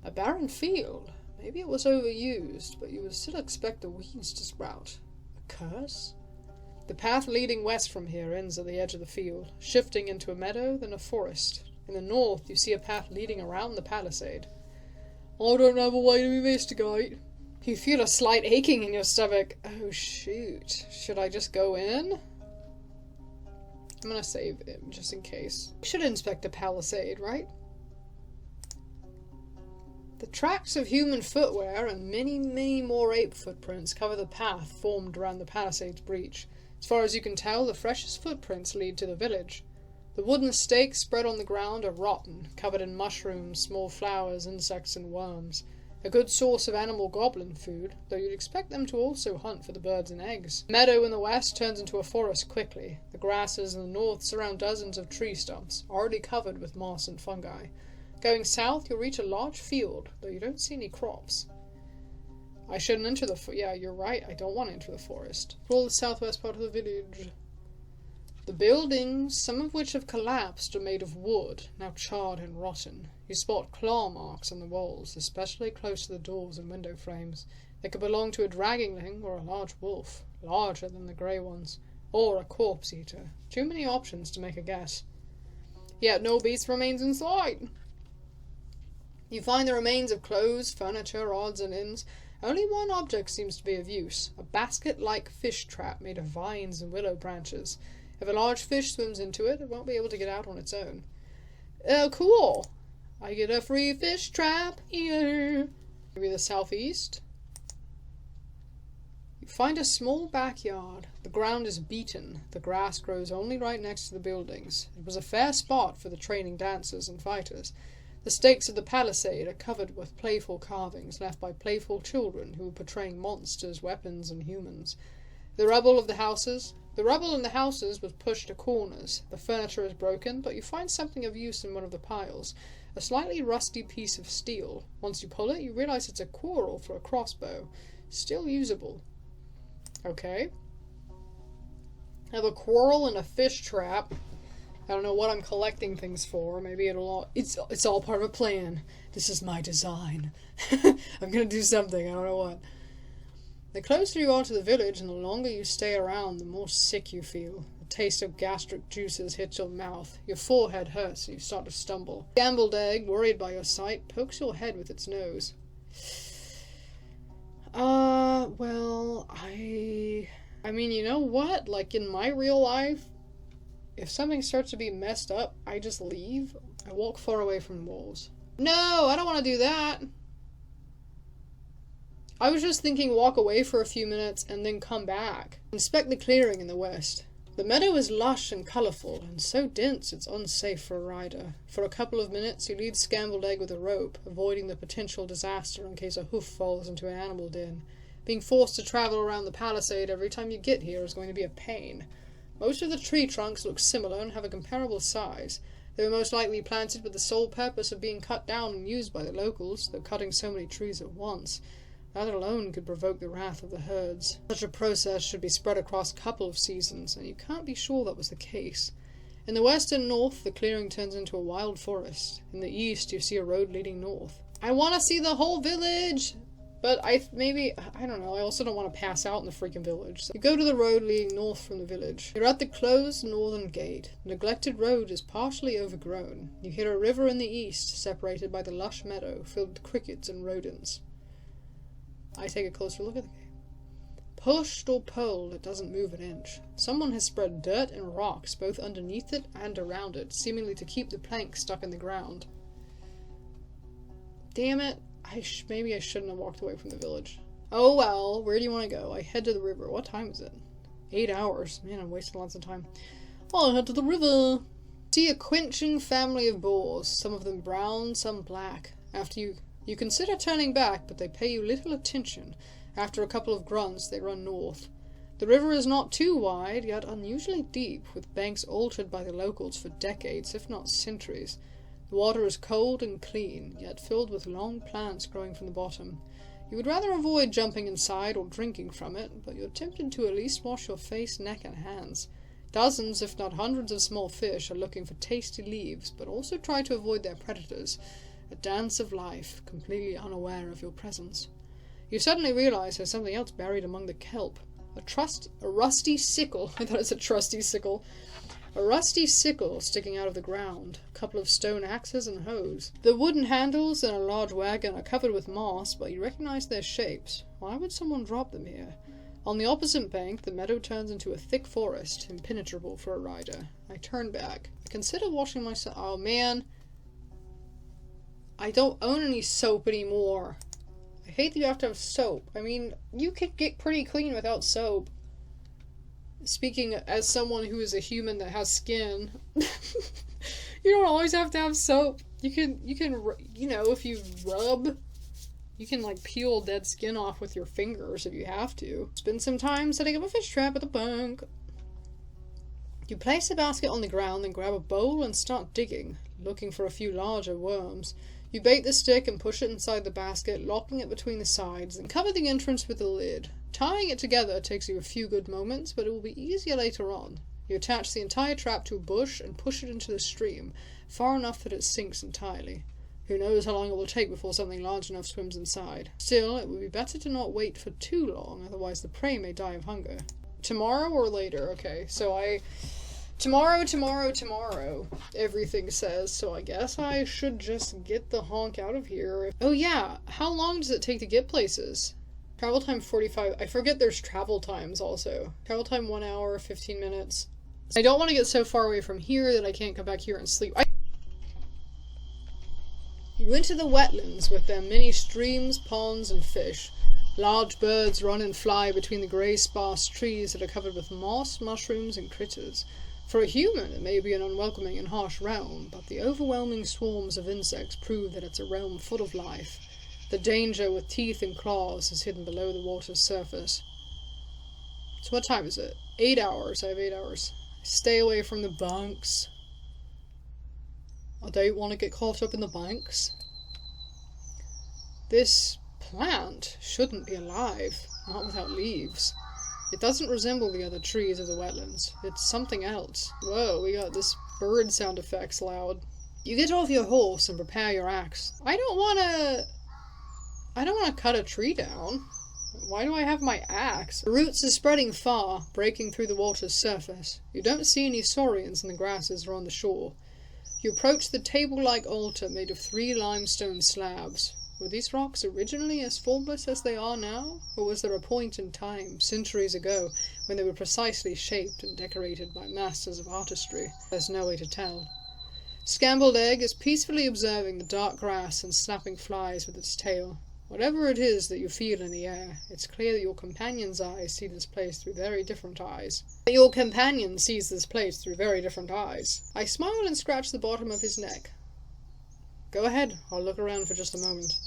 A barren field. Maybe it was overused, but you would still expect the weeds to sprout. A curse? The path leading west from here ends at the edge of the field, shifting into a meadow, then a forest. In the north, you see a path leading around the palisade. I don't have a way to investigate. You feel a slight aching in your stomach. Oh, shoot. Should I just go in? I'm gonna save it, just in case. I should inspect the palisade, right? The tracks of human footwear and many more ape footprints cover the path formed around the palisade's breach. As far as you can tell, the freshest footprints lead to the village. The wooden stakes spread on the ground are rotten, covered in mushrooms, small flowers, insects, and worms. A good source of animal goblin food, though you'd expect them to also hunt for the birds and eggs. The meadow in the west turns into a forest quickly. The grasses in the north surround dozens of tree stumps, already covered with moss and fungi. Going south, you'll reach a large field, though you don't see any crops. I shouldn't enter yeah, you're right, I don't want to enter the forest. Explore the southwest part of the village. The buildings, some of which have collapsed, are made of wood, now charred and rotten. You spot claw marks on the walls, especially close to the doors and window frames. They could belong to a draggingling or a large wolf, larger than the grey ones, or a corpse eater. Too many options to make a guess. Yet no beast remains in sight. You find the remains of clothes, furniture, odds and ends. Only one object seems to be of use, a basket-like fish trap made of vines and willow branches. If a large fish swims into it, it won't be able to get out on its own. Oh, cool! I get a free fish trap here. Maybe the southeast? You find a small backyard. The ground is beaten. The grass grows only right next to the buildings. It was a fair spot for the training dancers and fighters. The stakes of the palisade are covered with playful carvings left by playful children who were portraying monsters, weapons, and humans. The rubble in the houses was pushed to corners. The furniture is broken, but you find something of use in one of the piles. A slightly rusty piece of steel. Once you pull it, you realize it's a quarrel for a crossbow. Still usable. Okay. I have a quarrel and a fish trap. I don't know what I'm collecting things for. Maybe it's all part of a plan. This is my design. I'm gonna do something, I don't know what. The closer you are to the village and the longer you stay around, the more sick you feel. The taste of gastric juices hits your mouth. Your forehead hurts and you start to stumble. The gambled egg, worried by your sight, pokes your head with its nose. Well, I mean, you know what? Like, in my real life, if something starts to be messed up, I just leave. I walk far away from the walls. No, I don't want to do that. I was just thinking walk away for a few minutes and then come back. Inspect the clearing in the west. The meadow is lush and colourful, and so dense it's unsafe for a rider. For a couple of minutes you lead Scrambled Egg with a rope, avoiding the potential disaster in case a hoof falls into an animal den. Being forced to travel around the palisade every time you get here is going to be a pain. Most of the tree trunks look similar and have a comparable size. They were most likely planted with the sole purpose of being cut down and used by the locals, though cutting so many trees at once. That alone could provoke the wrath of the herds. Such a process should be spread across a couple of seasons, and you can't be sure that was the case. In the west and north, the clearing turns into a wild forest. In the east, you see a road leading north. I want to see the whole village! But I don't know, I also don't want to pass out in the freaking village. So you go to the road leading north from the village. You're at the closed northern gate. The neglected road is partially overgrown. You hear a river in the east, separated by the lush meadow, filled with crickets and rodents. I take a closer look at the game. Pushed or pulled, it doesn't move an inch. Someone has spread dirt and rocks both underneath it and around it, seemingly to keep the plank stuck in the ground. Damn it. Maybe I shouldn't have walked away from the village. Oh well, where do you want to go? I head to the river. What time is it? 8 hours. Man, I'm wasting lots of time. I'll head to the river. See a quenching family of boars, some of them brown, some black. After you consider turning back, but they pay you little attention. After a couple of grunts, they run north. The river is not too wide, yet unusually deep, with banks altered by the locals for decades, if not centuries. The water is cold and clean, yet filled with long plants growing from the bottom. You would rather avoid jumping inside or drinking from it, but you're tempted to at least wash your face, neck, and hands. Dozens, if not hundreds of small fish are looking for tasty leaves, but also try to avoid their predators. A dance of life, completely unaware of your presence. You suddenly realize there's something else buried among the kelp. A rusty sickle. I thought it was a trusty sickle. A rusty sickle sticking out of the ground. A couple of stone axes and hoes. The wooden handles and a large wagon are covered with moss, but you recognize their shapes. Why would someone drop them here? On the opposite bank, the meadow turns into a thick forest, impenetrable for a rider. I turn back. I consider washing myself. Oh man. I don't own any soap anymore. I hate that you have to have soap. I mean, you could get pretty clean without soap. Speaking as someone who is a human that has skin, you don't always have to have soap. You can, if you rub You can, like, peel dead skin off with your fingers if you have to. Spend some time setting up a fish trap at the bank. You place a basket on the ground, then grab a bowl and start digging, looking for a few larger worms. You bait the stick and push it inside the basket, locking it between the sides, and cover the entrance with the lid. Tying it together takes you a few good moments, but it will be easier later on. You attach the entire trap to a bush and push it into the stream, far enough that it sinks entirely. Who knows how long it will take before something large enough swims inside. Still, it would be better to not wait for too long, otherwise the prey may die of hunger. Tomorrow or later? Okay, so tomorrow, everything says, so I guess I should just get the honk out of here. Oh yeah, how long does it take to get places? Travel time 45, I forget there's travel times also. Travel time 1 hour, 15 minutes. I don't want to get so far away from here that I can't come back here and sleep. You enter the wetlands with their many streams, ponds, and fish. Large birds run and fly between the grey sparse trees that are covered with moss, mushrooms, and critters. For a human, it may be an unwelcoming and harsh realm, but the overwhelming swarms of insects prove that it's a realm full of life. The danger with teeth and claws is hidden below the water's surface. So what time is it? 8 hours. I have 8 hours. Stay away from the banks. I don't want to get caught up in the banks. This plant shouldn't be alive, not without leaves. It doesn't resemble the other trees of the wetlands. It's something else. Whoa, we got this bird sound effects loud. You get off your horse and prepare your axe. I don't want to cut a tree down. Why do I have my axe? The roots are spreading far, breaking through the water's surface. You don't see any saurians in the grasses or on the shore. You approach the table-like altar made of 3 limestone slabs. Were these rocks originally as formless as they are now? Or was there a point in time, centuries ago, when they were precisely shaped and decorated by masters of artistry? There's no way to tell. Scrambled Egg is peacefully observing the dark grass and snapping flies with its tail. Whatever it is that you feel in the air, it's clear that your companion's eyes see this place through very different eyes. Your companion sees this place through very different eyes. I smile and scratch the bottom of his neck. Go ahead, I'll look around for just a moment.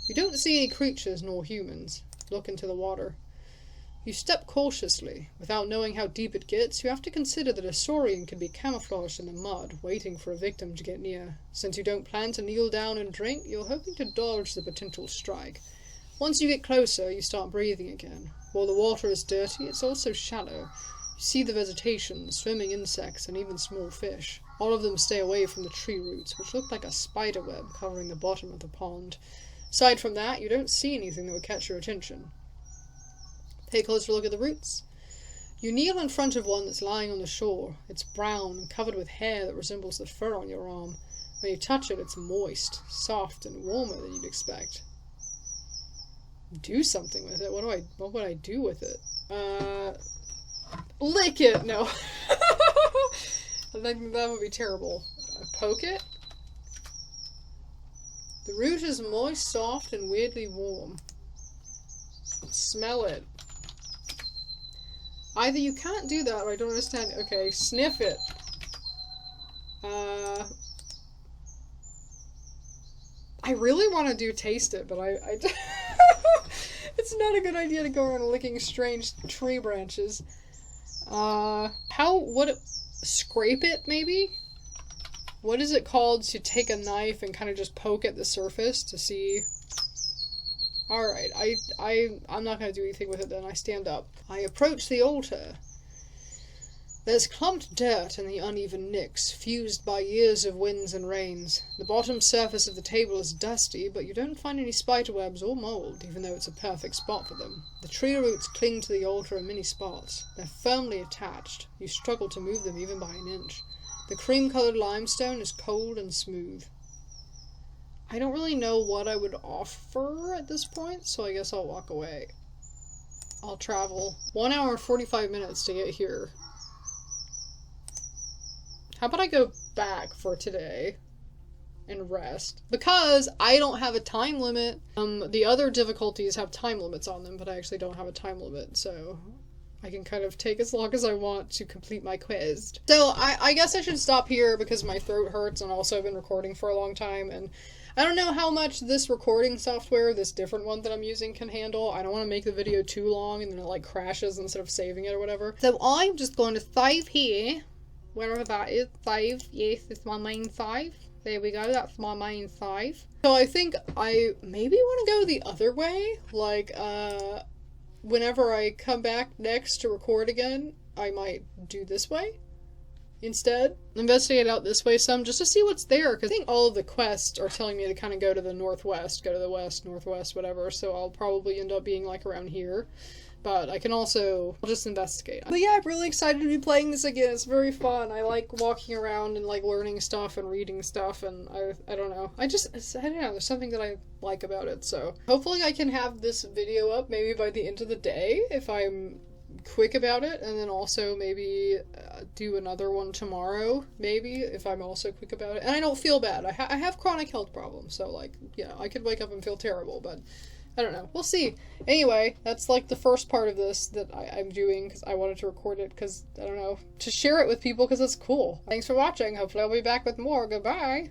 You don't see any creatures nor humans. Look into the water. You step cautiously. Without knowing how deep it gets, you have to consider that a saurian can be camouflaged in the mud, waiting for a victim to get near. Since you don't plan to kneel down and drink, you're hoping to dodge the potential strike. Once you get closer, you start breathing again. While the water is dirty, it's also shallow. You see the vegetation, swimming insects, and even small fish. All of them stay away from the tree roots, which look like a spider web covering the bottom of the pond. Aside from that, you don't see anything that would catch your attention. Take a closer look at the roots. You kneel in front of one that's lying on the shore. It's brown and covered with hair that resembles the fur on your arm. When you touch it, it's moist, soft, and warmer than you'd expect. Do something with it. What would I do with it? Lick it! No. I think that would be terrible. Poke it? The root is moist, soft, and weirdly warm. Smell it. Either you can't do that, or I don't understand. Okay, sniff it. I really want to do taste it, but I it's not a good idea to go around licking strange tree branches. Scrape it, maybe? What is it called to take a knife and kind of just poke at the surface to see? Alright, I'm not going to do anything with it then. I stand up. I approach the altar. There's clumped dirt in the uneven nicks, fused by years of winds and rains. The bottom surface of the table is dusty, but you don't find any spiderwebs or mold, even though it's a perfect spot for them. The tree roots cling to the altar in many spots. They're firmly attached. You struggle to move them even by an inch. The cream-colored limestone is cold and smooth. I don't really know what I would offer at this point, so I guess I'll walk away. I'll travel 1 hour and 45 minutes to get here. How about I go back for today and rest? Because I don't have a time limit. The other difficulties have time limits on them, but I actually don't have a time limit, so I can kind of take as long as I want to complete my quest. So I guess I should stop here because my throat hurts, and also I've been recording for a long time, and I don't know how much this recording software, this different one that I'm using, can handle. I don't want to make the video too long and then it like crashes instead of saving it or whatever. So I'm just going to save here, wherever that is. Save, yes, it's my main save. There we go, that's my main save. So I think I maybe want to go the other way, like, whenever I come back next to record again, I might do this way instead. Investigate out this way some, just to see what's there, because I think all of the quests are telling me to kind of go to the northwest, go to the west, northwest, whatever, so I'll probably end up being, like, around here. But I can also just investigate. But yeah, I'm really excited to be playing this again. It's very fun. I like walking around and like learning stuff and reading stuff, and I don't know. I don't know, there's something that I like about it. So hopefully I can have this video up maybe by the end of the day if I'm quick about it, and then also maybe do another one tomorrow, maybe, if I'm also quick about it. And I don't feel bad. I have chronic health problems, so like, yeah, I could wake up and feel terrible, but I don't know. We'll see. Anyway, that's like the first part of this that I'm doing because I wanted to record it because, I don't know, to share it with people because it's cool. Thanks for watching. Hopefully I'll be back with more. Goodbye.